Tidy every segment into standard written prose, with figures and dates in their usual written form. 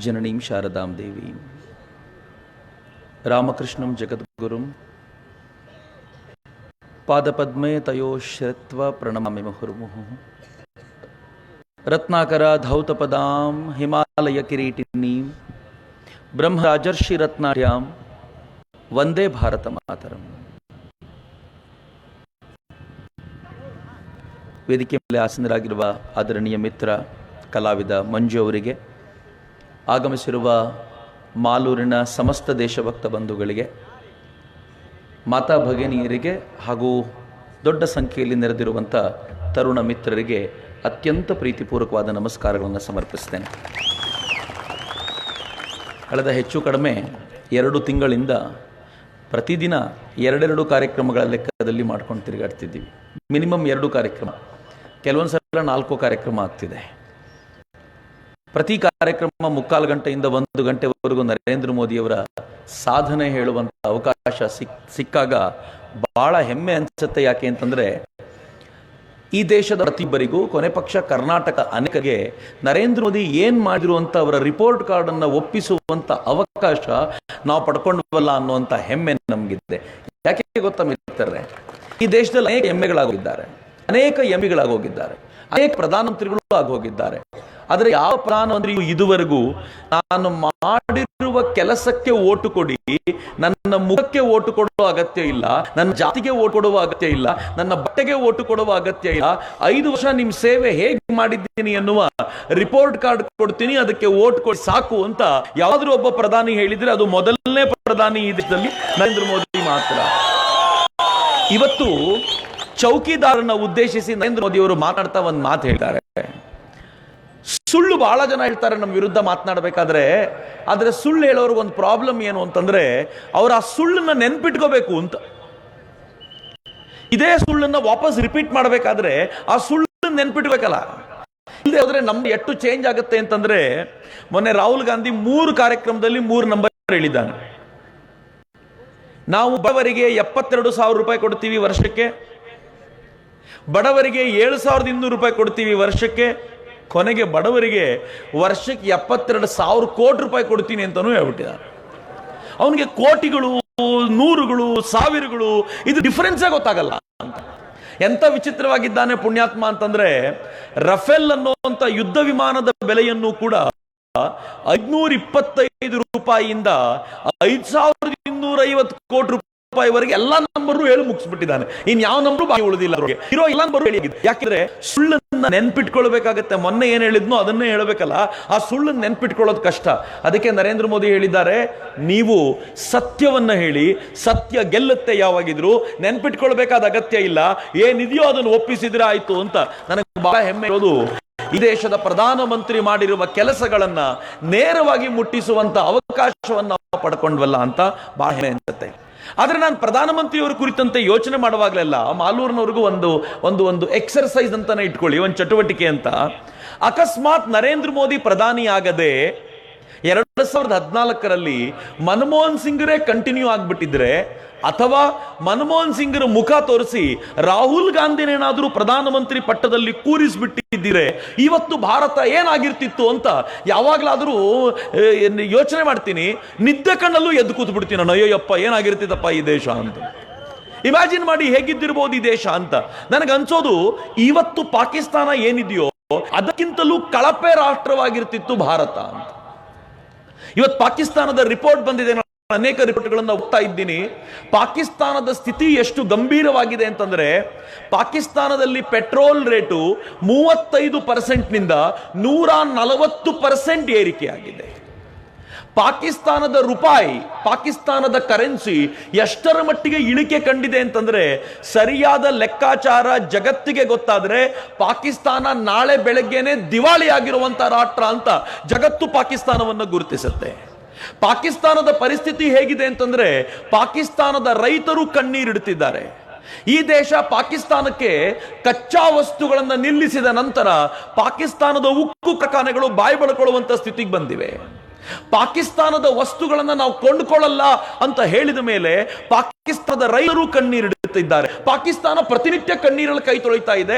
ಜನನೀಂ ಶಾರದಾಂ ದೇವೀಂ ರಾಮಕೃಷ್ಣಂ ಜಗದ್ಗುರುಂ ಪಾದಪದ್ಮೇ ತಯೋಶ್ರತ್ವ ಪ್ರಣಮಾಮಿ ಮುಹುರ್ಮುಹುಃ. ರತ್ನಾಕರ ಧೌತಪದಾಂ ಹಿಮಾಲಯ ಕಿರೀಟಿನೀಂ ಬ್ರಹ್ಮರಾಜರ್ಷಿ ರತ್ನಾಢ್ಯಾಂ ವಂದೇ ಭಾರತ ಮಾತರಂ. ವೇದಿಕೆ ಮೇಲೆ ಆಸೀನರಾಗಿರುವ ಆದರಣೀಯ ಮಿತ್ರ ಕಲಾವಿದ ಮಂಜು ಅವರಿಗೆ, ಆಗಮಿಸಿರುವ ಮಾಲೂರಿನ ಸಮಸ್ತ ದೇಶಭಕ್ತ ಬಂಧುಗಳಿಗೆ, ಮಾತಾ ಭಗಿನಿಯರಿಗೆ ಹಾಗೂ ದೊಡ್ಡ ಸಂಖ್ಯೆಯಲ್ಲಿ ನೆರೆದಿರುವಂಥ ತರುಣ ಮಿತ್ರರಿಗೆ ಅತ್ಯಂತ ಪ್ರೀತಿಪೂರ್ವಕವಾದ ನಮಸ್ಕಾರಗಳನ್ನು ಸಮರ್ಪಿಸ್ತೇನೆ. ಕಳೆದ ಹೆಚ್ಚು ಕಡಿಮೆ 2 ತಿಂಗಳಿಂದ ಪ್ರತಿದಿನ 2 ಕಾರ್ಯಕ್ರಮಗಳ ಲೆಕ್ಕದಲ್ಲಿ ಮಾಡ್ಕೊಂಡು ತಿರುಗಾಡ್ತಿದ್ದೀವಿ. ಮಿನಿಮಮ್ 2 ಕಾರ್ಯಕ್ರಮ, ಕೆಲವೊಂದು ಸಲ 4 ಕಾರ್ಯಕ್ರಮ ಆಗ್ತಿದೆ. ಪ್ರತಿ ಕಾರ್ಯಕ್ರಮ 3/4 ಗಂಟೆಯಿಂದ 1 ಗಂಟೆವರೆಗೂ ನರೇಂದ್ರ ಮೋದಿಯವರ ಸಾಧನೆ ಹೇಳುವಂಥ ಅವಕಾಶ ಸಿಕ್ಕಾಗ ಬಹಳ ಹೆಮ್ಮೆ ಅನಿಸುತ್ತೆ. ಯಾಕೆ ಅಂತಂದರೆ, ಈ ದೇಶದ ಪ್ರತಿಯೊಬ್ಬರಿಗೂ, ಕೊನೆ ಪಕ್ಷ ಕರ್ನಾಟಕ ಅನೇಕರಿಗೆ ನರೇಂದ್ರ ಮೋದಿ ಏನು ಮಾಡಿದ್ರು ಅಂತ ಅವರ ರಿಪೋರ್ಟ್ ಕಾರ್ಡನ್ನು ಒಪ್ಪಿಸುವಂಥ ಅವಕಾಶ ನಾವು ಪಡ್ಕೊಂಡ್ವಲ್ಲ ಅನ್ನುವಂಥ ಹೆಮ್ಮೆ ನಮಗಿದೆ. ಯಾಕೆ ಗೊತ್ತಾ ಮಿತ್ರರೇ, ಈ ದೇಶದಲ್ಲಿ ಅನೇಕ ಎಮ್ಮೆಗಳಾಗೋಗಿದ್ದಾರೆ, ಅನೇಕ ಎಂಬಿಗಳಾಗೋಗಿದ್ದಾರೆ, ಅನೇಕ ಪ್ರಧಾನಮಂತ್ರಿಗಳು ಆಗೋಗಿದ್ದಾರೆ. ಆದರೆ ಯಾವ ಪ್ರಧಾನಮಂತ್ರಿಯು ಇದುವರೆಗೂ ನಾನು ಮಾಡಿರುವ ಕೆಲಸಕ್ಕೆ ಓಟು ಕೊಡಿ, ನನ್ನ ಮುಖಕ್ಕೆ ಓಟು ಕೊಡುವ ಅಗತ್ಯ ಇಲ್ಲ, ನನ್ನ ಜಾತಿಗೆ ಓಟು ಕೊಡುವ ಅಗತ್ಯ ಇಲ್ಲ, ನನ್ನ ಬಟ್ಟೆಗೆ ಓಟು ಕೊಡುವ ಅಗತ್ಯ ಇಲ್ಲ, 5 ವರ್ಷ ನಿಮ್ಮ ಸೇವೆ ಹೇಗೆ ಮಾಡಿದ್ದೀನಿ ಎನ್ನುವ ರಿಪೋರ್ಟ್ ಕಾರ್ಡ್ ಕೊಡ್ತೀನಿ, ಅದಕ್ಕೆ ಓಟ್ ಕೊಡಿ ಸಾಕು ಅಂತ ಯಾವ್ದಾದ್ರು ಒಬ್ಬ ಪ್ರಧಾನಿ ಹೇಳಿದ್ರೆ ಅದು ಮೊದಲನೇ ಪ್ರಧಾನಿ ಈ ದೇಶದಲ್ಲಿ ನರೇಂದ್ರ ಮೋದಿ ಮಾತ್ರ. ಇವತ್ತು ಚೌಕಿದಾರನ ಉದ್ದೇಶಿಸಿ ನರೇಂದ್ರ ಮೋದಿ ಅವರು ಮಾತಾಡ್ತಾ ಒಂದು ಮಾತು ಹೇಳ್ತಾರೆ. ಸುಳ್ಳು ಬಹಳ ಜನ ಹೇಳ್ತಾರೆ ನಮ್ಮ ವಿರುದ್ಧ ಮಾತನಾಡಬೇಕಾದ್ರೆ. ಆದರೆ ಸುಳ್ಳು ಹೇಳೋರ್ಗೆ ಒಂದು ಪ್ರಾಬ್ಲಮ್ ಏನು ಅಂತಂದ್ರೆ, ಅವ್ರು ಆ ಸುಳ್ಳನ್ನ ನೆನ್ಪಿಟ್ಕೋಬೇಕು ಅಂತ. ಇದೇ ಸುಳ್ಳನ್ನ ವಾಪಸ್ ರಿಪೀಟ್ ಮಾಡಬೇಕಾದ್ರೆ ಆ ಸುಳ್ಳನ್ನ ನೆನ್ಪಿಟ್ಬೇಕಲ್ಲ. ಇಲ್ಲದೆ ಹೋದ್ರೆ ನಮ್ದು ಎಷ್ಟು ಚೇಂಜ್ ಆಗುತ್ತೆ ಅಂತಂದ್ರೆ, ಮೊನ್ನೆ ರಾಹುಲ್ ಗಾಂಧಿ 3 ಕಾರ್ಯಕ್ರಮದಲ್ಲಿ 3 ನಂಬರ್ ಹೇಳಿದ್ದಾನೆ. ನಾವು ಬಡವರಿಗೆ 72,000 ರೂಪಾಯಿ ಕೊಡ್ತೀವಿ ವರ್ಷಕ್ಕೆ, ಬಡವರಿಗೆ 7,200 ರೂಪಾಯಿ ಕೊಡ್ತೀವಿ ವರ್ಷಕ್ಕೆ, ಕೊನೆಗೆ ಬಡವರಿಗೆ ವರ್ಷಕ್ಕೆ 72,000 ಕೋಟಿ ರೂಪಾಯಿ ಕೊಡ್ತೀನಿ ಅಂತಾನೂ ಹೇಳ್ಬಿಟ್ಟಿದ್ದಾರೆ. ಅವನಿಗೆ ಕೋಟಿಗಳು, ನೂರುಗಳು, ಸಾವಿರಗಳು ಇದು ಡಿಫರೆನ್ಸೇ ಗೊತ್ತಾಗಲ್ಲ ಅಂತ. ಎಂತ ವಿಚಿತ್ರವಾಗಿದ್ದಾನೆ ಪುಣ್ಯಾತ್ಮ ಅಂತಂದ್ರೆ, ರಫೇಲ್ ಅನ್ನುವಂಥ ಯುದ್ಧ ವಿಮಾನದ ಬೆಲೆಯನ್ನು ಕೂಡ 525 ರೂಪಾಯಿಯಿಂದ 5,250 ಕೋಟಿ ರೂಪಾಯಿವರೆಗೆ ಎಲ್ಲಾ ನಂಬರು ಹೇಳಿ ಮುಗಿಸ್ಬಿಟ್ಟಿದ್ದಾನೆ. ಇನ್ ಯಾವ ನಂಬರು ಬಾಕಿ ಉಳಿದಿಲ್ಲ, ಇರೋ ಎಲ್ಲ ನಂಬರು ಹೇಳಿ. ಯಾಕಂದ್ರೆ ಸುಳ್ಳನ್ನ ನೆನ್ಪಿಟ್ಕೊಳ್ಬೇಕಾಗತ್ತೆ. ಮೊನ್ನೆ ಏನ್ ಹೇಳಿದ್ನೋ ಅದನ್ನೇ ಹೇಳಬೇಕಲ್ಲ, ಆ ಸುಳ್ಳನ್ನ ನೆನ್ಪಿಟ್ಕೊಳ್ಳೋದು ಕಷ್ಟ. ಅದಕ್ಕೆ ನರೇಂದ್ರ ಮೋದಿ ಹೇಳಿದ್ದಾರೆ, ನೀವು ಸತ್ಯವನ್ನ ಹೇಳಿ, ಸತ್ಯ ಗೆಲ್ಲುತ್ತೆ. ಯಾವಾಗಿದ್ರು ನೆನ್ಪಿಟ್ಕೊಳ್ಬೇಕಾದ ಅಗತ್ಯ ಇಲ್ಲ, ಏನಿದೆಯೋ ಅದನ್ನು ಒಪ್ಪಿಸಿದ್ರೆ ಆಯ್ತು ಅಂತ. ನನಗೆ ಬಹಳ ಹೆಮ್ಮೆ ಇರೋದು, ಈ ದೇಶದ ಪ್ರಧಾನಮಂತ್ರಿ ಮಾಡಿರುವ ಕೆಲಸಗಳನ್ನ ನೇರವಾಗಿ ಮುಟ್ಟಿಸುವಂತ ಅವಕಾಶವನ್ನು ಪಡ್ಕೊಂಡ್ವಲ್ಲ ಅಂತ ಬಹಳ ಹೆಮ್ಮೆ ಅನ್ಸುತ್ತೆ. ಆದ್ರೆ ನಾನು ಪ್ರಧಾನಮಂತ್ರಿಯವರ ಕುರಿತಂತೆ ಯೋಚನೆ ಮಾಡುವಾಗಲೆಲ್ಲ ಮಾಲೂರಿನವ್ರಿಗೂ ಒಂದು ಎಕ್ಸರ್ಸೈಸ್ ಅಂತಾನೆ ಇಟ್ಕೊಳ್ಳಿ, ಒಂದು ಚಟುವಟಿಕೆ ಅಂತ. ಅಕಸ್ಮಾತ್ ನರೇಂದ್ರ ಮೋದಿ ಪ್ರಧಾನಿ ಆಗದೆ 2014ರಲ್ಲಿ ಮನಮೋಹನ್ ಸಿಂಗ್ರೇ ಕಂಟಿನ್ಯೂ ಆಗ್ಬಿಟ್ಟಿದ್ರೆ, ಅಥವಾ ಮನಮೋಹನ್ ಸಿಂಗ್ರ ಮುಖ ತೋರಿಸಿ ರಾಹುಲ್ ಗಾಂಧಿನೇನಾದ್ರೂ ಪ್ರಧಾನಮಂತ್ರಿ ಪಟ್ಟದಲ್ಲಿ ಕೂರಿಸ್ಬಿಟ್ಟಿದ್ದಿರೆ ಇವತ್ತು ಭಾರತ ಏನಾಗಿರ್ತಿತ್ತು ಅಂತ ಯಾವಾಗ್ಲಾದ್ರೂ ಯೋಚನೆ ಮಾಡ್ತೀನಿ. ನಿದ್ದೆ ಕಣ್ಣಲ್ಲೂ ಎದ್ದು ಕೂತ್ ಬಿಡ್ತೀನಿ ನಾನು, ಅಯ್ಯೋಯಪ್ಪ ಏನಾಗಿರ್ತಿತ್ತಪ್ಪ ಈ ದೇಶ ಅಂತ. ಇಮ್ಯಾಜಿನ್ ಮಾಡಿ ಹೇಗಿದ್ದಿರ್ಬೋದು ಈ ದೇಶ ಅಂತ. ನನಗೆ ಅನ್ಸೋದು, ಇವತ್ತು ಪಾಕಿಸ್ತಾನ ಏನಿದೆಯೋ ಅದಕ್ಕಿಂತಲೂ ಕಳಪೆ ರಾಷ್ಟ್ರವಾಗಿರ್ತಿತ್ತು ಭಾರತ ಅಂತ. ಇವತ್ತು ಪಾಕಿಸ್ತಾನದ ರಿಪೋರ್ಟ್ ಬಂದಿದೆ, ಅನೇಕ ರಿಪೋರ್ಟ್ಗಳನ್ನು ಓದ್ತಾ ಇದ್ದೀನಿ. ಪಾಕಿಸ್ತಾನದ ಸ್ಥಿತಿ ಎಷ್ಟು ಗಂಭೀರವಾಗಿದೆ ಅಂತಂದ್ರೆ, ಪಾಕಿಸ್ತಾನದಲ್ಲಿ ಪೆಟ್ರೋಲ್ ರೇಟು 35%ನಿಂದ 140% ಏರಿಕೆಯಾಗಿದೆ. ಪಾಕಿಸ್ತಾನದ ರೂಪಾಯಿ, ಪಾಕಿಸ್ತಾನದ ಕರೆನ್ಸಿ ಎಷ್ಟರ ಮಟ್ಟಿಗೆ ಇಳಿಕೆ ಕಂಡಿದೆ ಅಂತಂದ್ರೆ, ಸರಿಯಾದ ಲೆಕ್ಕಾಚಾರ ಜಗತ್ತಿಗೆ ಗೊತ್ತಾದ್ರೆ ಪಾಕಿಸ್ತಾನ ನಾಳೆ ಬೆಳಗ್ಗೆನೆ ದಿವಾಳಿ ಆಗಿರುವಂತ ರಾಷ್ಟ್ರ ಅಂತ ಜಗತ್ತು ಪಾಕಿಸ್ತಾನವನ್ನು ಗುರುತಿಸುತ್ತೆ. ಪಾಕಿಸ್ತಾನದ ಪರಿಸ್ಥಿತಿ ಹೇಗಿದೆ ಅಂತಂದ್ರೆ, ಪಾಕಿಸ್ತಾನದ ರೈತರು ಕಣ್ಣೀರಿಡುತ್ತಿದ್ದಾರೆ. ಈ ದೇಶ ಪಾಕಿಸ್ತಾನಕ್ಕೆ ಕಚ್ಚಾ ವಸ್ತುಗಳನ್ನು ನಿಲ್ಲಿಸಿದ ನಂತರ ಪಾಕಿಸ್ತಾನದ ಉಕ್ಕು ಕಾರ್ಖಾನೆಗಳು ಬಾಯಿ ಬಳ್ಕೊಳ್ಳುವಂತ ಸ್ಥಿತಿಗೆ ಬಂದಿವೆ. ಪಾಕಿಸ್ತಾನದ ವಸ್ತುಗಳನ್ನು ನಾವು ಕೊಂಡುಕೊಳ್ಳಲ್ಲ ಅಂತ ಹೇಳಿದ ಮೇಲೆ ಪಾಕಿಸ್ತಾನದ ರೈತರು ಕಣ್ಣೀರಿಡುತ್ತಿದ್ದಾರೆ. ಪಾಕಿಸ್ತಾನ ಪ್ರತಿನಿತ್ಯ ಕಣ್ಣೀರಲ್ಲಿ ಕೈ ತೊಳಿತಾ ಇದೆ.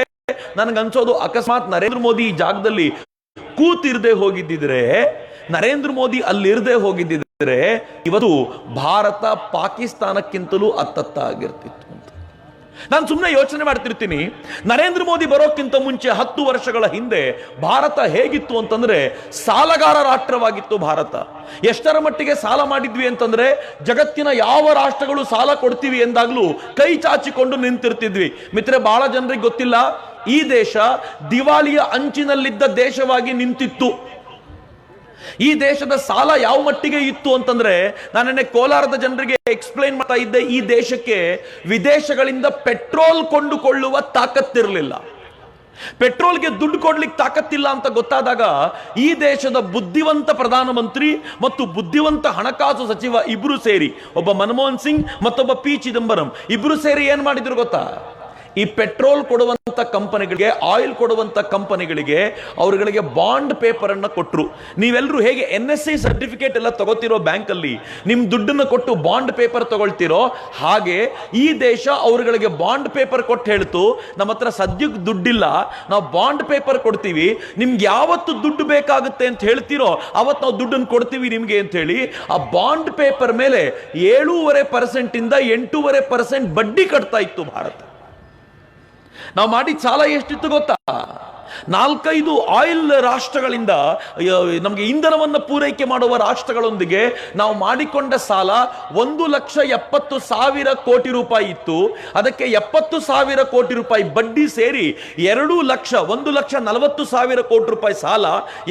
ನನಗನ್ಸೋದು, ಅಕಸ್ಮಾತ್ ನರೇಂದ್ರ ಮೋದಿ ಈ ಜಾಗದಲ್ಲಿ ಕೂತಿರದೆ ಹೋಗಿದ್ದಿದ್ರೆ, ನರೇಂದ್ರ ಮೋದಿ ಅಲ್ಲಿರದೆ ಹೋಗಿದ್ದಿದ್ರೆ ಇವತ್ತು ಭಾರತ ಪಾಕಿಸ್ತಾನಕ್ಕಿಂತಲೂ ಅತ್ತತ್ತ ಆಗಿರ್ತಿತ್ತು ಅಂತ. ನಾನು ಸುಮ್ಮನೆ ಯೋಚನೆ ಮಾಡ್ತಿರ್ತೀನಿ, ನರೇಂದ್ರ ಮೋದಿ ಬರೋಕ್ಕಿಂತ ಮುಂಚೆ 10 ವರ್ಷಗಳ ಹಿಂದೆ ಭಾರತ ಹೇಗಿತ್ತು ಅಂತಂದ್ರೆ ಸಾಲಗಾರ ರಾಷ್ಟ್ರವಾಗಿತ್ತು ಭಾರತ. ಎಷ್ಟರ ಮಟ್ಟಿಗೆ ಸಾಲ ಮಾಡಿದ್ವಿ ಅಂತಂದ್ರೆ ಜಗತ್ತಿನ ಯಾವ ರಾಷ್ಟ್ರಗಳು ಸಾಲ ಕೊಡ್ತೀವಿ ಎಂದಾಗ್ಲೂ ಕೈ ಚಾಚಿಕೊಂಡು ನಿಂತಿರ್ತಿದ್ವಿ. ಮಿತ್ರೆ, ಬಹಳ ಜನರಿಗೆ ಗೊತ್ತಿಲ್ಲ, ಈ ದೇಶ ದಿವಾಳಿಯ ಅಂಚಿನಲ್ಲಿದ್ದ ದೇಶವಾಗಿ ನಿಂತಿತ್ತು. ಈ ದೇಶದ ಸಾಲ ಯಾವ ಮಟ್ಟಿಗೆ ಇತ್ತು ಅಂತಂದ್ರೆ, ನಾನೆನ್ನೆ ಕೋಲಾರದ ಜನರಿಗೆ ಎಕ್ಸ್ಪ್ಲೈನ್ ಮಾಡ್ತಾ ಇದ್ದೆ, ಈ ದೇಶಕ್ಕೆ ವಿದೇಶಗಳಿಂದ ಪೆಟ್ರೋಲ್ ಕೊಂಡುಕೊಳ್ಳುವ ತಾಕತ್ತಿರಲಿಲ್ಲ. ಪೆಟ್ರೋಲ್ಗೆ ದುಡ್ಡು ಕೊಡ್ಲಿಕ್ಕೆ ತಾಕತ್ತಿಲ್ಲ ಅಂತ ಗೊತ್ತಾದಾಗ ಈ ದೇಶದ ಬುದ್ಧಿವಂತ ಪ್ರಧಾನಮಂತ್ರಿ ಮತ್ತು ಬುದ್ಧಿವಂತ ಹಣಕಾಸು ಸಚಿವ ಇಬ್ರು ಸೇರಿ, ಒಬ್ಬ ಮನಮೋಹನ್ ಸಿಂಗ್ ಮತ್ತೊಬ್ಬ ಪಿ ಚಿದಂಬರಂ, ಇಬ್ರು ಸೇರಿ ಏನ್ ಮಾಡಿದ್ರು ಗೊತ್ತಾ? ಈ ಪೆಟ್ರೋಲ್ ಕೊಡುವಂತ ಕಂಪನಿಗಳಿಗೆ, ಆಯಿಲ್ ಕೊಡುವಂತ ಕಂಪನಿಗಳಿಗೆ ಅವರುಗಳಿಗೆ ಬಾಂಡ್ ಪೇಪರ್ ಅನ್ನ ಕೊಟ್ಟರು. ನೀವೆಲ್ಲರೂ ಹೇಗೆ NSE ಸರ್ಟಿಫಿಕೇಟ್ ಎಲ್ಲ ತಗೋತಿರೋ ಬ್ಯಾಂಕ್ ಅಲ್ಲಿ ನಿಮ್ ದುಡ್ಡನ್ನು ಕೊಟ್ಟು ಬಾಂಡ್ ಪೇಪರ್ ತಗೊಳ್ತಿರೋ, ಹಾಗೆ ಈ ದೇಶ ಅವರುಗಳಿಗೆ ಬಾಂಡ್ ಪೇಪರ್ ಕೊಟ್ಟು ಹೇಳ್ತು, ನಮ್ಮ ಹತ್ರ ಸದ್ಯಕ್ಕೆ ದುಡ್ಡಿಲ್ಲ, ನಾವು ಬಾಂಡ್ ಪೇಪರ್ ಕೊಡ್ತೀವಿ, ನಿಮ್ಗೆ ಯಾವತ್ತು ದುಡ್ಡು ಬೇಕಾಗುತ್ತೆ ಅಂತ ಹೇಳ್ತಿರೋ ಅವತ್ತು ನಾವು ದುಡ್ಡನ್ನು ಕೊಡ್ತೀವಿ ನಿಮ್ಗೆ ಅಂತ ಹೇಳಿ ಆ ಬಾಂಡ್ ಪೇಪರ್ ಮೇಲೆ 7.5% ಇಂದ 8.5% ಬಡ್ಡಿ ಕಟ್ತಾ ಇತ್ತು ಭಾರತ. ನಾವು ಮಾಡಿದ ಸಾಲ ಎಷ್ಟಿತ್ತು ಗೊತ್ತಾ? 4-5 ಆಯಿಲ್ ರಾಷ್ಟ್ರಗಳಿಂದ ನಮಗೆ ಇಂಧನವನ್ನು ಪೂರೈಕೆ ಮಾಡುವ ರಾಷ್ಟ್ರಗಳೊಂದಿಗೆ ನಾವು ಮಾಡಿಕೊಂಡ ಸಾಲ 1,70,000 ಕೋಟಿ ರೂಪಾಯಿ ಇತ್ತು. ಅದಕ್ಕೆ 70,000 ಕೋಟಿ ರೂಪಾಯಿ ಬಡ್ಡಿ ಸೇರಿ 1,40,000 ಕೋಟಿ ರೂಪಾಯಿ ಸಾಲ,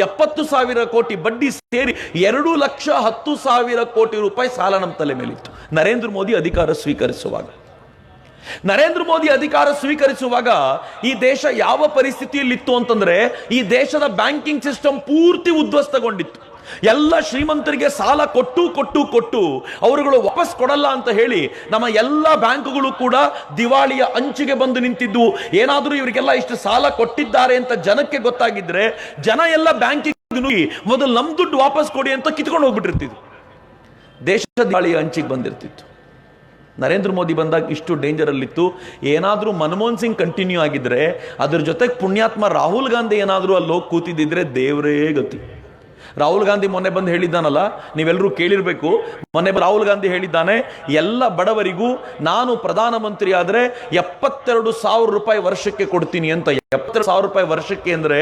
70,000 ಕೋಟಿ ಬಡ್ಡಿ ಸೇರಿ 2,10,000 ಕೋಟಿ ರೂಪಾಯಿ ಸಾಲ ನಮ್ಮ ತಲೆ ಮೇಲಿತ್ತು ನರೇಂದ್ರ ಮೋದಿ ಅಧಿಕಾರ ಸ್ವೀಕರಿಸುವಾಗ. ನರೇಂದ್ರ ಮೋದಿ ಅಧಿಕಾರ ಸ್ವೀಕರಿಸುವಾಗ ಈ ದೇಶ ಯಾವ ಪರಿಸ್ಥಿತಿಯಲ್ಲಿತ್ತು ಅಂತಂದ್ರೆ, ಈ ದೇಶದ ಬ್ಯಾಂಕಿಂಗ್ ಸಿಸ್ಟಮ್ ಪೂರ್ತಿ ಉದ್ಧ್ವಸ್ತಗೊಂಡಿತ್ತು. ಎಲ್ಲ ಶ್ರೀಮಂತರಿಗೆ ಸಾಲ ಕೊಟ್ಟು ಕೊಟ್ಟು ಕೊಟ್ಟು ಅವರುಗಳು ವಾಪಸ್ ಕೊಡಲ್ಲ ಅಂತ ಹೇಳಿ ನಮ್ಮ ಎಲ್ಲ ಬ್ಯಾಂಕುಗಳು ಕೂಡ ದಿವಾಳಿಯ ಅಂಚಿಗೆ ಬಂದು ನಿಂತಿದ್ದು. ಏನಾದರೂ ಇವರಿಗೆಲ್ಲ ಇಷ್ಟು ಸಾಲ ಕೊಟ್ಟಿದ್ದಾರೆ ಅಂತ ಜನಕ್ಕೆ ಗೊತ್ತಾಗಿದ್ರೆ ಜನ ಎಲ್ಲ ಬ್ಯಾಂಕಿಂಗ್ ನುಗ್ಗಿ ಮೊದಲು ನಮ್ ದುಡ್ಡು ವಾಪಸ್ ಕೊಡಿ ಅಂತ ಕಿತ್ಕೊಂಡು ಹೋಗ್ಬಿಟ್ಟಿರ್ತಿದ್ರು. ದೇಶದ ದಿವಾಳಿಯ ಅಂಚಿಗೆ ಬಂದಿರ್ತಿತ್ತು. ನರೇಂದ್ರ ಮೋದಿ ಬಂದಾಗ ಇಷ್ಟು ಡೇಂಜರ್ ಅಲ್ಲಿತ್ತು. ಏನಾದರೂ ಮನಮೋಹನ್ ಸಿಂಗ್ ಕಂಟಿನ್ಯೂ ಆಗಿದ್ರೆ, ಅದ್ರ ಜೊತೆಗೆ ಪುಣ್ಯಾತ್ಮ ರಾಹುಲ್ ಗಾಂಧಿ ಏನಾದರೂ ಅಲ್ಲಿ ಹೋಗಿ ಕೂತಿದ್ದಿದ್ರೆ ದೇವರೇ ಗತಿ. ರಾಹುಲ್ ಗಾಂಧಿ ಮೊನ್ನೆ ಬಂದು ಹೇಳಿದ್ದಾನಲ್ಲ, ನೀವೆಲ್ಲರೂ ಕೇಳಿರ್ಬೇಕು. ಮೊನ್ನೆ ರಾಹುಲ್ ಗಾಂಧಿ ಹೇಳಿದ್ದಾನೆ, ಎಲ್ಲ ಬಡವರಿಗೂ ನಾನು ಪ್ರಧಾನಮಂತ್ರಿ ಆದ್ರೆ 72,000 ರೂಪಾಯಿ ವರ್ಷಕ್ಕೆ ಕೊಡ್ತೀನಿ ಅಂತ. 72,000 ರೂಪಾಯಿ ವರ್ಷಕ್ಕೆ ಅಂದ್ರೆ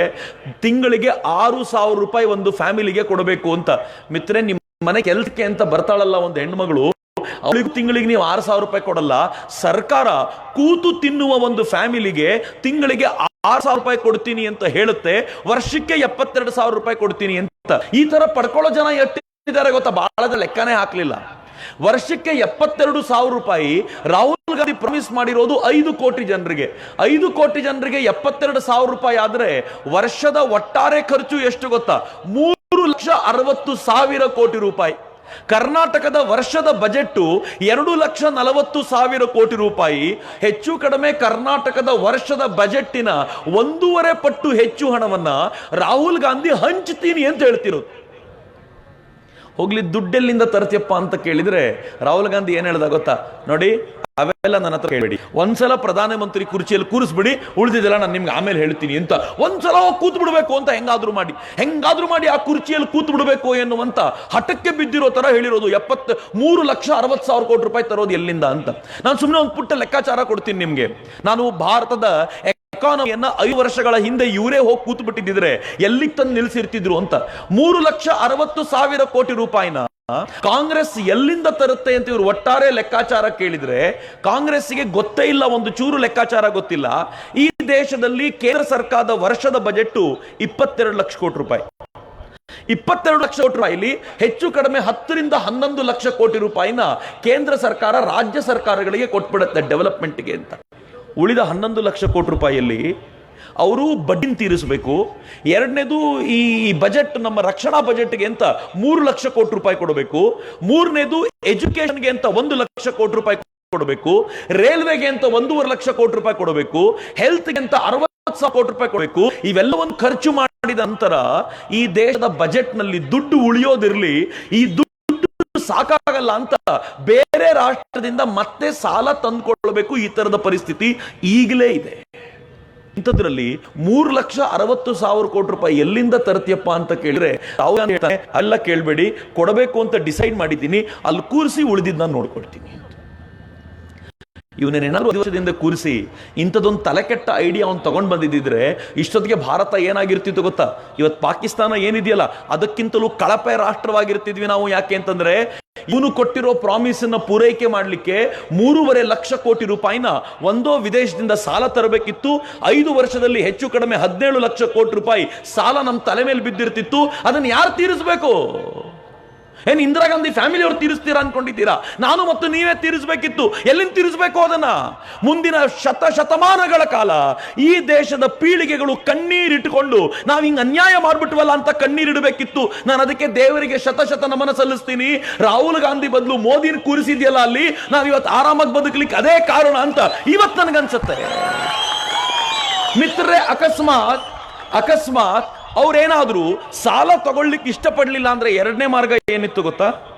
ತಿಂಗಳಿಗೆ 6,000 ರೂಪಾಯಿ ಒಂದು ಫ್ಯಾಮಿಲಿಗೆ ಕೊಡಬೇಕು ಅಂತ. ಮಿತ್ರೆ, ನಿಮ್ಮ ಮನೆ ಕೆಲಸಕ್ಕೆ ಅಂತ ಬರ್ತಾಳಲ್ಲ ಒಂದು ಹೆಣ್ಮಗಳು, ಅವಳಿಗೂ ತಿಂಗಳಿಗೆ ನೀವು 6,000 ರೂಪಾಯಿ ಕೊಡಲ್ಲ. ಸರ್ಕಾರ ಕೂತು ತಿನ್ನುವ ಒಂದು ಫ್ಯಾಮಿಲಿಗೆ ತಿಂಗಳಿಗೆ 6,000 ರೂಪಾಯಿ ಕೊಡ್ತೀನಿ ಅಂತ ಹೇಳುತ್ತೆ, ವರ್ಷಕ್ಕೆ 72,000 ರೂಪಾಯಿ ಕೊಡ್ತೀನಿ ಅಂತ. ಈ ತರ ಪಡ್ಕೊಳ್ಳೋ ಜನ ಎಷ್ಟಿದ್ದಾರೆ ಗೊತ್ತಾ? ಬಹಳ ಲೆಕ್ಕನೇ ಹಾಕ್ಲಿಲ್ಲ. ವರ್ಷಕ್ಕೆ 72,000 ರೂಪಾಯಿ ರಾಹುಲ್ ಗಾಂಧಿ ಪ್ರಾಮಿಸ್ ಮಾಡಿರೋದು 5 ಕೋಟಿ ಜನರಿಗೆ. 5 ಕೋಟಿ ಜನರಿಗೆ 72,000 ರೂಪಾಯಿ ಆದ್ರೆ ವರ್ಷದ ಒಟ್ಟಾರೆ ಖರ್ಚು ಎಷ್ಟು ಗೊತ್ತಾ? 3,60,000 ಕೋಟಿ ರೂಪಾಯಿ. ಕರ್ನಾಟಕದ ವರ್ಷದ ಬಜೆಟ್ 2,40,000 ಕೋಟಿ ರೂಪಾಯಿ. ಹೆಚ್ಚು ಕಡಿಮೆ ಕರ್ನಾಟಕದ ವರ್ಷದ ಬಜೆಟ್ಟಿನ 1.5 ಪಟ್ಟು ಹೆಚ್ಚು ಹಣವನ್ನ ರಾಹುಲ್ ಗಾಂಧಿ ಹಂಚ್ತೀನಿ ಅಂತ ಹೇಳ್ತಿರೋದು. ಹೋಗ್ಲಿ, ದುಡ್ಡೆಲ್ಲಿಂದ ತರ್ತಿಯಪ್ಪ ಅಂತ ಕೇಳಿದ್ರೆ ರಾಹುಲ್ ಗಾಂಧಿ ಏನ್ ಹೇಳ್ದ ಗೊತ್ತಾ? ನೋಡಿ, ಅವೆಲ್ಲ ನನ್ನ ಹತ್ರ ಕೇಳಬೇಡಿ, ಒಂದ್ಸಲ ಪ್ರಧಾನಮಂತ್ರಿ ಕುರ್ಚಿಯಲ್ಲಿ ಕೂರಿಸ್ಬಿಡಿ, ಉಳಿದಿದ್ದೆಲ್ಲ ನಾನು ನಿಮ್ಗೆ ಆಮೇಲೆ ಹೇಳ್ತೀನಿ ಅಂತ. ಒಂದ್ಸಲ ಕೂತ್ ಬಿಡ್ಬೇಕು ಅಂತ ಹೆಂಗಾದ್ರೂ ಮಾಡಿ ಆ ಕುರ್ಚಿಯಲ್ಲಿ ಕೂತ್ ಬಿಡ್ಬೇಕು ಎನ್ನುವಂತ ಹಠಕ್ಕೆ ಬಿದ್ದಿರೋ ತರ ಹೇಳಿರೋದು. 3,60,000 ಕೋಟಿ ರೂಪಾಯಿ ತರೋದು ಎಲ್ಲಿಂದ ಅಂತ. ನಾನು ಸುಮ್ಮನೆ ಒಂದು ಪುಟ್ಟ ಲೆಕ್ಕಾಚಾರ ಕೊಡ್ತೀನಿ ನಿಮ್ಗೆ. ನಾನು ಭಾರತದ ಎಕಾನಮಿಯನ್ನ 5 ವರ್ಷಗಳ ಹಿಂದೆ ಇವರೇ ಹೋಗಿ ಕೂತ್ ಬಿಟ್ಟಿದ್ರೆ ಎಲ್ಲಿಗೆ ತಂದು ನಿಲ್ಸಿರ್ತಿದ್ರು ಅಂತ. 3,60,000 ಕೋಟಿ ರೂಪಾಯಿನ ಕಾಂಗ್ರೆಸ್ ಎಲ್ಲಿಂದ ತರುತ್ತೆ ಅಂತ ಇವರು ಒಟ್ಟಾರೆ ಲೆಕ್ಕಾಚಾರ ಕೇಳಿದ್ರೆ ಕಾಂಗ್ರೆಸ್ಗೆ ಗೊತ್ತೇ ಇಲ್ಲ, ಒಂದು ಚೂರು ಲೆಕ್ಕಾಚಾರ ಗೊತ್ತಿಲ್ಲ. ಈ ದೇಶದಲ್ಲಿ ಕೇಂದ್ರ ಸರ್ಕಾರದ ವರ್ಷದ ಬಜೆಟ್ 22 ಲಕ್ಷ ಕೋಟಿ ರೂಪಾಯಿ. 22 ಲಕ್ಷ ಕೋಟಿ ರೂಪಾಯಿಲಿ ಹೆಚ್ಚು ಕಡಿಮೆ 10 ರಿಂದ 11 ಲಕ್ಷ ಕೋಟಿ ರೂಪಾಯಿನ ಕೇಂದ್ರ ಸರ್ಕಾರ ರಾಜ್ಯ ಸರ್ಕಾರಗಳಿಗೆ ಕೊಟ್ಬಿಡುತ್ತೆ ಡೆವಲಪ್ಮೆಂಟ್ಗೆ ಅಂತ. ಉಳಿದ 11 ಲಕ್ಷ ಕೋಟಿ ರೂಪಾಯಿಯಲ್ಲಿ ಅವರು ಬಡ್ಡಿನ ತೀರಿಸಬೇಕು. ಎರಡನೇದು, ಈ ಬಜೆಟ್ ನಮ್ಮ ರಕ್ಷಣಾ ಬಜೆಟ್ಗೆ ಅಂತ 3 ಲಕ್ಷ ಕೋಟಿ ರೂಪಾಯಿ ಕೊಡಬೇಕು. ಮೂರನೇದು, ಎಜುಕೇಶನ್ಗೆ ಅಂತ 1 ಲಕ್ಷ ಕೋಟಿ ರೂಪಾಯಿ ಕೊಡಬೇಕು. ರೈಲ್ವೆಗೆ ಅಂತ 1.5 ಲಕ್ಷ ಕೋಟಿ ರೂಪಾಯಿ ಕೊಡಬೇಕು. ಹೆಲ್ತ್ಗೆ ಅಂತ 60,000 ಕೋಟಿ ರೂಪಾಯಿ ಕೊಡಬೇಕು. ಇವೆಲ್ಲವನ್ನು ಖರ್ಚು ಮಾಡಿದ ನಂತರ ಈ ದೇಶದ ಬಜೆಟ್ ನಲ್ಲಿ ದುಡ್ಡು ಉಳಿಯೋದಿರ್ಲಿ, ಈ ದುಡ್ಡು ಸಾಕಾಗಲ್ಲ ಅಂತ ಬೇರೆ ರಾಷ್ಟ್ರದಿಂದ ಮತ್ತೆ ಸಾಲ ತಂದುಕೊಳ್ಳಬೇಕು. ಈ ತರದ ಪರಿಸ್ಥಿತಿ ಈಗಲೇ ಇದೆ. ಇಂಥದ್ರಲ್ಲಿ 3,60,000 ಕೋಟಿ ರೂಪಾಯಿ ಎಲ್ಲಿಂದ ತರ್ತಿಯಪ್ಪ ಅಂತ ಕೇಳಿದ್ರೆ ರಾಹುಲ್ ಗಾಂಧಿ ಹೇಳ್ತಾನೆ, ಅಲ್ಲ ಕೇಳಬೇಡಿ, ಕೊಡಬೇಕು ಅಂತ ಡಿಸೈಡ್ ಮಾಡಿದ್ದೀನಿ, ಅಲ್ಲಿ ಕೂರಿಸಿ ಉಳಿದಿದ್ದು ನಾನು ನೋಡ್ಕೊಳ್ತೀನಿ. ಇವನೇನಾದ್ರು ದಿವಸದಿಂದ ಕೂರಿಸಿ ಇಂಥದ್ದೊಂದು ತಲೆಕೆಟ್ಟ ಐಡಿಯಾ ಅವ್ನು ತಗೊಂಡು ಬಂದಿದ್ದಿದ್ರೆ ಇಷ್ಟೊತ್ತಿಗೆ ಭಾರತ ಏನಾಗಿರ್ತಿತ್ತು ಗೊತ್ತಾ? ಇವತ್ತು ಪಾಕಿಸ್ತಾನ ಏನಿದೆಯಲ್ಲ ಅದಕ್ಕಿಂತಲೂ ಕಳಪೆ ರಾಷ್ಟ್ರವಾಗಿರ್ತಿದ್ವಿ ನಾವು. ಯಾಕೆ ಅಂತಂದ್ರೆ ಇವನು ಕೊಟ್ಟಿರೋ ಪ್ರಾಮಿಸ್ ಅನ್ನ ಪೂರೈಕೆ ಮಾಡಲಿಕ್ಕೆ 3.5 ಲಕ್ಷ ಕೋಟಿ ರೂಪಾಯಿನ ಒಂದೋ ವಿದೇಶದಿಂದ ಸಾಲ ತರಬೇಕಿತ್ತು. 5 ವರ್ಷದಲ್ಲಿ ಹೆಚ್ಚು ಕಡಿಮೆ 17 ಲಕ್ಷ ಕೋಟಿ ರೂಪಾಯಿ ಸಾಲ ನಮ್ಮ ತಲೆ ಮೇಲೆ ಬಿದ್ದಿರ್ತಿತ್ತು. ಅದನ್ನು ಯಾರು ತೀರಿಸಬೇಕು? ಏನ್ ಇಂದಿರಾ ಗಾಂಧಿ ಫ್ಯಾಮಿಲಿ ಅವ್ರು ತೀರಿಸ್ತೀರಾ ಅನ್ಕೊಂಡಿದ್ದೀರಾ? ನಾನು ಮತ್ತು ನೀವೇ ತೀರಿಸಬೇಕಿತ್ತು. ಎಲ್ಲಿಂದ ತೀರಿಸಬೇಕು ಅದನ್ನ? ಮುಂದಿನ ಶತಮಾನಗಳ ಕಾಲ ಈ ದೇಶದ ಪೀಳಿಗೆಗಳು ಕಣ್ಣೀರಿಟ್ಟುಕೊಂಡು ನಾವು ಹಿಂಗ್ ಅನ್ಯಾಯ ಮಾಡ್ಬಿಟ್ವಲ್ಲ ಅಂತ ಕಣ್ಣೀರಿಡಬೇಕಿತ್ತು. ನಾನು ಅದಕ್ಕೆ ದೇವರಿಗೆ ಶತ ನಮನ ಸಲ್ಲಿಸ್ತೀನಿ. ರಾಹುಲ್ ಗಾಂಧಿ ಬದಲು ಮೋದಿನ ಕೂರಿಸಿದ್ಯಲ್ಲ ಅಲ್ಲಿ, ನಾವ್ ಇವತ್ತು ಆರಾಮಾಗಿ ಬದುಕಲಿಕ್ಕೆ ಅದೇ ಕಾರಣ ಅಂತ ಇವತ್ತು ನನಗನ್ಸುತ್ತೆ. ಮಿತ್ರರೇ, ಅಕಸ್ಮಾತ್ ಅವ್ರೇನಾದ್ರೂ ಸಾಲ ತಗೊಳ್ಳಿಕ್ಕೆ ಇಷ್ಟಪಡಲಿಲ್ಲ ಅಂದ್ರೆ ಎರಡನೇ ಮಾರ್ಗ ಏನಿತ್ತು ಗೊತ್ತಾ?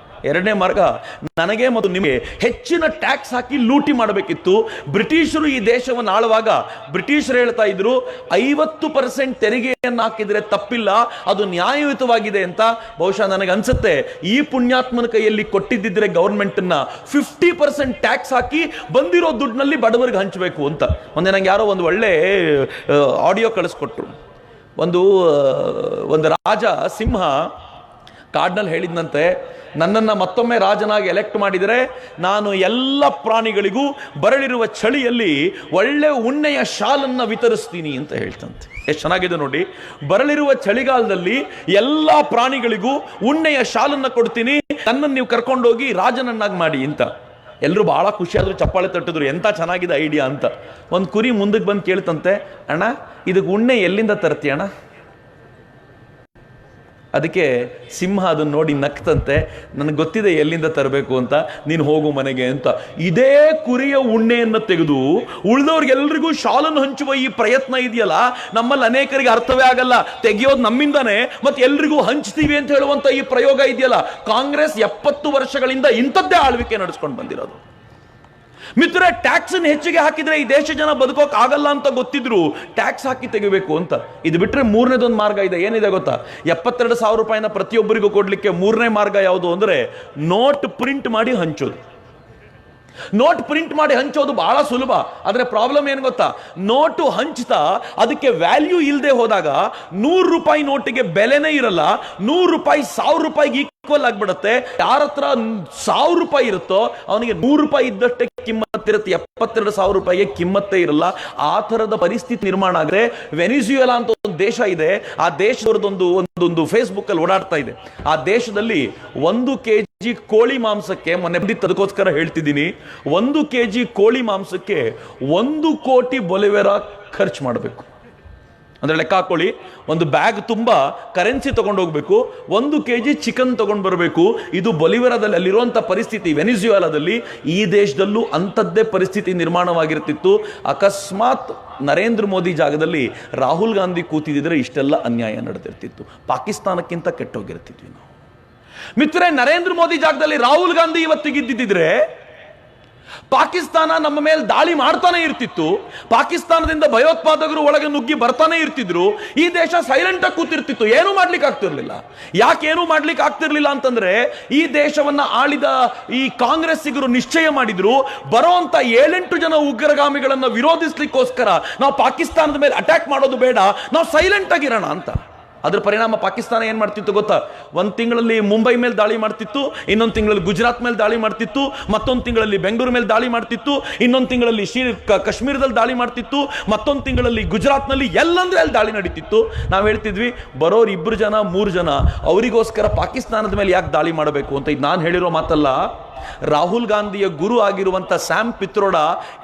ಎರಡನೇ ಮಾರ್ಗ ನನಗೆ ಮತ್ತು ನಿಮಗೆ ಹೆಚ್ಚಿನ ಟ್ಯಾಕ್ಸ್ ಹಾಕಿ ಲೂಟಿ ಮಾಡಬೇಕಿತ್ತು. ಬ್ರಿಟಿಷರು ಈ ದೇಶವನ್ನು ಆಳುವಾಗ ಬ್ರಿಟಿಷರು ಹೇಳ್ತಾ ಇದ್ರು 50% ತೆರಿಗೆಯನ್ನು ಹಾಕಿದ್ರೆ ತಪ್ಪಿಲ್ಲ, ಅದು ನ್ಯಾಯಯುತವಾಗಿದೆ ಅಂತ. ಬಹುಶಃ ನನಗೆ ಅನ್ಸುತ್ತೆ ಈ ಪುಣ್ಯಾತ್ಮನ ಕೈಯಲ್ಲಿ ಕೊಟ್ಟಿದ್ದಿದ್ರೆ ಗವರ್ಮೆಂಟ್ ಅನ್ನ 50% ಟ್ಯಾಕ್ಸ್ ಹಾಕಿ ಬಂದಿರೋ ದುಡ್ಡಿನಲ್ಲಿ ಬಡವರಿಗೆ ಹಂಚಬೇಕು ಅಂತ. ಒಂದೇ ನಂಗೆ ಯಾರೋ ಒಂದು ಒಳ್ಳೆ ಆಡಿಯೋ ಕಳಿಸ್ಕೊಟ್ರು. ಒಂದು ರಾಜ ಸಿಂಹ ಕಾಡ್ನಲ್ಲಿ ಹೇಳಿದ್ನಂತೆ, ನನ್ನನ್ನು ಮತ್ತೊಮ್ಮೆ ರಾಜನಾಗಿ ಎಲೆಕ್ಟ್ ಮಾಡಿದರೆ ನಾನು ಎಲ್ಲ ಪ್ರಾಣಿಗಳಿಗೂ ಬರಲಿರುವ ಚಳಿಯಲ್ಲಿ ಒಳ್ಳೆ ಉಣ್ಣೆಯ ಶಾಲನ್ನು ವಿತರಿಸ್ತೀನಿ ಅಂತ ಹೇಳ್ತಂತೆ. ಎಷ್ಟು ಚೆನ್ನಾಗಿದೆ ನೋಡಿ. ಬರಲಿರುವ ಚಳಿಗಾಲದಲ್ಲಿ ಎಲ್ಲ ಪ್ರಾಣಿಗಳಿಗೂ ಉಣ್ಣೆಯ ಶಾಲನ್ನು ಕೊಡ್ತೀನಿ, ನನ್ನನ್ನು ನೀವು ಕರ್ಕೊಂಡೋಗಿ ರಾಜನನ್ನಾಗಿ ಮಾಡಿ ಅಂತ. ಎಲ್ಲರೂ ಬಹಳ ಖುಷಿಯಾದ್ರು, ಚಪ್ಪಾಳೆ ತಟ್ಟಿದ್ರು, ಎಂತ ಚೆನ್ನಾಗಿದೆ ಐಡಿಯಾ ಅಂತ. ಒಂದು ಕುರಿ ಮುಂದಕ್ಕೆ ಬಂದು ಕೇಳ್ತಂತೆ, ಅಣ್ಣ ಇದಕ್ಕೆ ಉಣ್ಣೆ ಎಲ್ಲಿಂದ ತರ್ತೀಯ ಅಣ್ಣ? ಅದಕ್ಕೆ ಸಿಂಹ ಅದನ್ನು ನೋಡಿ ನಕ್ತಂತೆ, ನನಗೆ ಗೊತ್ತಿದೆ ಎಲ್ಲಿಂದ ತರಬೇಕು ಅಂತ, ನೀನು ಹೋಗು ಮನೆಗೆ ಅಂತ. ಇದೇ ಕುರಿಯ ಉಣ್ಣೆಯನ್ನು ತೆಗೆದು ಉಳಿದವ್ರಿಗೆಲ್ರಿಗೂ ಶಾಲನ್ನು ಹಂಚುವ ಈ ಪ್ರಯತ್ನ ಇದೆಯಲ್ಲ, ನಮ್ಮಲ್ಲಿ ಅನೇಕರಿಗೆ ಅರ್ಥವೇ ಆಗಲ್ಲ. ತೆಗೆಯೋದು ನಮ್ಮಿಂದಾನೆ, ಮತ್ತೆ ಎಲ್ರಿಗೂ ಹಂಚ್ತೀವಿ ಅಂತ ಹೇಳುವಂತ ಈ ಪ್ರಯೋಗ ಇದೆಯಲ್ಲ, ಕಾಂಗ್ರೆಸ್ 70 ವರ್ಷಗಳಿಂದ ಇಂಥದ್ದೇ ಆಳ್ವಿಕೆ ನಡೆಸ್ಕೊಂಡು ಬಂದಿರೋದು. ಮಿತ್ರ, ಟ್ಯಾಕ್ಸ್ ಹೆಚ್ಚಿಗೆ ಹಾಕಿದ್ರೆ ಈ ದೇಶ ಜನ ಬದುಕೋಕ್ ಆಗಲ್ಲ ಅಂತ ಗೊತ್ತಿದ್ರು ಟ್ಯಾಕ್ಸ್ ಹಾಕಿ ತೆಗಿಬೇಕು ಅಂತ. ಇದು ಬಿಟ್ರೆ ಮೂರನೇದೊಂದು ಮಾರ್ಗ ಇದೆ. ಏನಿದೆ ಗೊತ್ತಾ? 72,000 ರೂಪಾಯಿನ ಪ್ರತಿಯೊಬ್ಬರಿಗೂ ಕೊಡ್ಲಿಕ್ಕೆ ಮೂರನೇ ಮಾರ್ಗ ಯಾವುದು ಅಂದ್ರೆ ನೋಟ್ ಪ್ರಿಂಟ್ ಮಾಡಿ ಹಂಚೋದು. ನೋಟ್ ಪ್ರಿಂಟ್ ಮಾಡಿ ಹಂಚೋದು ಬಹಳ ಸುಲಭ. ಆದ್ರೆ ಪ್ರಾಬ್ಲಮ್ ಏನು ಗೊತ್ತಾ? ನೋಟು ಹಂಚ್ತಾ ಅದಕ್ಕೆ ವ್ಯಾಲ್ಯೂ ಇಲ್ಲದೆ ಹೋದಾಗ 100 ರೂಪಾಯಿ ನೋಟಿಗೆ ಬೆಲೆನೇ ಇರಲ್ಲ. 100 ರೂಪಾಯಿ 1000 ರೂಪಾಯಿಗೆ ಈಕ್ವಲ್ ಆಗ್ಬಿಡುತ್ತೆ. ಯಾರ ಹತ್ರ 1000 ರೂಪಾಯಿ ಇರುತ್ತೋ ಅವನಿಗೆ 100 ರೂಪಾಯಿ ಇದ್ದಷ್ಟೇ ಕಿಮ್ಮತ್ತಿರುತ್ತೆ, 72,000 ರೂಪಾಯಿಗೆ ಕಿಮ್ಮತ್ತೇ ಇರಲ್ಲ. ಆ ತರದ ಪರಿಸ್ಥಿತಿ ನಿರ್ಮಾಣ ಆದ್ರೆ ವೆನಿಜುವೆಲಾ ಅಂತ ಒಂದು ದೇಶ ಇದೆ, ಆ ದೇಶದೊಂದು ಫೇಸ್ಬುಕ್ ಅಲ್ಲಿ ಓಡಾಡ್ತಾ ಇದೆ. ಆ ದೇಶದಲ್ಲಿ 1 kg ಕೋಳಿ ಮಾಂಸಕ್ಕೆ, ಮೊನ್ನೆ ಬಂದಿತ್ತು ಅದಕ್ಕೋಸ್ಕರ ಹೇಳ್ತಿದ್ದೀನಿ, 1 kg ಕೋಳಿ ಮಾಂಸಕ್ಕೆ 1 ಕೋಟಿ ಬೊಲಿವೆರಾ ಖರ್ಚು ಮಾಡಬೇಕು. ಅಂದ್ರೆ ಲೆಕ್ಕ ಹಾಕೊಳ್ಳಿ, ಒಂದು ಬ್ಯಾಗ್ ತುಂಬಾ ಕರೆನ್ಸಿ ತಗೊಂಡು ಹೋಗ್ಬೇಕು, 1 kg ಚಿಕನ್ ತಗೊಂಡು ಬರಬೇಕು. ಇದು ಬೊಲಿವೆರಾದಲ್ಲಿ ಅಲ್ಲಿರುವಂತ ಪರಿಸ್ಥಿತಿ. ವೆನಿಜುವೆಲಾದಲ್ಲಿ, ಈ ದೇಶದಲ್ಲೂ ಅಂಥದ್ದೇ ಪರಿಸ್ಥಿತಿ ನಿರ್ಮಾಣವಾಗಿರ್ತಿತ್ತು. ಅಕಸ್ಮಾತ್ ನರೇಂದ್ರ ಮೋದಿ ಜಾಗದಲ್ಲಿ ರಾಹುಲ್ ಗಾಂಧಿ ಕೂತಿದ್ರೆ ಇಷ್ಟೆಲ್ಲ ಅನ್ಯಾಯ ನಡೆದಿರ್ತಿತ್ತು. ಪಾಕಿಸ್ತಾನಕ್ಕಿಂತ ಕೆಟ್ಟೋಗಿರ್ತಿದ್ವಿ ನಾವು. ಮಿತ್ರರೇ, ನರೇಂದ್ರ ಮೋದಿ ಜಾಗದಲ್ಲಿ ರಾಹುಲ್ ಗಾಂಧಿ ಇವತ್ತಿಗಿದ್ದಿದ್ರೆ ಪಾಕಿಸ್ತಾನ ನಮ್ಮ ಮೇಲೆ ದಾಳಿ ಮಾಡ್ತಾನೆ ಇರ್ತಿತ್ತು. ಪಾಕಿಸ್ತಾನದಿಂದ ಭಯೋತ್ಪಾದಕರು ಒಳಗೆ ನುಗ್ಗಿ ಬರ್ತಾನೆ ಇರ್ತಿದ್ರು. ಈ ದೇಶ ಸೈಲೆಂಟ್ ಆಗಿ ಕೂತಿರ್ತಿತ್ತು, ಏನು ಮಾಡ್ಲಿಕ್ಕೆ ಆಗ್ತಿರ್ಲಿಲ್ಲ. ಯಾಕೆ ಏನು ಮಾಡ್ಲಿಕ್ಕೆ ಆಗ್ತಿರ್ಲಿಲ್ಲ ಅಂತಂದ್ರೆ, ಈ ದೇಶವನ್ನ ಆಳಿದ ಈ ಕಾಂಗ್ರೆಸ್ಸಿಗರು ನಿಶ್ಚಯ ಮಾಡಿದ್ರು, ಬರೋಂತ 7-8 ಜನ ಉಗ್ರಗಾಮಿಗಳನ್ನ ವಿರೋಧಿಸ್ಲಿಕ್ಕೋಸ್ಕರ ನಾವು ಪಾಕಿಸ್ತಾನದ ಮೇಲೆ ಅಟ್ಯಾಕ್ ಮಾಡೋದು ಬೇಡ, ನಾವು ಸೈಲೆಂಟ್ ಆಗಿರೋಣ ಅಂತ. ಅದ್ರ ಪರಿಣಾಮ ಪಾಕಿಸ್ತಾನ ಏನ್ ಮಾಡ್ತಿತ್ತು ಗೊತ್ತಾ? 1 ತಿಂಗಳಲ್ಲಿ ಮುಂಬೈ ಮೇಲೆ ದಾಳಿ ಮಾಡ್ತಿತ್ತು, ಇನ್ನೊಂದು ತಿಂಗಳಲ್ಲಿ ಗುಜರಾತ್ ಮೇಲೆ ದಾಳಿ ಮಾಡ್ತಿತ್ತು, ಮತ್ತೊಂದು ತಿಂಗಳಲ್ಲಿ ಬೆಂಗಳೂರು ಮೇಲೆ ದಾಳಿ ಮಾಡ್ತಿತ್ತು, ಇನ್ನೊಂದು ತಿಂಗಳಲ್ಲಿ ಕಾಶ್ಮೀರದಲ್ಲಿ ದಾಳಿ ಮಾಡ್ತಿತ್ತು, ಮತ್ತೊಂದು ತಿಂಗಳಲ್ಲಿ ಗುಜರಾತ್ನಲ್ಲಿ ಎಲ್ಲಂದ್ರೆ ಅಲ್ಲಿ ದಾಳಿ ನಡೀತಿತ್ತು. ನಾವು ಹೇಳ್ತಿದ್ವಿ, ಬರೋರು 2 ಜನ 3 ಜನ ಅವರಿಗೋಸ್ಕರ ಪಾಕಿಸ್ತಾನದ ಮೇಲೆ ಯಾಕೆ ದಾಳಿ ಮಾಡಬೇಕು ಅಂತ. ಇದು ನಾನು ಹೇಳಿರೋ ಮಾತಲ್ಲ. ರಾಹುಲ್ ಗಾಂಧಿಯ ಗುರು ಆಗಿರುವಂತ ಸ್ಯಾಮ್ ಪಿತ್ರೋಡ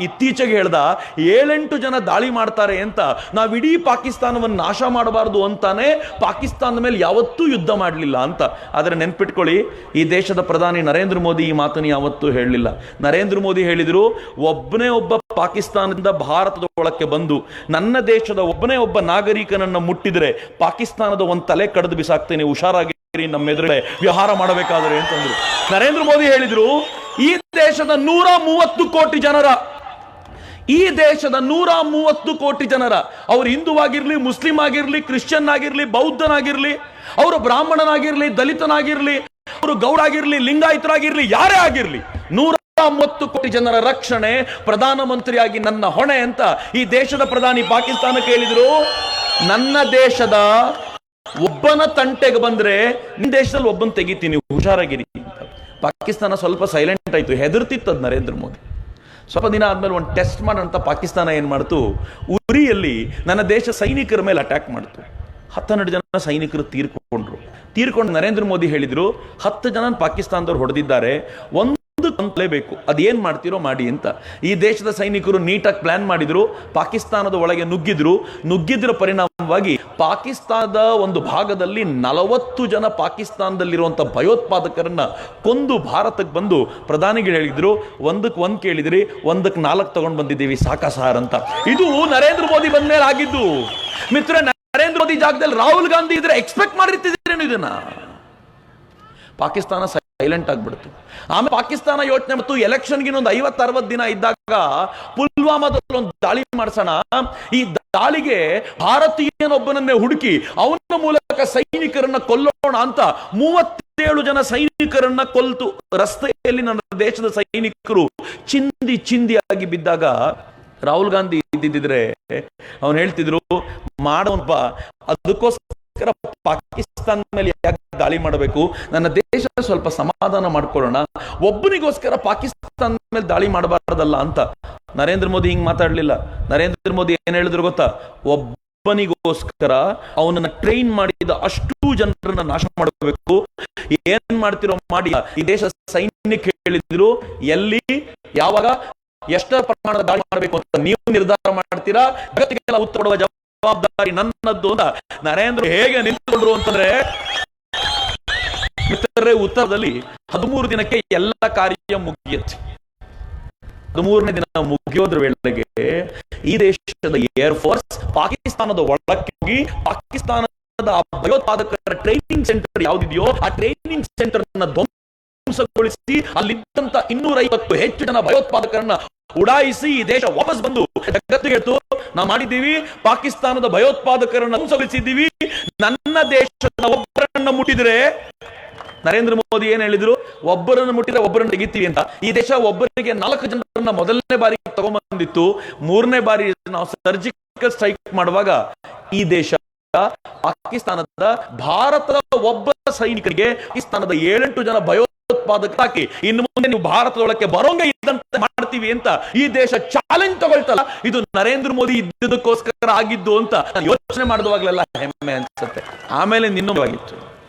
ಇತ್ತೀಚೆಗೆ ಹೇಳ್ದ, 7-8 ಜನ ದಾಳಿ ಮಾಡ್ತಾರೆ ಅಂತ, ನಾವಿಡೀ ಪಾಕಿಸ್ತಾನವನ್ನು ನಾಶ ಮಾಡಬಾರದು ಅಂತಾನೆ ಪಾಕಿಸ್ತಾನದ ಮೇಲೆ ಯಾವತ್ತೂ ಯುದ್ಧ ಮಾಡಲಿಲ್ಲ ಅಂತ. ಆದರೆ ನೆನ್ಪಿಟ್ಕೊಳ್ಳಿ, ಈ ದೇಶದ ಪ್ರಧಾನಿ ನರೇಂದ್ರ ಮೋದಿ ಈ ಮಾತನ್ನು ಯಾವತ್ತೂ ಹೇಳಲಿಲ್ಲ. ನರೇಂದ್ರ ಮೋದಿ ಹೇಳಿದ್ರು, ಒಬ್ಬನೇ ಒಬ್ಬ ಪಾಕಿಸ್ತಾನದಿಂದ ಭಾರತದ ಒಳಕ್ಕೆ ಬಂದು ನನ್ನ ದೇಶದ ಒಬ್ಬನೇ ಒಬ್ಬ ನಾಗರಿಕನನ್ನ ಮುಟ್ಟಿದ್ರೆ ಪಾಕಿಸ್ತಾನದ ಒಂದು ತಲೆ ಕಡಿದು ಬಿಸಾಕ್ತೇನೆ, ಹುಷಾರಾಗಿ ನಮ್ಮ ಎದುರುಗಡೆ ವ್ಯವಹಾರ ಮಾಡಬೇಕಾದ್ರೆ ಅಂತಂದ್ರು. ನರೇಂದ್ರ ಮೋದಿ ಹೇಳಿದ್ರು, ಈ ದೇಶದ 130 ಕೋಟಿ ಜನರ ಈ ದೇಶದ 130 ಕೋಟಿ ಜನರ, ಅವರು ಹಿಂದೂವಾಗಿರ್ಲಿ, ಮುಸ್ಲಿಂ ಆಗಿರ್ಲಿ, ಕ್ರಿಶ್ಚಿಯನ್ ಆಗಿರ್ಲಿ, ಬೌದ್ಧನಾಗಿರ್ಲಿ, ಅವರು ಬ್ರಾಹ್ಮಣನಾಗಿರ್ಲಿ, ದಲಿತನಾಗಿರ್ಲಿ, ಅವರು ಗೌಡ ಆಗಿರ್ಲಿ, ಲಿಂಗಾಯತರಾಗಿರ್ಲಿ, ಯಾರೇ ಆಗಿರ್ಲಿ, 130 ಕೋಟಿ ಜನರ ರಕ್ಷಣೆ ಪ್ರಧಾನಮಂತ್ರಿಯಾಗಿ ನನ್ನ ಹೊಣೆ ಅಂತ ಈ ದೇಶದ ಪ್ರಧಾನಿ ಪಾಕಿಸ್ತಾನಕ್ಕೆ ಹೇಳಿದ್ರು. ನನ್ನ ದೇಶದ ಒಬ್ಬನ ತಂಟೆಗೆ ಬಂದ್ರೆ ನಿನ್ನ ದೇಶದಲ್ಲಿ ಒಬ್ಬನ ತೆಗಿತೀನಿ, ಹುಷಾರಾಗಿರಿ ಅಂತ. ಪಾಕಿಸ್ತಾನ ಸ್ವಲ್ಪ ಸೈಲೆಂಟ್ ಆಯ್ತು, ಹೆದರ್ತಿತ್ತದ ನರೇಂದ್ರ ಮೋದಿ. ಸ್ವಲ್ಪ ದಿನ ಆದ್ಮೇಲೆ ಒಂದು ಟೆಸ್ಟ್ ಮಾಡೋಂತ ಪಾಕಿಸ್ತಾನ ಏನ್ ಮಾಡ್ತು, ಉರಿಯಲ್ಲಿ ನನ್ನ ದೇಶ ಸೈನಿಕರ ಮೇಲೆ ಅಟ್ಯಾಕ್ ಮಾಡ್ತು. 12 ಜನ ಸೈನಿಕರು ತೀರ್ಕೊಂಡು ನರೇಂದ್ರ ಮೋದಿ ಹೇಳಿದ್ರು, 10 ಜನ ಪಾಕಿಸ್ತಾನದವ್ರು ಹೊಡೆದಿದ್ದಾರೆ, ಒಂದು ಬೇಕು, ಅದೇನ್ ಮಾಡ್ತಿರೋ ಮಾಡಿ ಅಂತ. ಈ ದೇಶದ ಸೈನಿಕರು ನೀಟಾಗಿ ಪ್ಲಾನ್ ಮಾಡಿದ್ರು, ಪಾಕಿಸ್ತಾನದ ಒಳಗೆ ನುಗ್ಗಿದ್ರ ಪರಿಣಾಮವಾಗಿ ಪಾಕಿಸ್ತಾನದ ಒಂದು ಭಾಗದಲ್ಲಿ 40 ಜನ ಪಾಕಿಸ್ತಾನದಲ್ಲಿರುವಂತ ಭಯೋತ್ಪಾದಕರನ್ನ ಕೊಂದು ಭಾರತಕ್ಕೆ ಬಂದು ಪ್ರಧಾನಿಗಳು ಹೇಳಿದ್ರು, ಒಂದಕ್ಕೆ 1 ಕೇಳಿದ್ರಿ, ಒಂದಕ್ಕೆ 4 ತಗೊಂಡು ಬಂದಿದ್ದೀವಿ ಸಾಕಾಸಾರ್ ಅಂತ. ಇದು ನರೇಂದ್ರ ಮೋದಿ ಬಂದ ಮೇಲೆ ಆಗಿದ್ದು. ಮಿತ್ರ, ನರೇಂದ್ರ ಮೋದಿ ಜಾಗದಲ್ಲಿ ರಾಹುಲ್ ಗಾಂಧಿ ಇದ್ರೆ ಎಕ್ಸ್ಪೆಕ್ಟ್ ಮಾಡಿರ್ತಿದ್ರೇನು ಇದನ್ನ? ಪಾಕಿಸ್ತಾನ ಸೈಲೆಂಟ್ ಆಗ್ಬಿಡ್ತು. ಆಮೇಲೆ ಪಾಕಿಸ್ತಾನ ಯೋಚನೆ ಮತ್ತು ಎಲೆಕ್ಷನ್ಗೆ ಇನ್ನೊಂದು 50-60 ದಿನ ಇದ್ದಾಗ ಪುಲ್ವಾಮಾದಲ್ಲಿ ಒಂದು ದಾಳಿ ಮಾಡಿಸೋಣ, ಈ ದಾಳಿಗೆ ಭಾರತೀಯನೊಬ್ಬನನ್ನೇ ಹುಡುಕಿ ಅವನ ಮೂಲಕ ಸೈನಿಕರನ್ನ ಕೊಲ್ಲೋಣ ಅಂತ 37 ಜನ ಸೈನಿಕರನ್ನ ಕೊಲ್ತು. ರಸ್ತೆಯಲ್ಲಿ ನನ್ನ ದೇಶದ ಸೈನಿಕರು ಚಿಂದಿಯಾಗಿ ಬಿದ್ದಾಗ ರಾಹುಲ್ ಗಾಂಧಿ ಇದ್ದಿದ್ರೆ ಅವನು ಹೇಳ್ತಿದ್ರು, ಮಾಡೋನ್ಪ, ಅದಕ್ಕೋಸ್ಕರ ಪಾಕಿಸ್ತಾನ ಮೇಲೆ ಯಾಕೆ ದಾಳಿ ಮಾಡಬೇಕು, ನನ್ನ ದೇಶ ಸ್ವಲ್ಪ ಸಮಾಧಾನ ಮಾಡ್ಕೊಳ್ಳೋಣ, ಒಬ್ಬನಿಗೋಸ್ಕರ ಪಾಕಿಸ್ತಾನ ಮೇಲೆ ದಾಳಿ ಮಾಡಬಾರ್ದಲ್ಲ ಅಂತ. ನರೇಂದ್ರ ಮೋದಿ ಹಿಂಗ್ ಮಾತಾಡ್ಲಿಲ್ಲ. ನರೇಂದ್ರ ಮೋದಿ ಏನ್ ಹೇಳಿದ್ರು ಗೊತ್ತಾ, ಒಬ್ಬನಿಗೋಸ್ಕರ ಅವನನ್ನ ಟ್ರೈನ್ ಮಾಡಿದ ಅಷ್ಟು ಜನರನ್ನ ನಾಶ ಮಾಡಬೇಕು, ಏನ್ ಮಾಡ್ತಿರೋ ಮಾಡಿ. ಈ ದೇಶ ಸೈನ್ಯಕ್ಕೆ ಹೇಳಿದ್ರು, ಎಲ್ಲಿ ಯಾವಾಗ ಎಷ್ಟರ ಪ್ರಮಾಣದ ದಾಳಿ ಮಾಡಬೇಕು ಅಂತ ನೀವು ನಿರ್ಧಾರ ಮಾಡ್ತೀರಾ, ಜಗತ್ತಿಗೆಲ್ಲ ಉತ್ತರ ಕೊಡುವ ಜವಾಬ್ದಾರಿ ನನ್ನದ್ದು ಅಂತ ನರೇಂದ್ರ ಹೇಗೆ ನಿಂತುಕೊಂಡ್ರು ಅಂತಂದ್ರೆ, ಉತ್ತರದಲ್ಲಿ 13 ದಿನಕ್ಕೆ ಎಲ್ಲ ಕಾರ್ಯ ಮುಗಿಯುತ್ತೆ. 13ನೇ ದಿನ ಮುಗಿಯೋದ್ರ ವೇಳೆಗೆ ಈ ದೇಶದ ಏರ್ ಫೋರ್ಸ್ ಪಾಕಿಸ್ತಾನದ ಒಳಕ್ಕೆ ಪಾಕಿಸ್ತಾನದ ಭಯೋತ್ಪಾದಕರ ಟ್ರೈನಿಂಗ್ ಸೆಂಟರ್ ಯಾವ್ದಿದೆಯೋ ಆ ಟ್ರೈನಿಂಗ್ ಸೆಂಟರ್ ಧ್ವಂಸಗೊಳಿಸಿ ಅಲ್ಲಿದ್ದಂತ 250 ಹೆಚ್ಚು ಜನ ಭಯೋತ್ಪಾದಕರನ್ನ ಉಡಾಯಿಸಿ ಈ ದೇಶ ವಾಪಸ್ ಬಂದು ಜಗತ್ತಿಗೆ ಹೇಳ್ತು, ನಾವು ಮಾಡಿದ್ದೀವಿ, ಪಾಕಿಸ್ತಾನದ ಭಯೋತ್ಪಾದಕರನ್ನ ಧ್ವಂಸಗೊಳಿಸಿದ್ದೀವಿ. ನನ್ನ ದೇಶದ ಒಬ್ಬರನ್ನ ಮುಟ್ಟಿದ್ರೆ, ನರೇಂದ್ರ ಮೋದಿ ಏನ್ ಹೇಳಿದ್ರು, ಒಬ್ಬರನ್ನು ಮುಟ್ಟಿದ್ರೆ ಒಬ್ಬರನ್ನು ತೆಗಿತೀವಿ ಅಂತ. ಈ ದೇಶ ಒಬ್ಬರಿಗೆ 4 ಜನರನ್ನ ಮೊದಲನೇ ಬಾರಿ ತಗೊಂಡ್ಬಂದಿತ್ತು. 3ನೇ ಬಾರಿ ನಾವು ಸರ್ಜಿಕಲ್ ಸ್ಟ್ರೈಕ್ ಮಾಡುವಾಗ ಈ ದೇಶ ಪಾಕಿಸ್ತಾನದ ಭಾರತದ ಒಬ್ಬ ಸೈನಿಕರಿಗೆ ಪಾಕಿಸ್ತಾನದ 7-8 ಜನ ಭಯೋತ್ಪಾದಕ ಹಾಕಿ ಇನ್ನು ಮುಂದೆ ನೀವು ಭಾರತದೊಳಕ್ಕೆ ಬರೋಂಗೆ ಇದ್ದಂತೆ ಮಾಡ್ತೀವಿ ಅಂತ ಈ ದೇಶ ಚಾಲೆಂಜ್ ತಗೊಳ್ತಲ್ಲ, ಇದು ನರೇಂದ್ರ ಮೋದಿ ಇದ್ದದಕ್ಕೋಸ್ಕರ ಆಗಿದ್ದು ಅಂತ ಯೋಚನೆ ಮಾಡಿದವಾಗಲೆಲ್ಲ ಹೆಮ್ಮೆ ಅನ್ಸುತ್ತೆ. ಆಮೇಲೆ ನಿನ್ನವಾಗಿತ್ತು,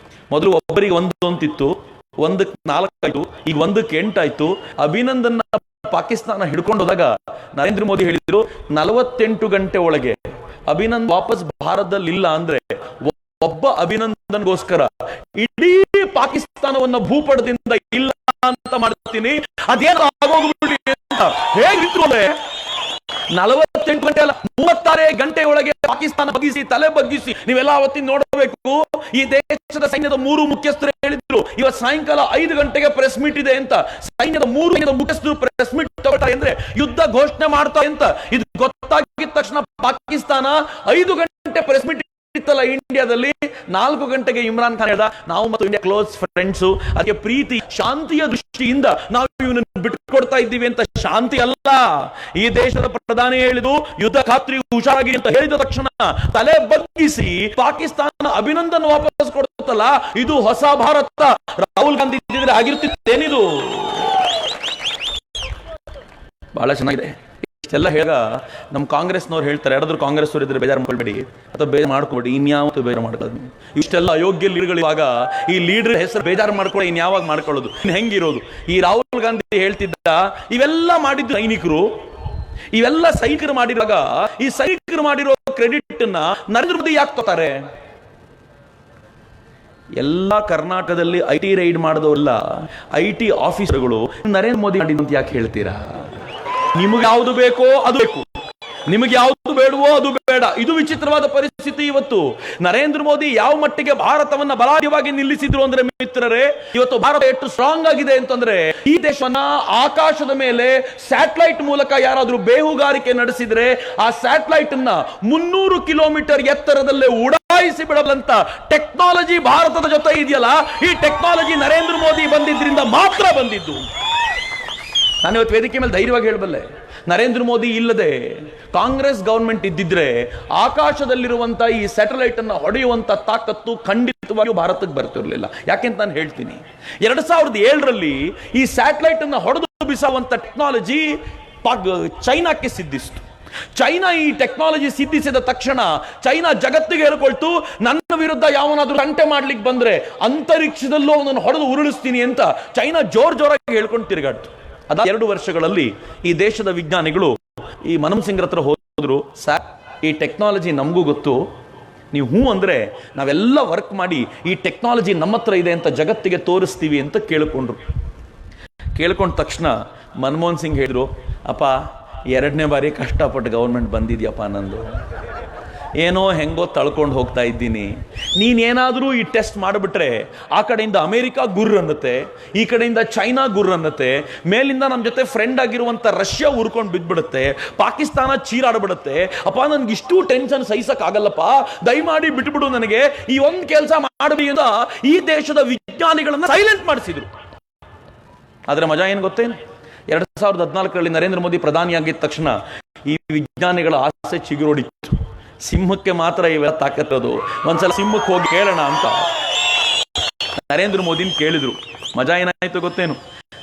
ಮೊದಲು ಒಬ್ಬರಿಗೆ 1 ಅಂತಿತ್ತು, 1ಕ್ಕೆ 4 ಆಯ್ತು, ಈಗ 1ಕ್ಕೆ 8 ಆಯ್ತು. ಅಭಿನಂದನ್ ಪಾಕಿಸ್ತಾನ ಹಿಡ್ಕೊಂಡು ಹೋದಾಗ ನರೇಂದ್ರ ಮೋದಿ ಹೇಳಿದ್ರು, 48 ಗಂಟೆ ಒಳಗೆ ಅಭಿನಂದನ್ ವಾಪಸ್ ಭಾರತದಲ್ಲಿ ಇಲ್ಲ ಅಂದ್ರೆ ಒಬ್ಬ ಅಭಿನಂದನ್ಗೋಸ್ಕರ ಇಡೀ ಪಾಕಿಸ್ತಾನವನ್ನ ಭೂಪಟದಿಂದ ಇಲ್ಲ ಅಂತ ಮಾಡ್ತೀನಿ, ಅದೇನು ಆಗೋಗ್ಬಿಡಿ ಅಂತ ಹೇಗಿದ್ರು ಅಂದ್ರೆ 48 ಗಂಟೆ ಅಲ್ಲ, 36 ಗಂಟೆ ಒಳಗೆ ಪಾಕಿಸ್ತಾನ ಬಗ್ಗಿಸಿ, ತಲೆ ಬಗ್ಗಿಸಿ. ನೀವೆಲ್ಲ ಅವತ್ತಿನ ನೋಡಬೇಕು, ಈ ದೇಶದ ಸೈನ್ಯದ 3 ಮುಖ್ಯಸ್ಥರು ಹೇಳಿದ್ರು, ಇವತ್ತು ಸಾಯಂಕಾಲ 5 ಗಂಟೆಗೆ ಪ್ರೆಸ್ ಮೀಟ್ ಇದೆ ಅಂತ. ಸೈನ್ಯದ 3 ಮುಖ್ಯಸ್ಥರು ಪ್ರೆಸ್ ಮೀಟ್ ತಗೊಳ್ತಾರೆ ಅಂದ್ರೆ ಯುದ್ಧ ಘೋಷಣೆ ಮಾಡ್ತಾರೆ ಅಂತ. ಇದು ಗೊತ್ತಾಗಿದ ತಕ್ಷಣ ಪಾಕಿಸ್ತಾನ 5 ಗಂಟೆ ಪ್ರೆಸ್ ಮೀಟ್ ಇತ್ತಲ್ಲ ಇಂಡಿಯಾದಲ್ಲಿ, 4 ಗಂಟೆಗೆ ಇಮ್ರಾನ್ ಖಾನ್ ಹೇಳ್ದ, ನಾವು ಮತ್ತು ಇಂಡಿಯಾ ಕ್ಲೋಸ್ ಫ್ರೆಂಡ್ಸ್, ಅದಕ್ಕೆ ಪ್ರೀತಿ ಶಾಂತಿಯ ದೃಷ್ಟಿಯಿಂದ ನಾವು ಇವನನ್ನು ಬಿಟ್ಟುಕೊಡ್ತಾ ಇದ್ದೀವಿ ಅಂತ. ಶಾಂತಿ ಅಲ್ಲ, ಈ ದೇಶದ ಪ್ರಧಾನಿ ಹೇಳಿದು ಯುದ್ಧ ಖಾತ್ರಿ ಹುಷಾರಾಗಿ ಅಂತ ಹೇಳಿದ ತಕ್ಷಣ ತಲೆ ಬಗ್ಗಿಸಿ ಪಾಕಿಸ್ತಾನ ಅಭಿನಂದನ್ ವಾಪಸ್ ಕೊಡುತ್ತಲ್ಲ, ಇದು ಹೊಸ ಭಾರತ. ರಾಹುಲ್ ಗಾಂಧಿ ಇದ್ದಿದ್ರೆ ಆಗಿರ್ತಿತ್ತೇನಿದು? ಬಹಳ ಚೆನ್ನಾಗಿದೆ. ಇಷ್ಟೆಲ್ಲ ಹೇಗ ನಮ್ಮ ಕಾಂಗ್ರೆಸ್ನವ್ರು ಹೇಳ್ತಾರೆ, ಯಾರಾದ್ರೂ ಕಾಂಗ್ರೆಸ್ ಅವ್ರು ಇದ್ರೆ ಬೇಜಾರು ಮಾಡ್ಕೊಳ್ಬೇಡಿ ಅಥವಾ ಬೇಜಾರು ಮಾಡ್ಕೊಬೇಡಿ, ಇನ್ಯಾವತ್ತು ಬೇಜಾರು ಮಾಡ್ಕೊಳ್ಳೋದು. ಇಷ್ಟೆಲ್ಲ ಅಯೋಗ್ಯ ಲೀಡರ್ಗಳಿರುವಾಗ ಈ ಲೀಡರ್ ಹೆಸರು ಬೇಜಾರು ಮಾಡ್ಕೊಳ್ಳೋ ಇನ್ಯಾವಾಗ ಮಾಡ್ಕೊಳ್ಳೋದು? ಹೆಂಗಿರೋದು? ಈ ರಾಹುಲ್ ಗಾಂಧಿ ಹೇಳ್ತಿದ್ದ, ಇವೆಲ್ಲ ಮಾಡಿದ್ದು ಸೈನಿಕರು, ಇವೆಲ್ಲ ಸೈನಿಕರು ಮಾಡಿರುವಾಗ ಈ ಸೈನಿಕರು ಮಾಡಿರೋ ಕ್ರೆಡಿಟ್ ನ ನರೇಂದ್ರ ಮೋದಿ ಯಾಕೆ ತಗೋತಾರೆ? ಎಲ್ಲ ಕರ್ನಾಟಕದಲ್ಲಿ IT ರೈಡ್ ಮಾಡಿದವಲ್ಲ IT ಆಫೀಸರ್ಗಳು ನರೇಂದ್ರ ಮೋದಿ ಮಾಡಿದ್ದು ಅಂತ ಯಾಕೆ ಹೇಳ್ತೀರಾ? ನಿಮಗೆ ಯಾವುದು ಬೇಕೋ ಅದು ಬೇಕು, ನಿಮಗೆ ಯಾವುದು ಬೇಡವೋ ಅದು ಬೇಡ. ಇದು ವಿಚಿತ್ರವಾದ ಪರಿಸ್ಥಿತಿ ಇವತ್ತು. ನರೇಂದ್ರ ಮೋದಿ ಯಾವ ಮಟ್ಟಿಗೆ ಭಾರತವನ್ನ ಬಲಾಢ್ಯವಾಗಿ ನಿಲ್ಲಿಸಿದ್ರು ಅಂದ್ರೆ ಮಿತ್ರರೇ, ಇವತ್ತು ಭಾರತ ಎಷ್ಟು ಸ್ಟ್ರಾಂಗ್ ಆಗಿದೆ ಅಂತಂದ್ರೆ, ಈ ದೇಶವನ್ನ ಆಕಾಶದ ಮೇಲೆ ಸ್ಯಾಟಲೈಟ್ ಮೂಲಕ ಯಾರಾದ್ರೂ ಬೇಹುಗಾರಿಕೆ ನಡೆಸಿದ್ರೆ ಆ ಸ್ಯಾಟಲೈಟ್ ಅನ್ನ 300 ಕಿಲೋಮೀಟರ್ ಎತ್ತರದಲ್ಲೇ ಉಡಾಯಿಸಿ ಬಿಡಬಲ್ಲಂತ ಟೆಕ್ನಾಲಜಿ ಭಾರತದ ಜೊತೆ ಇದೆಯಲ್ಲ, ಈ ಟೆಕ್ನಾಲಜಿ ನರೇಂದ್ರ ಮೋದಿ ಬಂದಿದ್ರಿಂದ ಮಾತ್ರ ಬಂದಿದ್ದು. ನಾನು ಇವತ್ತು ವೇದಿಕೆ ಮೇಲೆ ಧೈರ್ಯವಾಗಿ ಹೇಳಬಲ್ಲೆ, ನರೇಂದ್ರ ಮೋದಿ ಇಲ್ಲದೆ ಕಾಂಗ್ರೆಸ್ ಗವರ್ಮೆಂಟ್ ಇದ್ದಿದ್ರೆ ಆಕಾಶದಲ್ಲಿರುವಂತ ಈ ಸ್ಯಾಟಲೈಟ್ ಅನ್ನ ಹೊಡೆಯುವಂತ ತಾಕತ್ತು ಖಂಡಿತವಾಗಿಯೂ ಭಾರತಕ್ಕೆ ಬರ್ತಿರ್ಲಿಲ್ಲ. ಯಾಕೆಂತ ನಾನು ಹೇಳ್ತೀನಿ, 2007ರಲ್ಲಿ ಈ ಸ್ಯಾಟಲೈಟ್ ಅನ್ನ ಹೊಡೆದು ಬಿಸಾವಂತ ಟೆಕ್ನಾಲಜಿ ಚೈನಾಕ್ಕೆ ಸಿದ್ಧಿಸಿತು. ಚೈನಾ ಈ ಟೆಕ್ನಾಲಜಿ ಸಿದ್ಧಿಸಿದ ತಕ್ಷಣ ಚೈನಾ ಜಗತ್ತಿಗೆ ಹೇಳ್ಕೊಳ್ತು, ನನ್ನ ವಿರುದ್ಧ ಯಾವನಾದ್ರೂ ತಂಟೆ ಮಾಡ್ಲಿಕ್ಕೆ ಬಂದ್ರೆ ಅಂತರಿಕ್ಷದಲ್ಲೂ ಅವನನ್ನು ಹೊಡೆದು ಉರುಳಿಸ್ತೀನಿ ಅಂತ ಚೈನಾ ಜೋರಾಗಿ ಹೇಳ್ಕೊಂಡು ತಿರುಗಾಡ್ತು. ಅದ 2 ವರ್ಷಗಳಲ್ಲಿ ಈ ದೇಶದ ವಿಜ್ಞಾನಿಗಳು ಈ ಮನಮೋಹನ್ ಸಿಂಗ್ ಹತ್ರ ಹೋದ್ರು, ಸರ್ ಈ ಟೆಕ್ನಾಲಜಿ ನಮಗೂ ಗೊತ್ತು, ನೀವು ಹೂ ಅಂದ್ರೆ ನಾವೆಲ್ಲ ವರ್ಕ್ ಮಾಡಿ ಈ ಟೆಕ್ನಾಲಜಿ ನಮ್ಮ ಹತ್ರ ಇದೆ ಅಂತ ಜಗತ್ತಿಗೆ ತೋರಿಸ್ತೀವಿ ಅಂತ ಕೇಳ್ಕೊಂಡ ತಕ್ಷಣ ಮನಮೋಹನ್ ಸಿಂಗ್ ಹೇಳಿದ್ರು, ಅಪ್ಪ 2ನೇ ಬಾರಿ ಕಷ್ಟಪಟ್ಟು ಗವರ್ಮೆಂಟ್ ಬಂದಿದ್ಯಪ್ಪ, ನಂದು ಏನೋ ಹೆಂಗೋ ತಳ್ಕೊಂಡು ಹೋಗ್ತಾ ಇದ್ದೀನಿ. ನೀನೇನಾದರೂ ಈ ಟೆಸ್ಟ್ ಮಾಡಿಬಿಟ್ರೆ ಆ ಕಡೆಯಿಂದ ಅಮೆರಿಕ ಗುರ್ರ್ ಅನ್ನತ್ತೆ, ಈ ಕಡೆಯಿಂದ ಚೈನಾ ಗುರ್ರ್ ಅನ್ನತ್ತೆ, ಮೇಲಿಂದ ನಮ್ಮ ಜೊತೆ ಫ್ರೆಂಡ್ ಆಗಿರುವಂಥ ರಷ್ಯಾ ಉರ್ಕೊಂಡು ಬಿದ್ದುಬಿಡುತ್ತೆ, ಪಾಕಿಸ್ತಾನ ಚೀರಾಡ್ಬಿಡುತ್ತೆ. ಅಪ್ಪ ನನ್ಗೆ ಇಷ್ಟು ಟೆನ್ಷನ್ ಸಹಿಸಕ್ಕಾಗಲ್ಲಪ್ಪ, ದಯಮಾಡಿ ಬಿಟ್ಬಿಡು, ನನಗೆ ಈ ಒಂದು ಕೆಲಸ ಮಾಡಬಿ ಅಂತ ಈ ದೇಶದ ವಿಜ್ಞಾನಿಗಳನ್ನ ಸೈಲೆಂಟ್ ಮಾಡಿಸಿದ್ರು. ಆದರೆ ಮಜಾ ಏನು ಗೊತ್ತೇನು, 2014ರಲ್ಲಿ ನರೇಂದ್ರ ಮೋದಿ ಪ್ರಧಾನಿಯಾಗಿದ್ದ ತಕ್ಷಣ ಈ ವಿಜ್ಞಾನಿಗಳ ಆಸೆ ಚಿಗುರೊಡಿತ್ತು. ಸಿಂಹಕ್ಕೆ ಮಾತ್ರ ಇವೆಲ್ಲ ತಾಕತ್ತದು, ಒಂದ್ಸಲ ಸಿಂಹಕ್ಕೆ ಹೋಗಿ ಕೇಳೋಣ ಅಂತ ನರೇಂದ್ರ ಮೋದಿನ ಕೇಳಿದ್ರು. ಮಜಾ ಏನಾಯ್ತು ಗೊತ್ತೇನು,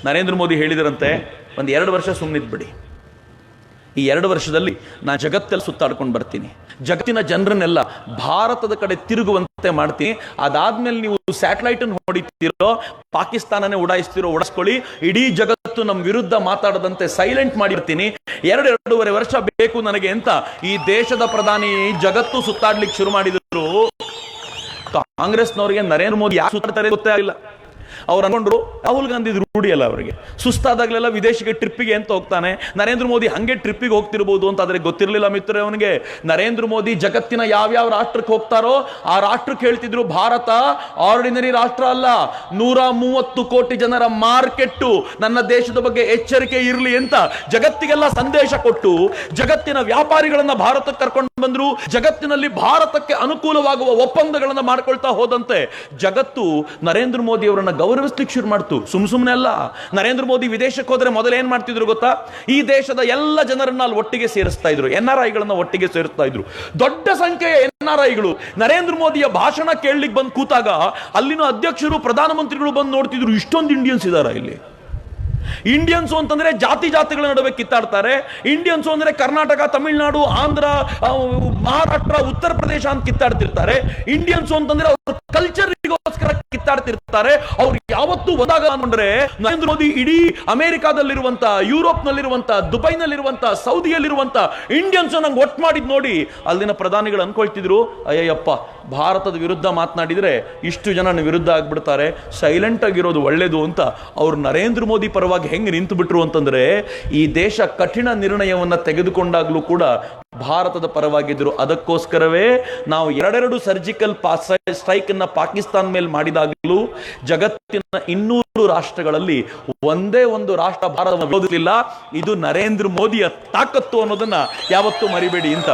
ನರೇಂದ್ರ ಮೋದಿ ಹೇಳಿದರಂತೆ, ಒಂದು 2 ವರ್ಷ ಸುಮ್ಮನಿದ್ಬಿಡಿ, ಈ 2 ವರ್ಷದಲ್ಲಿ ನಾನು ಜಗತ್ತೆಲ್ಲ ಸುತ್ತಾಡ್ಕೊಂಡು ಬರ್ತೀನಿ, ಜಗತ್ತಿನ ಜನರನ್ನೆಲ್ಲ ಭಾರತದ ಕಡೆ ತಿರುಗುವಂತೆ ಮಾಡ್ತೀನಿ, ಅದಾದ್ಮೇಲೆ ನೀವು ಸ್ಯಾಟಲೈಟ್ ಅನ್ನು ಹೊಡಿತೀರೋ, ಪಾಕಿಸ್ತಾನನೇ ಉಡಾಯಿಸ್ಕೊಳ್ಳಿ, ಇಡೀ ಜಗತ್ತು ನಮ್ಮ ವಿರುದ್ಧ ಮಾತಾಡದಂತೆ ಸೈಲೆಂಟ್ ಮಾಡಿರ್ತೀನಿ, 2-2.5 ವರ್ಷ ಬೇಕು ನನಗೆ ಅಂತ ಈ ದೇಶದ ಪ್ರಧಾನಿ ಜಗತ್ತು ಸುತ್ತಾಡ್ಲಿಕ್ಕೆ ಶುರು ಮಾಡಿದ್ರು. ಕಾಂಗ್ರೆಸ್ನವರಿಗೆ ನರೇಂದ್ರ ಮೋದಿ ಯಾಕೆ ಸುತ್ತಾಡ್ತಾರೆ ಗೊತ್ತೇ ಆಗಿಲ್ಲ. ಅವ್ರು ಅನ್ಕೊಂಡ್ರು ರಾಹುಲ್ ಗಾಂಧಿ ರೂಢಿ ಅಲ್ಲ, ಅವರಿಗೆ ಸುಸ್ತಾದಾಗಲೆಲ್ಲ ವಿದೇಶಿಗೆ ಟ್ರಿಪ್ಪಿಗೆ ಅಂತ ಹೋಗ್ತಾನೆ, ನರೇಂದ್ರ ಮೋದಿ ಹಂಗೆ ಟ್ರಿಪ್ಪಿಗೆ ಹೋಗ್ತಿರ್ಬೋದು ಅಂತ ಆದ್ರೆ ಗೊತ್ತಿರಲಿಲ್ಲ ಮಿತ್ರರೇ ಅವನಿಗೆ. ನರೇಂದ್ರ ಮೋದಿ ಜಗತ್ತಿನ ಯಾವ್ಯಾವ ರಾಷ್ಟ್ರಕ್ಕೆ ಹೋಗ್ತಾರೋ ಆ ರಾಷ್ಟ್ರಕ್ಕೆ ಹೇಳ್ತಿದ್ರು, ಭಾರತ ಆರ್ಡಿನರಿ ರಾಷ್ಟ್ರ ಅಲ್ಲ, 130 ಕೋಟಿ ಜನರ ಮಾರ್ಕೆಟ್ಟು, ನನ್ನ ದೇಶದ ಬಗ್ಗೆ ಎಚ್ಚರಿಕೆ ಇರಲಿ ಅಂತ ಜಗತ್ತಿಗೆಲ್ಲ ಸಂದೇಶ ಕೊಟ್ಟು ಜಗತ್ತಿನ ವ್ಯಾಪಾರಿಗಳನ್ನ ಭಾರತಕ್ಕೆ ಕರ್ಕೊಂಡು ಬಂದ್ರು. ಜಗತ್ತಿನಲ್ಲಿ ಭಾರತಕ್ಕೆ ಅನುಕೂಲವಾಗುವ ಒಪ್ಪಂದಗಳನ್ನ ಮಾಡ್ಕೊಳ್ತಾ ಹೋದಂತೆ ಜಗತ್ತು ನರೇಂದ್ರ ಮೋದಿ ಅವರನ್ನ ಗೌರವಿಸ್ಲಿಕ್ಕೆ ಶುರು ಮಾಡ್ತು. ಸುಮ್ಮನೆ ಅಲ್ಲ, ನರೇಂದ್ರ ಮೋದಿ ವಿದೇಶಕ್ಕೆ ಹೋದ್ರೆ ಮೊದಲು ಏನ್ ಮಾಡ್ತಿದ್ರು ಗೊತ್ತಾ, ಈ ದೇಶದ ಎಲ್ಲ ಜನರನ್ನ ಅಲ್ಲಿ ಒಟ್ಟಿಗೆ ಸೇರಿಸ್ತಾ ಇದ್ರು, NRIಗಳನ್ನ ಒಟ್ಟಿಗೆ ಸೇರಿಸ್ತಾ ಇದ್ರು. ದೊಡ್ಡ ಸಂಖ್ಯೆಯ NRIಗಳು ನರೇಂದ್ರ ಮೋದಿಯ ಭಾಷಣ ಕೇಳಲಿಕ್ಕೆ ಬಂದು ಕೂತಾಗ ಅಲ್ಲಿನ ಅಧ್ಯಕ್ಷರು ಪ್ರಧಾನಮಂತ್ರಿಗಳು ಬಂದು ನೋಡ್ತಿದ್ರು, ಇಷ್ಟೊಂದು ಇಂಡಿಯನ್ಸ್ ಇದಾರ ಇಲ್ಲಿ. ಇಂಡಿಯನ್ಸ್ ಅಂತಂದ್ರೆ ಜಾತಿಗಳ ನಡುವೆ ಕಿತ್ತಾಡ್ತಾರೆ. ಇಂಡಿಯನ್ಸ್ ಅಂದ್ರೆ ಕರ್ನಾಟಕ, ತಮಿಳುನಾಡು, ಆಂಧ್ರ, ಮಹಾರಾಷ್ಟ್ರ, ಉತ್ತರ ಪ್ರದೇಶ ಅಂತ ಕಿತ್ತಾಡ್ತಿರ್ತಾರೆ. ಇಂಡಿಯನ್ಸ್ ಅಂತಂದ್ರೆ ಅವ್ರ ಕಲ್ಚರ್ಗೋಸ್ಕರ ಕಿತ್ತಾಡ್ತಿರ್ತಾರೆ. ಅವ್ರು ಯಾವತ್ತೂ ಒಂದಾಗ ಅಂದ್ರೆ ನರೇಂದ್ರ ಮೋದಿ ಇಡೀ ಅಮೆರಿಕಾದಲ್ಲಿರುವಂತ, ಯುರೋಪ್ ನಲ್ಲಿರುವಂತ, ದುಬೈನಲ್ಲಿರುವಂತ, ಸೌದಿಯಲ್ಲಿರುವಂತ ಇಂಡಿಯನ್ಸ್ ನಂಗೆ ಒಟ್ಟು ಮಾಡಿದ್ ನೋಡಿ ಅಲ್ಲಿನ ಪ್ರಧಾನಿಗಳು ಅನ್ಕೊಳ್ತಿದ್ರು, ಅಯ್ಯಪ್ಪ ಭಾರತದ ವಿರುದ್ಧ ಮಾತನಾಡಿದ್ರೆ ಇಷ್ಟು ಜನ ವಿರುದ್ಧ ಆಗ್ಬಿಡ್ತಾರೆ, ಸೈಲೆಂಟ್ ಆಗಿರೋದು ಒಳ್ಳೇದು ಅಂತ ಅವ್ರು ನರೇಂದ್ರ ಮೋದಿ ಪರವಾಗಿ ಹೆಂಗೆ ನಿಂತು ಬಿಟ್ರು ಅಂತಂದ್ರೆ, ಈ ದೇಶ ಕಠಿಣ ನಿರ್ಣಯವನ್ನ ತೆಗೆದುಕೊಂಡಾಗ್ಲೂ ಕೂಡ ಭಾರತದ ಪರವಾಗಿದ್ರು. ಅದಕ್ಕೋಸ್ಕರವೇ ನಾವು 2 ಸರ್ಜಿಕಲ್ ಸ್ಟ್ರೈಕ್ ಅನ್ನ ಪಾಕಿಸ್ತಾನ ಮೇಲೆ ಮಾಡಿದಾಗಲೂ ಜಗತ್ತಿನ 200 ರಾಷ್ಟ್ರಗಳಲ್ಲಿ ಒಂದೇ ಒಂದು ರಾಷ್ಟ್ರ ಭಾರತವನ್ನು ವಿರೋಧಿಸಲಿಲ್ಲ. ಇದು ನರೇಂದ್ರ ಮೋದಿಯ ತಾಕತ್ತು ಅನ್ನೋದನ್ನ ಯಾವತ್ತೂ ಮರಿಬೇಡಿ ಅಂತ.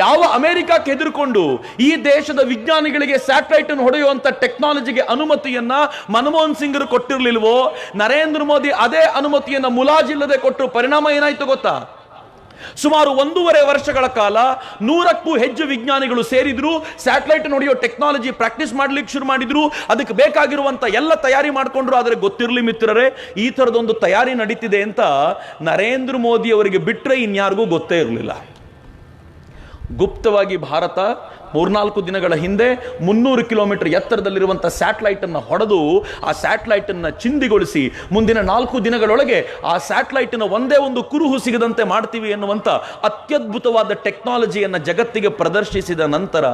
ಯಾವ ಅಮೆರಿಕಕ್ಕೆ ಹೆದರ್ಕೊಂಡು ಈ ದೇಶದ ವಿಜ್ಞಾನಿಗಳಿಗೆ ಸ್ಯಾಟಲೈಟ್ ಅನ್ನು ಹೊಡೆಯುವಂತ ಟೆಕ್ನಾಲಜಿಗೆ ಅನುಮತಿಯನ್ನ ಮನಮೋಹನ್ ಸಿಂಗ್ ಕೊಟ್ಟಿರ್ಲಿಲ್ವೋ, ನರೇಂದ್ರ ಮೋದಿ ಅದೇ ಅನುಮತಿಯನ್ನ ಮುಲಾಜಿಲ್ಲದೆ ಕೊಟ್ಟರು. ಪರಿಣಾಮ ಏನಾಯ್ತು ಗೊತ್ತಾ, ಸುಮಾರು 1.5 ವರ್ಷಗಳ ಕಾಲ 100ಕ್ಕೂ ಹೆಚ್ಚು ವಿಜ್ಞಾನಿಗಳು ಸೇರಿದ್ರು, ಸ್ಯಾಟಲೈಟ್ ಹೊಡೆಯೋ ಟೆಕ್ನಾಲಜಿ ಪ್ರಾಕ್ಟೀಸ್ ಮಾಡ್ಲಿಕ್ಕೆ ಶುರು ಮಾಡಿದ್ರು, ಅದಕ್ಕೆ ಬೇಕಾಗಿರುವಂತ ಎಲ್ಲ ತಯಾರಿ ಮಾಡ್ಕೊಂಡ್ರು. ಆದರೆ ಗೊತ್ತಿರಲಿ ಮಿತ್ರರೇ, ಈ ತರದೊಂದು ತಯಾರಿ ನಡೀತಿದೆ ಅಂತ ನರೇಂದ್ರ ಮೋದಿ ಅವರಿಗೆ ಬಿಟ್ರೆ ಇನ್ಯಾರಿಗೂ ಗೊತ್ತೇ ಇರಲಿಲ್ಲ. ಗುಪ್ತವಾಗಿ ಭಾರತ 3-4 ದಿನಗಳ ಹಿಂದೆ 300 ಕಿಲೋಮೀಟರ್ ಎತ್ತರದಲ್ಲಿರುವಂತಹ ಸ್ಯಾಟಲೈಟ್ ಅನ್ನು ಹೊಡೆದು ಆ ಸ್ಯಾಟಲೈಟ್ ಅನ್ನು ಚಿಂದಿಗೊಳಿಸಿ ಮುಂದಿನ 4 ದಿನಗಳೊಳಗೆ ಆ ಸ್ಯಾಟಲೈಟ್ನ ಒಂದೇ ಒಂದು ಕುರುಹು ಸಿಗದಂತೆ ಮಾಡ್ತೀವಿ ಎನ್ನುವಂತ ಅತ್ಯದ್ಭುತವಾದ ಟೆಕ್ನಾಲಜಿಯನ್ನು ಜಗತ್ತಿಗೆ ಪ್ರದರ್ಶಿಸಿದ ನಂತರ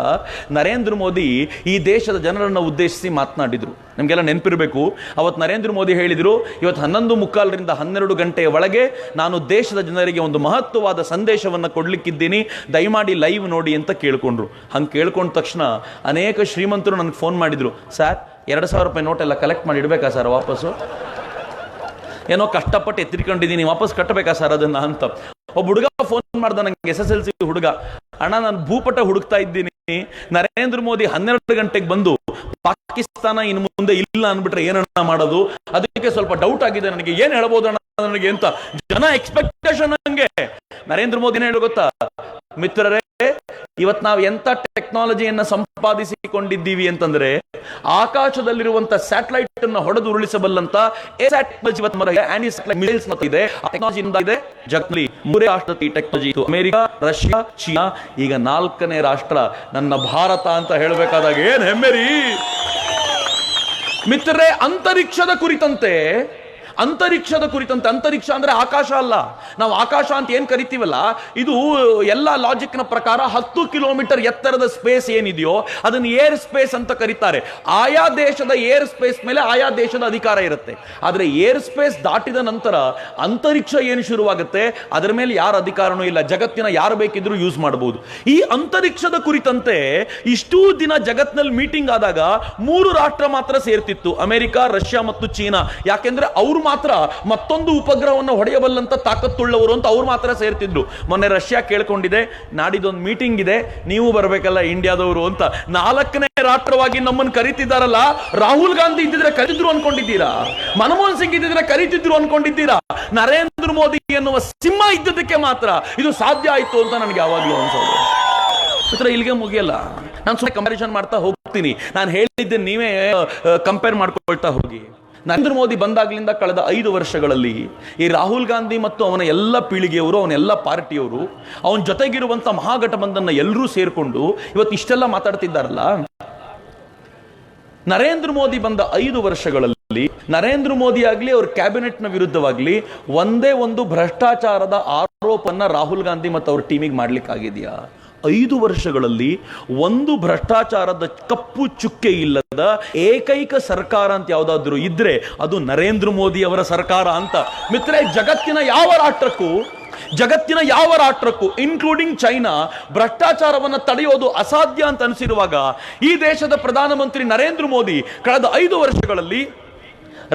ನರೇಂದ್ರ ಮೋದಿ ಈ ದೇಶದ ಜನರನ್ನು ಉದ್ದೇಶಿಸಿ ಮಾತನಾಡಿದ್ರು. ನಮಗೆಲ್ಲ ನೆನಪಿರಬೇಕು, ಅವತ್ತು ನರೇಂದ್ರ ಮೋದಿ ಹೇಳಿದ್ರು, ಇವತ್ತು 11:45ರಿಂದ 12 ಗಂಟೆಯ ಒಳಗೆ ನಾನು ದೇಶದ ಜನರಿಗೆ ಒಂದು ಮಹತ್ವವಾದ ಸಂದೇಶವನ್ನು ಕೊಡ್ಲಿಕ್ಕಿದ್ದೀನಿ, ದಯಮಾಡಿ ಲೈವ್ ನೋಡಿ ಅಂತ ಕೇಳ್ಕೊಂಡ್ರು. ಹಂಗೆ ಕೇಳ್ಕೊಂಡ ತಕ್ಷಣ ಅನೇಕ ಶ್ರೀಮಂತರು ನನಗೆ ಫೋನ್ ಮಾಡಿದ್ರು, ಸರ್ 2,000 ರೂಪಾಯಿ ನೋಟ್ ಎಲ್ಲ ಕಲೆಕ್ಟ್ ಮಾಡಿ ಇಡಬೇಕಾ ಸರ್ ವಾಪಸ್ಸು, ಏನೋ ಕಷ್ಟಪಟ್ಟು ಎತ್ತಿಟ್ಕೊಂಡಿದ್ದೀನಿ ವಾಪಸ್ ಕಟ್ಟಬೇಕಾ ಸರ್ ಅದನ್ನ ಅಂತ. ಒಬ್ಬ ಹುಡುಗ ಫೋನ್ ಮಾಡ್ದ ನಂಗೆ, SSLC ಹುಡುಗ, ಅಣ್ಣ ನಾನು ಭೂಪಟ ಹುಡುಕ್ತಾ ಇದ್ದೀನಿ, ನರೇಂದ್ರ ಮೋದಿ 12 ಗಂಟೆಗೆ ಬಂದು ಪಾಕಿಸ್ತಾನ ಇನ್ನು ಮುಂದೆ ಇಲ್ಲ ಅನ್ಬಿಟ್ರೆ ಏನನ್ನ ಮಾಡೋದು, ಅದಕ್ಕೆ ಸ್ವಲ್ಪ ಡೌಟ್ ಆಗಿದೆ ನನಗೆ, ಏನ್ ಹೇಳ್ಬೋದು ಅಣ್ಣ ನನಗೆ ಅಂತ. ಜನ ಎಕ್ಸ್ಪೆಕ್ಟೇಷನ್ ಹಂಗೆ. ನರೇಂದ್ರ ಮೋದಿ ಏನ್ ಹೇಳು ಗೊತ್ತಾ ಮಿತ್ರರೇ, ಇವತ್ತು ನಾವು ಎಂತ ಟೆಕ್ನಾಲಜಿಯನ್ನ ಸಂಪಾದಿಸಿಕೊಂಡಿದ್ದೀವಿ ಅಂತಂದ್ರೆ ಆಕಾಶದಲ್ಲಿರುವಂತ ಸ್ಯಾಟಲೈಟ್ ಅನ್ನ ಹೊಡೆದು ಉರುಳಿಸಬಲ್ಲಂತ ಜಗತ್ತಲ್ಲಿ 3 ರಾಷ್ಟ್ರದ ಟೆಕ್ನಾಲಜಿ, ಅಮೆರಿಕ, ರಷ್ಯಾ, ಚೀನಾ, ಈಗ 4ನೇ ರಾಷ್ಟ್ರ ನನ್ನ ಭಾರತ ಅಂತ ಹೇಳಬೇಕಾದಾಗ ಏನ್ ಹೆಮ್ಮೆರಿ ಮಿತ್ರರೇ. ಅಂತರಿಕ್ಷದ ಕುರಿತಂತೆ ಅಂತರಿಕ್ಷ ಅಂದ್ರೆ ಆಕಾಶ ಅಲ್ಲ, ನಾವು ಆಕಾಶ ಅಂತ ಏನ್ ಕರಿತೀವಲ್ಲ, ಇದು ಎಲ್ಲ ಲಾಜಿಕ್ ನ ಪ್ರಕಾರ 10 ಕಿಲೋಮೀಟರ್ ಎತ್ತರದ ಸ್ಪೇಸ್ ಏನಿದೆಯೋ ಅದನ್ನು ಏರ್ ಸ್ಪೇಸ್ ಅಂತ ಕರೀತಾರೆ. ಆಯಾ ದೇಶದ ಏರ್ ಸ್ಪೇಸ್ ಮೇಲೆ ಆಯಾ ದೇಶದ ಅಧಿಕಾರ ಇರುತ್ತೆ. ಆದ್ರೆ ಏರ್ ಸ್ಪೇಸ್ ದಾಟಿದ ನಂತರ ಅಂತರಿಕ್ಷ ಏನು ಶುರುವಾಗುತ್ತೆ ಅದರ ಮೇಲೆ ಯಾರ ಅಧಿಕಾರನೂ ಇಲ್ಲ, ಜಗತ್ತಿನ ಯಾರು ಬೇಕಿದ್ರೂ ಯೂಸ್ ಮಾಡಬಹುದು. ಈ ಅಂತರಿಕ್ಷದ ಕುರಿತಂತೆ ಇಷ್ಟೂ ದಿನ ಜಗತ್ತಿನಲ್ಲಿ ಮೀಟಿಂಗ್ ಆದಾಗ 3 ರಾಷ್ಟ್ರ ಮಾತ್ರ ಸೇರ್ತಿತ್ತು, ಅಮೆರಿಕ, ರಷ್ಯಾ ಮತ್ತು ಚೀನಾ. ಯಾಕೆಂದ್ರೆ ಅವರು ಮಾತ್ರ ಮತ್ತೊಂದು ಉಪಗ್ರಹವನ್ನು ಹೊಡೆಯಬಲ್ಲಂತ ತಾಕತ್ತುಳ್ಳವರು ಅಂತ ಅವ್ರು ಮಾತ್ರ ಸೇರ್ತಿದ್ರು. ಮೊನ್ನೆ ರಷ್ಯಾ ಕೇಳ್ಕೊಂಡಿದೆ, ನಾಡಿದೊಂದು ಮೀಟಿಂಗ್ ಇದೆ, ನೀವು ಬರ್ಬೇಕಲ್ಲ ಇಂಡಿಯಾದವರು ಅಂತ. 4ನೇ ರಾಷ್ಟ್ರವಾಗಿ ನಮ್ಮನ್ನು ಕರೀತಿದ್ದಾರಲ್ಲ, ರಾಹುಲ್ ಗಾಂಧಿ ಇದ್ದಿದ್ರೆ ಕರೀತಿದ್ರು ಅನ್ಕೊಂಡಿದ್ದೀರಾ? ಮನಮೋಹನ್ ಸಿಂಗ್ ಇದ್ದಿದ್ರೆ ಕರೀತಿದ್ರು ಅನ್ಕೊಂಡಿದ್ದೀರಾ? ನರೇಂದ್ರ ಮೋದಿ ಎನ್ನುವ ಸಿಂಹ ಇದ್ದದಕ್ಕೆ ಮಾತ್ರ ಇದು ಸಾಧ್ಯ ಆಯ್ತು ಅಂತ ನನಗೆ ಯಾವಾಗಲೂ ಅನ್ಸೋದು. ಇಲ್ಲಿಗೆ ಮುಗಿಯಲ್ಲ, ನಾನು ಸುಮ್ಮನೆ ಕಂಪ್ಯಾರಿಸನ್ ಮಾಡ್ತಾ ಹೋಗ್ತೀನಿ. ನಾನು ಹೇಳಿದ್ದೆ ನೀವೇ ಕಂಪೇರ್ ಮಾಡ್ಕೊಳ್ತಾ ಹೋಗಿ. ನರೇಂದ್ರ ಮೋದಿ ಬಂದಾಗ್ಲಿಂದ ಕಳೆದ 5 ವರ್ಷಗಳಲ್ಲಿ ಈ ರಾಹುಲ್ ಗಾಂಧಿ ಮತ್ತು ಅವನ ಎಲ್ಲ ಪೀಳಿಗೆಯವರು, ಅವನ ಎಲ್ಲ ಪಾರ್ಟಿಯವರು, ಅವನ ಜೊತೆಗಿರುವಂತ ಮಹಾಗಠಬಂಧನ್ನ ಎಲ್ಲರೂ ಸೇರ್ಕೊಂಡು ಇವತ್ತು ಇಷ್ಟೆಲ್ಲ ಮಾತಾಡ್ತಿದ್ದಾರಲ್ಲ. ನರೇಂದ್ರ ಮೋದಿ ಬಂದ 5 ವರ್ಷಗಳಲ್ಲಿ ನರೇಂದ್ರ ಮೋದಿ ಆಗ್ಲಿ ಅವ್ರ ಕ್ಯಾಬಿನೆಟ್ ನ ವಿರುದ್ಧವಾಗ್ಲಿ ಒಂದೇ ಒಂದು ಭ್ರಷ್ಟಾಚಾರದ ಆರೋಪನ ರಾಹುಲ್ ಗಾಂಧಿ ಮತ್ತು ಅವ್ರ ಟೀಮಿಗೆ ಮಾಡ್ಲಿಕ್ಕಾಗಿದೆಯಾ? 5 ವರ್ಷಗಳಲ್ಲಿ ಒಂದು ಭ್ರಷ್ಟಾಚಾರದ ಕಪ್ಪು ಚುಕ್ಕೆ ಇಲ್ಲದ ಏಕೈಕ ಸರ್ಕಾರ ಅಂತ ಯಾವುದಾದ್ರೂ ಇದ್ರೆ ಅದು ನರೇಂದ್ರ ಮೋದಿ ಅವರ ಸರ್ಕಾರ ಅಂತ. ಮಿತ್ರರೇ, ಜಗತ್ತಿನ ಯಾವ ರಾಷ್ಟ್ರಕ್ಕೂ ಇನ್ಕ್ಲೂಡಿಂಗ್ ಚೈನಾ ಭ್ರಷ್ಟಾಚಾರವನ್ನು ತಡೆಯೋದು ಅಸಾಧ್ಯ ಅಂತ ಅನಿಸಿರುವಾಗ ಈ ದೇಶದ ಪ್ರಧಾನಮಂತ್ರಿ ನರೇಂದ್ರ ಮೋದಿ ಕಳೆದ 5 ವರ್ಷಗಳಲ್ಲಿ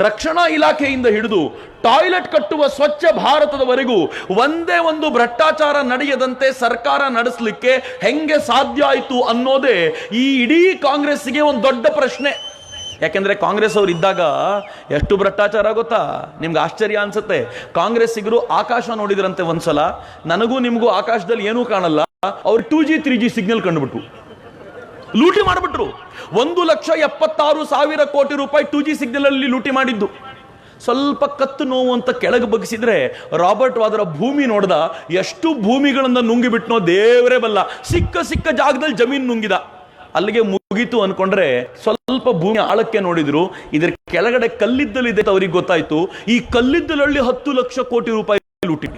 ರಕ್ಷಣಾ ಇಲಾಖೆಯಿಂದ ಹಿಡಿದು ಟಾಯ್ಲೆಟ್ ಕಟ್ಟುವ ಸ್ವಚ್ಛ ಭಾರತದವರೆಗೂ ಒಂದೇ ಒಂದು ಭ್ರಷ್ಟಾಚಾರ ನಡೆಯದಂತೆ ಸರ್ಕಾರ ನಡೆಸಲಿಕ್ಕೆ ಹೆಂಗೆ ಸಾಧ್ಯ ಆಯಿತು ಅನ್ನೋದೇ ಈ ಇಡೀ ಕಾಂಗ್ರೆಸ್ಸಿಗೆ ಒಂದು ದೊಡ್ಡ ಪ್ರಶ್ನೆ. ಯಾಕೆಂದ್ರೆ ಕಾಂಗ್ರೆಸ್ ಅವರು ಇದ್ದಾಗ ಎಷ್ಟು ಭ್ರಷ್ಟಾಚಾರ ಗೊತ್ತಾ? ನಿಮ್ಗೆ ಆಶ್ಚರ್ಯ ಅನ್ಸುತ್ತೆ. ಕಾಂಗ್ರೆಸ್ಸಿಗರು ಆಕಾಶ ನೋಡಿದ್ರಂತೆ ಒಂದ್ಸಲ, ನನಗೂ ನಿಮಗೂ ಆಕಾಶದಲ್ಲಿ ಏನೂ ಕಾಣಲ್ಲ, ಅವ್ರು 2G 3G ಸಿಗ್ನಲ್ ಕಂಡುಬಿಟ್ರು, ಲೂಟಿ ಮಾಡಿಬಿಟ್ರು. 1,76,000 ಕೋಟಿ ರೂಪಾಯಿ 2G ಸಿಗ್ನಲ್ ಅಲ್ಲಿ ಲೂಟಿ ಮಾಡಿದ್ದು. ಸ್ವಲ್ಪ ಕತ್ತು ನೋವು ಅಂತ ಕೆಳಗೆ ಬಗ್ಗಿಸಿದ್ರೆ ರಾಬರ್ಟ್ ವಾದ್ರಾ ಭೂಮಿ ನೋಡ್ದ, ಎಷ್ಟು ಭೂಮಿಗಳನ್ನ ನುಂಗಿಬಿಟ್ನೋ ದೇವರೇ ಬಲ್ಲ. ಸಿಕ್ಕ ಜಾಗದಲ್ಲಿ ಜಮೀನು ನುಂಗಿದ. ಅಲ್ಲಿಗೆ ಮುಗೀತು ಅನ್ಕೊಂಡ್ರೆ ಸ್ವಲ್ಪ ಭೂಮಿ ಆಳಕ್ಕೆ ನೋಡಿದ್ರು, ಇದ್ರ ಕೆಳಗಡೆ ಕಲ್ಲಿದ್ದಲಿದೆ ಅಂತ ಅವ್ರಿಗೆ ಗೊತ್ತಾಯ್ತು. ಈ ಕಲ್ಲಿದ್ದಲಲ್ಲಿ 10 ಲಕ್ಷ ಕೋಟಿ ರೂಪಾಯಿ ಲೂಟಿ.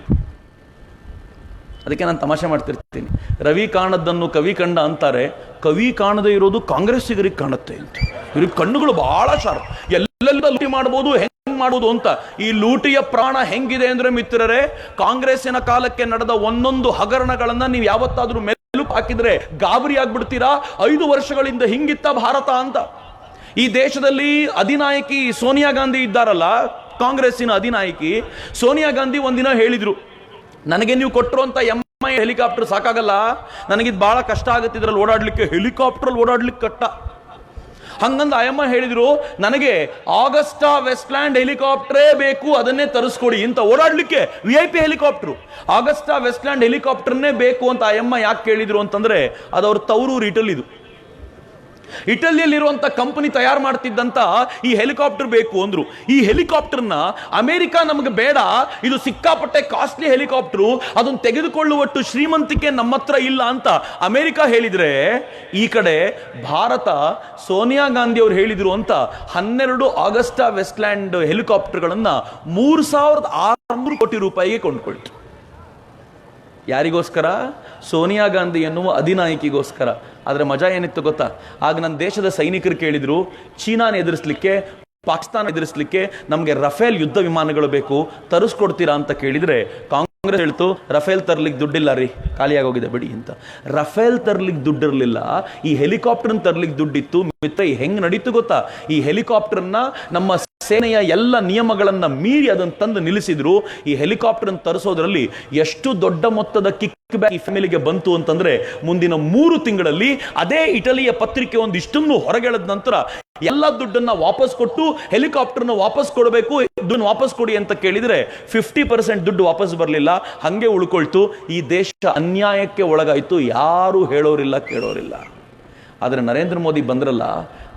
ಅದಕ್ಕೆ ನಾನು ತಮಾಷೆ ಮಾಡ್ತಿರ್ತೀನಿ, ರವಿ ಕಾಣದ್ದನ್ನು ಕವಿ ಕಂಡ ಅಂತಾರೆ. ಕವಿ ಕಾಣದೇ ಇರೋದು ಕಾಂಗ್ರೆಸ್ಸಿಗರಿಗೆ ಕಾಣುತ್ತೆ ಅಂತ. ಇವ್ರಿಗೆ ಕಣ್ಣುಗಳು ಬಹಳ ಶಾರ್ಪ್, ಎಲ್ಲೆಲ್ಲ ಲೂಟಿ ಮಾಡ್ಬೋದು, ಹೆಂಗ್ ಮಾಡ್ಬೋದು ಅಂತ. ಈ ಲೂಟಿಯ ಪ್ರಾಣ ಹೆಂಗಿದೆ ಅಂದ್ರೆ ಮಿತ್ರರೇ, ಕಾಂಗ್ರೆಸ್ಸಿನ ಕಾಲಕ್ಕೆ ನಡೆದ ಒಂದೊಂದು ಹಗರಣಗಳನ್ನ ನೀವು ಯಾವತ್ತಾದ್ರೂ ಮೆಲುಕು ಹಾಕಿದ್ರೆ ಗಾಬರಿ ಆಗ್ಬಿಡ್ತೀರಾ. 5 ವರ್ಷಗಳಿಂದ ಹಿಂಗಿತ್ತ ಭಾರತ ಅಂತ. ಈ ದೇಶದಲ್ಲಿ ಅಧಿನಾಯಕಿ ಸೋನಿಯಾ ಗಾಂಧಿ ಇದ್ದಾರಲ್ಲ, ಕಾಂಗ್ರೆಸ್ಸಿನ ಅಧಿನಾಯಕಿ ಸೋನಿಯಾ ಗಾಂಧಿ ಒಂದಿನ ಹೇಳಿದ್ರು, ನನಗೆ ನೀವು ಕೊಟ್ಟಿರುವಂತ MI ಹೆಲಿಕಾಪ್ಟರ್ ಸಾಕಾಗಲ್ಲ, ನನಗಿದ್ ಬಹಳ ಕಷ್ಟ ಆಗುತ್ತೆ ಇದ್ರಲ್ಲಿ ಓಡಾಡ್ಲಿಕ್ಕೆ, ಹೆಲಿಕಾಪ್ಟರ್ ಓಡಾಡ್ಲಿಕ್ಕೆ ಕಷ್ಟ. ಹಂಗಂದ ಅಯ್ಯಮ್ಮ ಹೇಳಿದ್ರು, ನನಗೆ ಆಗಸ್ಟಾ ವೆಸ್ಟ್ಲ್ಯಾಂಡ್ ಹೆಲಿಕಾಪ್ಟರೇ ಬೇಕು, ಅದನ್ನೇ ತರಿಸ್ಕೊಡಿ ಅಂತ. ಓಡಾಡ್ಲಿಕ್ಕೆ VIP ಹೆಲಿಕಾಪ್ಟರ್, ಆಗಸ್ಟಾ ವೆಸ್ಟ್ಲ್ಯಾಂಡ್ ಹೆಲಿಕಾಪ್ಟರ್ನೇ ಬೇಕು ಅಂತ ಅಯ್ಯಮ್ಮ ಯಾಕೆ ಕೇಳಿದ್ರು ಅಂತಂದ್ರೆ ಅದು ಅವ್ರ ತವರು ಇಟಲಿ. ಇದು ಇಟಲಿಯಲ್ಲಿರುವಂತ ಕಂಪನಿ ತಯಾರು ಮಾಡ್ತಿದ್ದಂತ ಈ ಹೆಲಿಕಾಪ್ಟರ್ ಬೇಕು ಅಂದ್ರು. ಈ ಹೆಲಿಕಾಪ್ಟರ್ನ ಅಮೆರಿಕ ನಮಗೆ ಬೇಡ, ಇದು ಸಿಕ್ಕಾಪಟ್ಟೆ ಕಾಸ್ಟ್ಲಿ ಹೆಲಿಕಾಪ್ಟರ್, ಅದನ್ನು ತೆಗೆದುಕೊಳ್ಳುವಷ್ಟು ಶ್ರೀಮಂತಿಕೆ ನಮ್ಮ ಹತ್ರ ಇಲ್ಲ ಅಂತ ಅಮೆರಿಕ ಹೇಳಿದ್ರೆ, ಈ ಕಡೆ ಭಾರತ ಸೋನಿಯಾ ಗಾಂಧಿ ಅವರು ಹೇಳಿದ್ರು ಅಂತ 12 ಆಗಸ್ಟಾ ವೆಸ್ಟ್ಲ್ಯಾಂಡ್ ಹೆಲಿಕಾಪ್ಟರ್ಗಳನ್ನ 3600 ಕೋಟಿ ರೂಪಾಯಿಗೆ ಕೊಂಡ್ಕೊಳ್ತು. ಯಾರಿಗೋಸ್ಕರ? ಸೋನಿಯಾ ಗಾಂಧಿ ಎನ್ನುವ ಅಧಿನಾಯಕಿಗೋಸ್ಕರ. ಆದರೆ ಮಜಾ ಏನಿತ್ತು ಗೊತ್ತಾ? ಆಗ ನನ್ನ ದೇಶದ ಸೈನಿಕರು ಕೇಳಿದ್ರು, ಚೀನಾನ ಎದುರಿಸಲಿಕ್ಕೆ, ಪಾಕಿಸ್ತಾನ ಎದುರಿಸಲಿಕ್ಕೆ ನಮಗೆ ರಫೇಲ್ ಯುದ್ಧ ವಿಮಾನಗಳು ಬೇಕು, ತರಿಸ್ಕೊಡ್ತೀರಾ ಅಂತ ಕೇಳಿದ್ರೆ ಕಾಂಗ್ರೆಸ್ ಹೇಳ್ತು, ರಫೇಲ್ ತರ್ಲಿಕ್ಕೆ ದುಡ್ಡಿಲ್ಲ ರೀ, ಖಾಲಿಯಾಗೋಗಿದೆ ಬಿಡಿ ಅಂತ. ರಫೇಲ್ ತರ್ಲಿಕ್ಕೆ ದುಡ್ಡಿರಲಿಲ್ಲ, ಈ ಹೆಲಿಕಾಪ್ಟರ್ನ ತರ್ಲಿಕ್ಕೆ ದುಡ್ಡಿತ್ತು. ಮಿತ್ರ, ಹೆಂಗ್ ನಡೀತು ಗೊತ್ತಾ? ಈ ಹೆಲಿಕಾಪ್ಟರ್ನ ನಮ್ಮ ಸೇನೆಯ ಎಲ್ಲ ನಿಯಮಗಳನ್ನ ಮೀರಿ ಅದನ್ನು ತಂದು ನಿಲ್ಲಿಸಿದ್ರು. ಈ ಹೆಲಿಕಾಪ್ಟರ್ ತರಿಸೋದ್ರಲ್ಲಿ ಎಷ್ಟು ದೊಡ್ಡ ಮೊತ್ತದ ಕಿಕ್ ಬ್ಯಾಕ್ ಈ ಫ್ಯಾಮಿಲಿಗೆ ಬಂತು ಅಂತಂದ್ರೆ, ಮುಂದಿನ 3 ತಿಂಗಳಲ್ಲಿ ಅದೇ ಇಟಲಿಯ ಪತ್ರಿಕೆ ಒಂದು ಇಷ್ಟನ್ನು ಹೊರಗೆಳೆದ ನಂತರ ಎಲ್ಲ ದುಡ್ಡನ್ನ ವಾಪಸ್ ಕೊಟ್ಟು ಹೆಲಿಕಾಪ್ಟರ್ನ ವಾಪಸ್ ಕೊಡಬೇಕು, ದುಡ್ಡು ವಾಪಸ್ ಕೊಡಿ ಅಂತ ಕೇಳಿದ್ರೆ 50% ದುಡ್ಡು ವಾಪಸ್ ಬರಲಿಲ್ಲ, ಹಂಗೆ ಉಳ್ಕೊಳ್ತು. ಈ ದೇಶ ಅನ್ಯಾಯಕ್ಕೆ ಒಳಗಾಯ್ತು. ಯಾರು ಹೇಳೋರಿಲ್ಲ, ಕೇಳೋರಿಲ್ಲ. ಆದರೆ ನರೇಂದ್ರ ಮೋದಿ ಬಂದ್ರಲ್ಲ,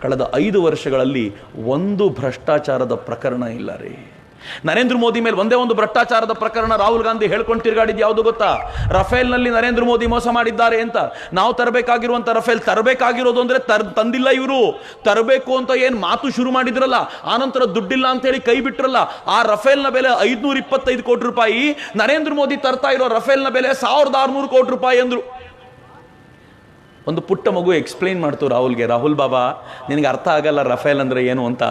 ಕಳೆದ 5 ವರ್ಷಗಳಲ್ಲಿ ಒಂದು ಭ್ರಷ್ಟಾಚಾರದ ಪ್ರಕರಣ ಇಲ್ಲ ರೀ. ನರೇಂದ್ರ ಮೋದಿ ಮೇಲೆ ಒಂದೇ ಒಂದು ಭ್ರಷ್ಟಾಚಾರದ ಪ್ರಕರಣ ರಾಹುಲ್ ಗಾಂಧಿ ಹೇಳ್ಕೊಂಡು ತಿರುಗಾಡಿದ್ದು ಯಾವುದು ಗೊತ್ತಾ? ರಫೇಲ್ನಲ್ಲಿ ನರೇಂದ್ರ ಮೋದಿ ಮೋಸ ಮಾಡಿದ್ದಾರೆ ಅಂತ. ನಾವು ತರಬೇಕಾಗಿರುವಂತ ರಫೇಲ್ ತರಬೇಕಾಗಿರೋದು ಅಂದ್ರೆ ತಂದಿಲ್ಲ ಇವರು. ತರಬೇಕು ಅಂತ ಏನ್ ಮಾತು ಶುರು ಮಾಡಿದ್ರಲ್ಲ, ಆನಂತರ ದುಡ್ಡಿಲ್ಲ ಅಂತ ಹೇಳಿ ಕೈ ಬಿಟ್ರಲ್ಲ. ಆ ರಫೇಲ್ನ ಬೆಲೆ 525 ಕೋಟಿ ರೂಪಾಯಿ, ನರೇಂದ್ರ ಮೋದಿ ತರ್ತಾ ಇರೋ ರಫೇಲ್ನ ಬೆಲೆ 1600 ಕೋಟಿ ರೂಪಾಯಿ ಅಂದ್ರು. ಒಂದು ಪುಟ್ಟ ಮಗು ಎಕ್ಸ್ಪ್ಲೈನ್ ಮಾಡ್ತು ರಾಹುಲ್ಗೆ, ರಾಹುಲ್ ಬಾಬಾ ನಿನಗೆ ಅರ್ಥ ಆಗಲ್ಲ ರಫೇಲ್ ಅಂದ್ರೆ ಏನು ಅಂತ.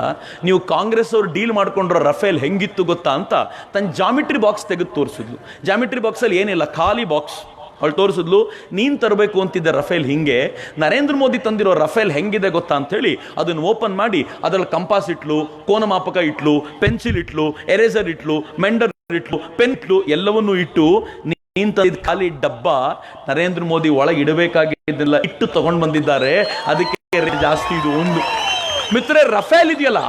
ನೀವು ಕಾಂಗ್ರೆಸ್ ಅವ್ರು ಡೀಲ್ ಮಾಡ್ಕೊಂಡ್ರೋ ರಫೇಲ್ ಹೆಂಗಿತ್ತು ಗೊತ್ತಾ ಅಂತ ತನ್ನ ಜಾಮಿಟ್ರಿ ಬಾಕ್ಸ್ ತೆಗೆದು ತೋರಿಸಿದ್ಲು. ಜಾಮಿಟ್ರಿ ಬಾಕ್ಸಲ್ಲಿ ಏನಿಲ್ಲ, ಖಾಲಿ ಬಾಕ್ಸ್. ಅವಳು ತೋರಿಸಿದ್ಲು, ನೀನು ತರಬೇಕು ಅಂತಿದ್ದ ರಫೇಲ್ ಹಿಂಗೆ, ನರೇಂದ್ರ ಮೋದಿ ತಂದಿರೋ ರಫೇಲ್ ಹೆಂಗಿದೆ ಗೊತ್ತಾ ಅಂತ ಹೇಳಿ ಅದನ್ನು ಓಪನ್ ಮಾಡಿ ಅದರಲ್ಲಿ ಕಂಪಾಸ್ ಇಟ್ಲು, ಕೋನಮಾಪಕ ಇಟ್ಲು, ಪೆನ್ಸಿಲ್ ಇಟ್ಲು, ಎರೇಸರ್ ಇಟ್ಲು, ಮೆಂಡರ್ ಇಟ್ಲು, ಪೆನ್ ಇಟ್ಲು, ಎಲ್ಲವನ್ನೂ ಇಟ್ಟು ಖಾಲಿ ಡಬ್ಬ ನರೇಂದ್ರ ಮೋದಿ ಒಳಗೆ ಇಡಬೇಕಾಗಿದ್ದೆಲ್ಲ ಇಟ್ಟು ತಗೊಂಡು ಬಂದಿದ್ದಾರೆ. ಅದಕ್ಕೆ ಜಾಸ್ತಿ ಇದು ಒಂದು. ಮಿತ್ರೇ, ರಫೇಲ್ ಇದೆಯಲ್ಲ,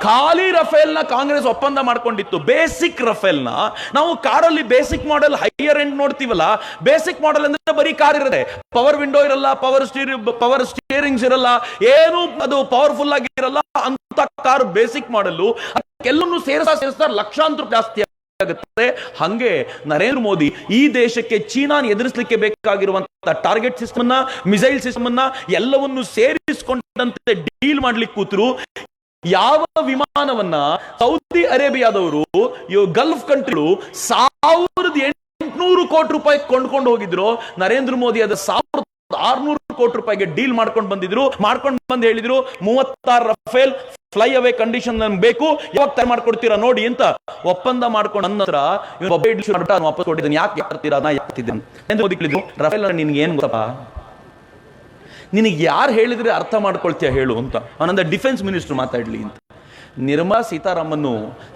ಖಾಲಿ ರಫೇಲ್ ನ ಕಾಂಗ್ರೆಸ್ ಒಪ್ಪಂದ ಮಾಡ್ಕೊಂಡಿತ್ತು. ಬೇಸಿಕ್ ರಫೇಲ್ ನ ನಾವು ಕಾರಲ್ಲಿ ಬೇಸಿಕ್ ಮಾಡೆಲ್ ಹೈಯರ್ ಎಂಡ್ ನೋಡ್ತೀವಲ್ಲ, ಬೇಸಿಕ್ ಮಾಡೆಲ್ ಅಂದ್ರೆ ಬರೀ ಕಾರ್ ಇರುತ್ತೆ, ಪವರ್ ವಿಂಡೋ ಇರಲ್ಲ, ಪವರ್ ಸ್ಟೀರಿಂಗ್ಸ್ ಇರಲ್ಲ, ಏನು ಅದು ಪವರ್ಫುಲ್ ಆಗಿರಲ್ಲ ಅಂತ ಕಾರ್ ಬೇಸಿಕ್ ಮಾಡೆಲ್. ಎಲ್ಲವನ್ನೂ ಸೇರಿಸ್ತಾ ಲಕ್ಷಾಂತರ ಜಾಸ್ತಿ ಆಗುತ್ತೆ. ಹಂಗೆ ನರೇಂದ್ರ ಮೋದಿ ಈ ದೇಶಕ್ಕೆ ಚೀನಾನ ಎದುರಿಸಲಿಕ್ಕೆ ಬೇಕಾಗಿರುವಂತಹ ಟಾರ್ಗೆಟ್ ಸಿಸ್ಟಮ್ ಅನ್ನ, ಮಿಸೈಲ್ ಸಿಸ್ಟಮ್ ಅನ್ನ ಎಲ್ಲವನ್ನು ಸೇರಿಸಿಕೊಂಡಂತೆ ಡೀಲ್ ಮಾಡ್ಲಿಕ್ಕೆ ಕೂತರು. ಯಾವ ವಿಮಾನವನ್ನ ಸೌದಿ ಅರೇಬಿಯಾದವರು, ಗಲ್ಫ್ ಕಂಟ್ರಿಗಳು 1800 ಕೋಟಿ ರೂಪಾಯಿ ಕೊಂಡ್ಕೊಂಡು ಹೋಗಿದ್ರು, ನರೇಂದ್ರ ಮೋದಿ ಅದ 1600 ಕೋಟಿ ರೂಪಾಯಿಗೆ ಡೀಲ್ ಮಾಡ್ಕೊಂಡು ಬಂದು ಹೇಳಿದ್ರು 36 ರಫೇಲ್ ಫ್ಲೈ ಅವೇ ಕಂಡೀಷನ್ ನನ್ಗೆ ಬೇಕು, ಯಾವಾಗ ತಯಾರು ಮಾಡ್ಕೊಡ್ತೀರಾ ನೋಡಿ ಅಂತ ಒಪ್ಪಂದ ಮಾಡ್ಕೊಂಡು ನಂತರ ವಾಪಸ್ ಕೊಟ್ಟಿದ್ದಾನೆ. ಯಾಕೆ ತರ್ತೀರಾ? ಮೋದಿ ಕೇಳಿದ್ರು, ರಫೇಲ್ ನಿನ್ಗೆ ಏನ್ ಗೊತ್ತಪ್ಪ, ನಿನಗೆ ಯಾರು ಹೇಳಿದ್ರೆ ಅರ್ಥ ಮಾಡ್ಕೊಳ್ತೀಯ ಹೇಳು ಅಂತ. ಅವನಂದ ಡಿಫೆನ್ಸ್ ಮಿನಿಸ್ಟರ್ ಮಾತಾಡ್ಲಿ ಅಂತ. ನಿರ್ಮಲಾ ಸೀತಾರಾಮನ್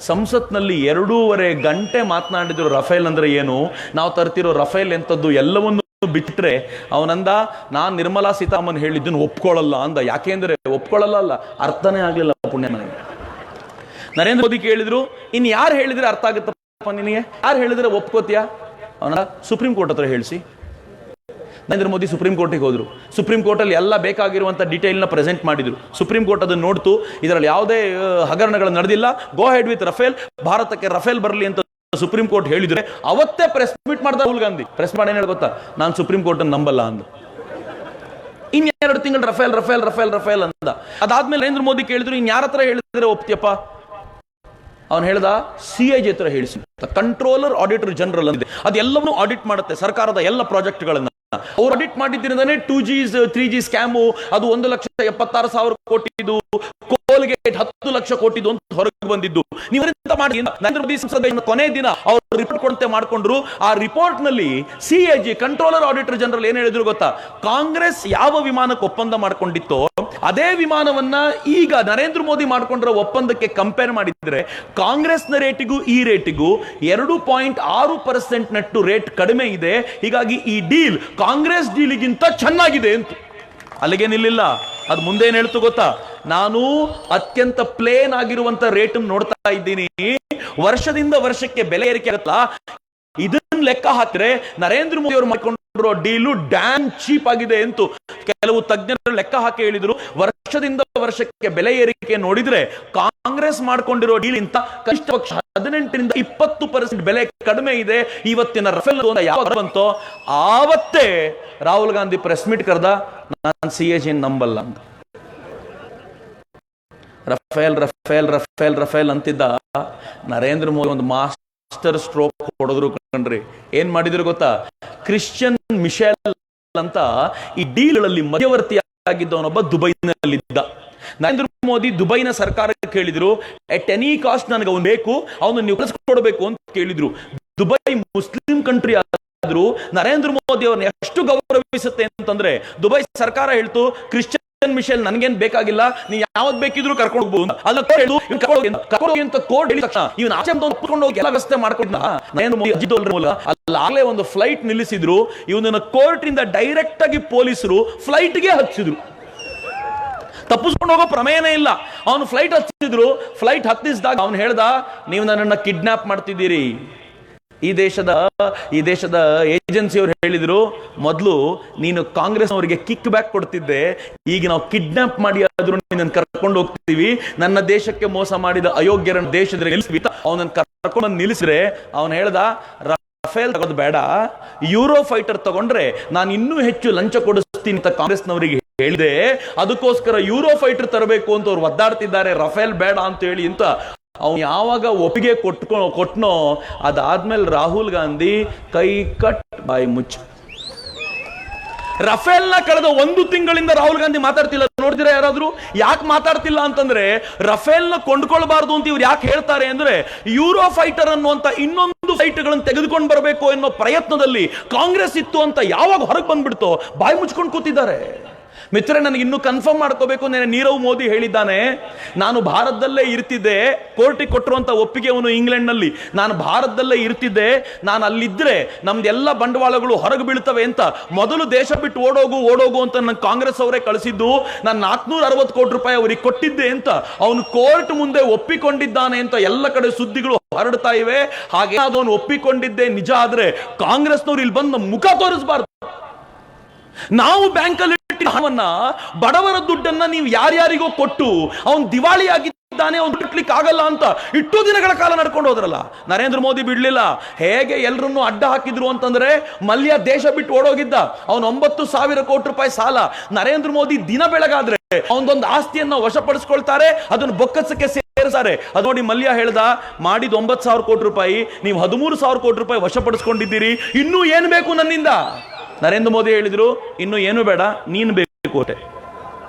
ಸಂಸತ್ನಲ್ಲಿ 2.5 ಗಂಟೆ ಮಾತನಾಡಿದ್ರು ರಫೇಲ್ ಅಂದ್ರೆ ಏನು, ನಾವು ತರ್ತಿರೋ ರಫೇಲ್ ಎಂತದ್ದು ಎಲ್ಲವನ್ನು ಬಿಟ್ರೆ. ಅವನಂದ, ನಾನ್ ನಿರ್ಮಲಾ ಸೀತಾರಾಮನ್ ಹೇಳಿದ್ದನ್ನು ಒಪ್ಕೊಳ್ಳಲ್ಲ ಅಂದ. ಯಾಕೆಂದ್ರೆ ಒಪ್ಕೊಳ್ಳಲ್ಲ ಅಲ್ಲ, ಅರ್ಥನೇ ಆಗ್ಲಿಲ್ಲ ಪುಣ್ಯ ನನಗೆ. ನರೇಂದ್ರ ಮೋದಿ ಕೇಳಿದ್ರು, ಇನ್ ಯಾರು ಹೇಳಿದ್ರೆ ಅರ್ಥ ಆಗುತ್ತಪ್ಪ ನಿನಗೆ, ಯಾರು ಹೇಳಿದ್ರೆ ಒಪ್ಕೋತೀಯ? ಅವನ ಸುಪ್ರೀಂ ಕೋರ್ಟ್ ಹತ್ರ ಹೇಳಿಸಿ. ನರೇಂದ್ರ ಮೋದಿ ಸುಪ್ರೀಂ ಕೋರ್ಟಿಗೆ ಹೋದ್ರು. ಸುಪ್ರೀಂ ಕೋರ್ಟಲ್ಲಿ ಎಲ್ಲ ಬೇಕಾಗಿರುವಂಥ ಡೀಟೇಲ್ನ ಪ್ರೆಸೆಂಟ್ ಮಾಡಿದ್ರು. ಸುಪ್ರೀಂ ಕೋರ್ಟ್ ಅದನ್ನು ನೋಡ್ತು, ಇದರಲ್ಲಿ ಯಾವುದೇ ಹಗರಣಗಳು ನಡೆದಿಲ್ಲ, ಗೋ ಹೆಡ್ ವಿತ್ ರಫೇಲ್, ಭಾರತಕ್ಕೆ ರಫೇಲ್ ಬರಲಿ ಅಂತ ಸುಪ್ರೀಂ ಕೋರ್ಟ್ ಹೇಳಿದ್ರೆ ಅವತ್ತೇ ಪ್ರೆಸ್ ಮೀಟ್ ಮಾಡಿದ ರಾಹುಲ್ ಗಾಂಧಿ. ಪ್ರೆಸ್ ಮಾಡಿ ಏನು ಹೇಳಿ ಗೊತ್ತಾ, ನಾನು ಸುಪ್ರೀಂ ಕೋರ್ಟ್ ನಂಬಲ್ಲ ಅಂದ. ಇನ್ 2 ತಿಂಗಳು ರಫೇಲ್ ರಫೇಲ್ ರಫೇಲ್ ರಫೇಲ್ ಅಂದ. ಅದಾದ್ಮೇಲೆ ನರೇಂದ್ರ ಮೋದಿ ಕೇಳಿದ್ರು, ಇನ್ ಯಾರ ಹತ್ರ ಹೇಳಿದ್ರೆ ಒಪ್ತಿಯಪ್ಪ? ಅವನು ಹೇಳ್ದ, CIG ಹತ್ರ ಹೇಳಿಸಿ. ಕಂಟ್ರೋಲರ್ ಆಡಿಟರ್ ಜನರಲ್ ಅಂದಿದೆ, ಅದೆಲ್ಲವನ್ನೂ ಆಡಿಟ್ ಮಾಡುತ್ತೆ ಸರ್ಕಾರದ ಎಲ್ಲ ಪ್ರಾಜೆಕ್ಟ್ಗಳನ್ನ. ಅವ್ರು ಆಡಿಟ್ ಮಾಡಿದ್ರಿಂದಾನೆ 2G 3G ಸ್ಕ್ಯಾಮು, ಅದು 1,76,000 ಕೋಟಿದು, ಕೋಲ್ಗೇಟ್ 10 ಲಕ್ಷ ಕೋಟಿದು ಅಂತ ಹೊರಗೆ ಬಂದಿದ್ದು. ನೀವು ಮಾಡಿ ನರೇಂದ್ರ ಮೋದಿ ಸಂಸದ ಕೊನೆ ದಿನ ಅವರು ರಿಪೋರ್ಟ್ ಕೊಡುತ್ತೆ ಮಾಡ್ಕೊಂಡ್ರು. ಆ ರಿಪೋರ್ಟ್ ನಲ್ಲಿ CIG ಕಂಟ್ರೋಲರ್ ಆಡಿಟರ್ ಜನರಲ್ ಏನ್ ಹೇಳಿದ್ರು ಗೊತ್ತಾ, ಕಾಂಗ್ರೆಸ್ ಯಾವ ವಿಮಾನಕ್ಕೆ ಒಪ್ಪಂದ ಮಾಡ್ಕೊಂಡಿತ್ತೋ ಅದೇ ವಿಮಾನವನ್ನ ಈಗ ನರೇಂದ್ರ ಮೋದಿ ಮಾಡ್ಕೊಂಡಿರೋ ಒಪ್ಪಂದಕ್ಕೆ ಕಂಪೇರ್ ಮಾಡಿದ್ರೆ ಕಾಂಗ್ರೆಸ್ನ ರೇಟಿಗೂ ಈ ರೇಟಿಗೂ 2.6% ನಟ್ಟು ರೇಟ್ ಕಡಿಮೆ ಇದೆ. ಹೀಗಾಗಿ ಈ ಡೀಲ್ ಕಾಂಗ್ರೆಸ್ ಡೀಲಿಗಿಂತ ಚೆನ್ನಾಗಿದೆ ಅಂತ. ಅಲ್ಲಿಗೆ ನಿಲ್ಲಿಲ್ಲ, ಅದು ಮುಂದೆ ಏನ್ ಹೇಳ್ತು ಗೊತ್ತಾ, ನಾನು ಅತ್ಯಂತ ಪ್ಲೇನ್ ಆಗಿರುವಂತ ರೇಟ್ ನೋಡ್ತಾ ಇದ್ದೀನಿ, ವರ್ಷದಿಂದ ವರ್ಷಕ್ಕೆ ಬೆಲೆ ಏರಿಕೆ ಆಗುತ್ತಾ, ಇದನ್ನ ಲೆಕ್ಕ ಹಾಕಿದ್ರೆ ನರೇಂದ್ರ ಮೋದಿ ಅವರು ಮಾಡಿಕೊಂಡಿರೋ ಡೀಲು ಡ್ಯಾಮ್ ಚೀಪ್ ಆಗಿದೆ ಅಂತ ಕೆಲವು ತಜ್ಞರು ಲೆಕ್ಕ ಹಾಕಿ ಹೇಳಿದ್ರು. ವರ್ಷದಿಂದ ವರ್ಷಕ್ಕೆ ಬೆಲೆ ಏರಿಕೆ ನೋಡಿದ್ರೆ ಕಾಂಗ್ರೆಸ್ ಮಾಡ್ಕೊಂಡಿರೋ ಡೀಲ್ ಇಂತ ಕನಿಷ್ಠ ಪಕ್ಷ 18% ಬೆಲೆ ಕಡಿಮೆ ಇದೆ. ಇವತ್ತಿನ ರಫೇಲ್ ಯಾವ ಬಂತೋ ಆವತ್ತೇ ರಾಹುಲ್ ಗಾಂಧಿ ಪ್ರೆಸ್ ಮೀಟ್ ಕರೆದ, ನಾನು CAG ನಂಬಲ್ಲ ಅಂತ. ರಫೇಲ್ ರಫೇಲ್ ರಫೇಲ್ ರಫೇಲ್ ಅಂತಿದ್ದ ನರೇಂದ್ರ ಮೋದಿ ಒಂದು ಮಾಸ್ಟರ್ ಸ್ಟ್ರೋಕ್ ಹೊಡೆದ್ರು ಕಣ್ರಿ. ಏನ್ ಮಾಡಿದ್ರು ಗೊತ್ತಾ? ಕ್ರಿಶ್ಚಿಯನ್ ಮಿಶೆಲ್ ಅಂತ ಈ ಡೀಲ್ಗಳಲ್ಲಿ ಮಧ್ಯವರ್ತಿಯಾಗಿದ್ದವನೊಬ್ಬ ದುಬೈನಲ್ಲಿದ್ದ. ನರೇಂದ್ರ ಮೋದಿ ದುಬೈನ ಸರ್ಕಾರಕ್ಕೆ ಹೇಳಿದ್ರು, ಎಟ್ ಎನಿ ಕಾಸ್ಟ್ ನನಗೆ ಅವನು ಬೇಕು, ಅವನು ನೀವು ಕಳಿಸ್ಕೊಡ್ಬೇಕು ಅಂತ ಕೇಳಿದ್ರು. ದುಬೈ ಮುಸ್ಲಿಂ ಕಂಟ್ರಿ ಆದ್ರೂ ನರೇಂದ್ರ ಮೋದಿ ಅವ್ರನ್ನ ಎಷ್ಟು ಗೌರವಿಸುತ್ತೆ ಅಂತಂದ್ರೆ ದುಬೈ ಸರ್ಕಾರ ಹೇಳ್ತು, ಕ್ರಿಶ್ಚಿಯನ್ ಮಿಶೆಲ್ ನನ್ಗೇನ್ ಬೇಕಾಗಿಲ್ಲ, ನೀ ಯಾವತ್ ಬೇಕಿದ್ರು ಕರ್ಕೊಂಡು ಹೋಗ್ಬೋದು ಅಂತ ಕೋರ್ಟ್ ಹೇಳಿದ ತಕ್ಷಣ ಇವನ್ ಆಚೆ ಒಪ್ಪಿಕೊಂಡು ಹೋಗಿ ಎಲ್ಲ ವ್ಯವಸ್ಥೆ ಮಾಡ್ಕೊಂಡ ನರೇಂದ್ರ ಮೋದಿ ಮೂಲ ಅಲ್ಲಾಗಲೇ ಒಂದು ಫ್ಲೈಟ್ ನಿಲ್ಲಿಸಿದ್ರು. ಇವನನ್ನ ಕೋರ್ಟ್ ಇಂದ ಡೈರೆಕ್ಟ್ ಆಗಿ ಪೊಲೀಸರು ಫ್ಲೈಟ್ಗೆ ಹಚ್ಚಿದ್ರು. ತಪ್ಪಿಸ್ಕೊಂಡು ಹೋಗೋ ಪ್ರಮೇಯನೇ ಇಲ್ಲ. ಅವನು ಫ್ಲೈಟ್ ಹಚ್ಚಿದ್ರು. ಫ್ಲೈಟ್ ಹತ್ತಿಸಿದಾಗ ಅವನು ಹೇಳ್ದ, ನೀವು ನನ್ನನ್ನ ಕಿಡ್ನಾಪ್ ಮಾಡ್ತಿದ್ದೀರಿ. ಈ ದೇಶದ ಏಜೆನ್ಸಿಯವರು ಹೇಳಿದ್ರು, ಮೊದಲು ನೀನು ಕಾಂಗ್ರೆಸ್ ಅವರಿಗೆ ಕಿಕ್ ಬ್ಯಾಕ್ ಕೊಡ್ತಿದ್ದೆ, ಈಗ ನಾವು ಕಿಡ್ನಾಪ್ ಮಾಡಿ ಆದ್ರೂ ನಿನ್ನನ್ನು ಕರ್ಕೊಂಡು ಹೋಗ್ತೀವಿ. ನನ್ನ ದೇಶಕ್ಕೆ ಮೋಸ ಮಾಡಿದ ಅಯೋಗ್ಯರನ್ನು ದೇಶದಲ್ಲಿ ನಿಲ್ಲಿಸ್ವಿ. ಅವನನ್ನು ಕರ್ಕೊಂಡು ನಿಲ್ಲಿಸಿದ್ರೆ ಅವನು ಹೇಳ್ದ, ರಫೇಲ್ ತಗೋದು ಬೇಡ, ಯೂರೋ ಫೈಟರ್ ತಗೊಂಡ್ರೆ ನಾನು ಇನ್ನೂ ಹೆಚ್ಚು ಲಂಚ ಕೊಡಿಸ್ತೀನಿ ಅಂತ ಕಾಂಗ್ರೆಸ್ನವರಿಗೆ ಹೇಳಿದೆ. ಅದಕ್ಕೋಸ್ಕರ ಯೂರೋ ಫೈಟರ್ ತರಬೇಕು ಅಂತ ಅವ್ರು ಒದ್ದಾಡ್ತಿದ್ದಾರೆ, ರಫೇಲ್ ಬೇಡ ಅಂತ ಹೇಳಿ ಅಂತ. ಅವನು ಯಾವಾಗ ಒಪ್ಪಿಗೆ ಕೊಟ್ನೋ ಅದಾದ್ಮೇಲೆ ರಾಹುಲ್ ಗಾಂಧಿ ಕೈ ಕಟ್ ಬಾಯಿ ಮುಚ್ಚ. ರಫೇಲ್ ನ ಕಳೆದ 1 ತಿಂಗಳಿಂದ ರಾಹುಲ್ ಗಾಂಧಿ ಮಾತಾಡ್ತಿಲ್ಲ. ನೋಡ್ತೀರಾ ಯಾರಾದ್ರೂ? ಯಾಕೆ ಮಾತಾಡ್ತಿಲ್ಲ ಅಂತಂದ್ರೆ, ರಫೇಲ್ ನ ಕೊಂಡ್ಕೊಳ್ಬಾರ್ದು ಅಂತ ಇವ್ರು ಯಾಕೆ ಹೇಳ್ತಾರೆ ಅಂದ್ರೆ, ಯೂರೋ ಫೈಟರ್ ಅನ್ನುವಂತ ಇನ್ನೊಂದು ಫೈಟ್ಗಳನ್ನು ತೆಗೆದುಕೊಂಡು ಬರಬೇಕು ಅನ್ನೋ ಪ್ರಯತ್ನದಲ್ಲಿ ಕಾಂಗ್ರೆಸ್ ಇತ್ತು ಅಂತ ಯಾವಾಗ ಹೊರಗೆ ಬಂದ್ಬಿಡ್ತೋ ಬಾಯಿ ಮುಚ್ಕೊಂಡು ಕೂತಿದ್ದಾರೆ. ಮಿತ್ರ, ನನಗೆ ಇನ್ನೂ ಕನ್ಫರ್ಮ್ ಮಾಡ್ಕೋಬೇಕು. ನೀರವ್ ಮೋದಿ ಹೇಳಿದ್ದಾನೆ, ನಾನು ಭಾರತದಲ್ಲೇ ಇರ್ತಿದ್ದೆ, ಕೋರ್ಟಿಗೆ ಕೊಟ್ಟಿರುವಂತ ಒಪ್ಪಿಗೆ ಅವನು ಇಂಗ್ಲೆಂಡ್ ನಲ್ಲಿ, ನಾನು ಭಾರತದಲ್ಲೇ ಇರ್ತಿದ್ದೆ, ನಾನು ಅಲ್ಲಿದ್ರೆ ನಮ್ದೆಲ್ಲ ಬಂಡವಾಳಗಳು ಹೊರಗೆ ಬೀಳ್ತವೆ ಅಂತ ಮೊದಲು ದೇಶ ಬಿಟ್ಟು ಓಡೋಗು ಅಂತ ನನ್ನ ಕಾಂಗ್ರೆಸ್ ಅವರೇ ಕಳಿಸಿದ್ದು. ನಾನು 460 ಕೋಟಿ ರೂಪಾಯಿ ಅವರಿಗೆ ಕೊಟ್ಟಿದ್ದೆ ಅಂತ ಅವನು ಕೋರ್ಟ್ ಮುಂದೆ ಒಪ್ಪಿಕೊಂಡಿದ್ದಾನೆ ಅಂತ ಎಲ್ಲ ಕಡೆ ಸುದ್ದಿಗಳು ಹರಡ್ತಾ ಇವೆ. ಹಾಗೆ ಅವನು ಒಪ್ಪಿಕೊಂಡಿದ್ದೆ ನಿಜ ಆದ್ರೆ ಕಾಂಗ್ರೆಸ್ನವ್ರು ಇಲ್ಲಿ ಬಂದು ಮುಖ ತೋರಿಸಬಾರ್ದು. ನಾವು ಬ್ಯಾಂಕಲ್ಲಿ ಹಣವನ್ನ, ಬಡವರ ದುಡ್ಡನ್ನ ನೀವು ಯಾರ್ಯಾರಿಗೋ ಕೊಟ್ಟು ಅವನು ದಿವಾಳಿ ಆಗಿದ್ದಾನೆ, ಅವ್ನು ಬಿಡ್ಲಿಕ್ಕೆ ಆಗಲ್ಲ ಅಂತ ಇಟ್ಟು ದಿನಗಳ ಕಾಲ ನಡ್ಕೊಂಡು ಹೋದ್ರಲ್ಲ. ನರೇಂದ್ರ ಮೋದಿ ಬಿಡ್ಲಿಲ್ಲ. ಹೇಗೆ ಎಲ್ಲರನ್ನು ಅಡ್ಡ ಹಾಕಿದ್ರು ಅಂತಂದ್ರೆ, ಮಲ್ಯ ದೇಶ ಬಿಟ್ಟು ಓಡೋಗಿದ್ದ, ಅವನು 9,000 ಕೋಟಿ ರೂಪಾಯಿ ಸಾಲ. ನರೇಂದ್ರ ಮೋದಿ ದಿನ ಬೆಳಗಾದ್ರೆ ಅವನದೊಂದು ಆಸ್ತಿಯನ್ನ ವಶಪಡಿಸ್ಕೊಳ್ತಾರೆ, ಅದನ್ನು ಬೊಕ್ಕಸಕ್ಕೆ ಸೇರಿಸ್ತಾರೆ. ಅದು ನೋಡಿ ಮಲ್ಯ ಹೇಳ್ದ, ಮಾಡಿದ 9,000 ಕೋಟಿ ರೂಪಾಯಿ ನೀವು 13,000 ಕೋಟಿ ರೂಪಾಯಿ ವಶಪಡಿಸ್ಕೊಂಡಿದ್ದೀರಿ, ಇನ್ನೂ ಏನು ಬೇಕು ನನ್ನಿಂದ? ನರೇಂದ್ರ ಮೋದಿ ಹೇಳಿದ್ರು, ಇನ್ನು ಏನು ಬೇಡ, ನೀನು ಬೇಕು ಕೋಟೆ,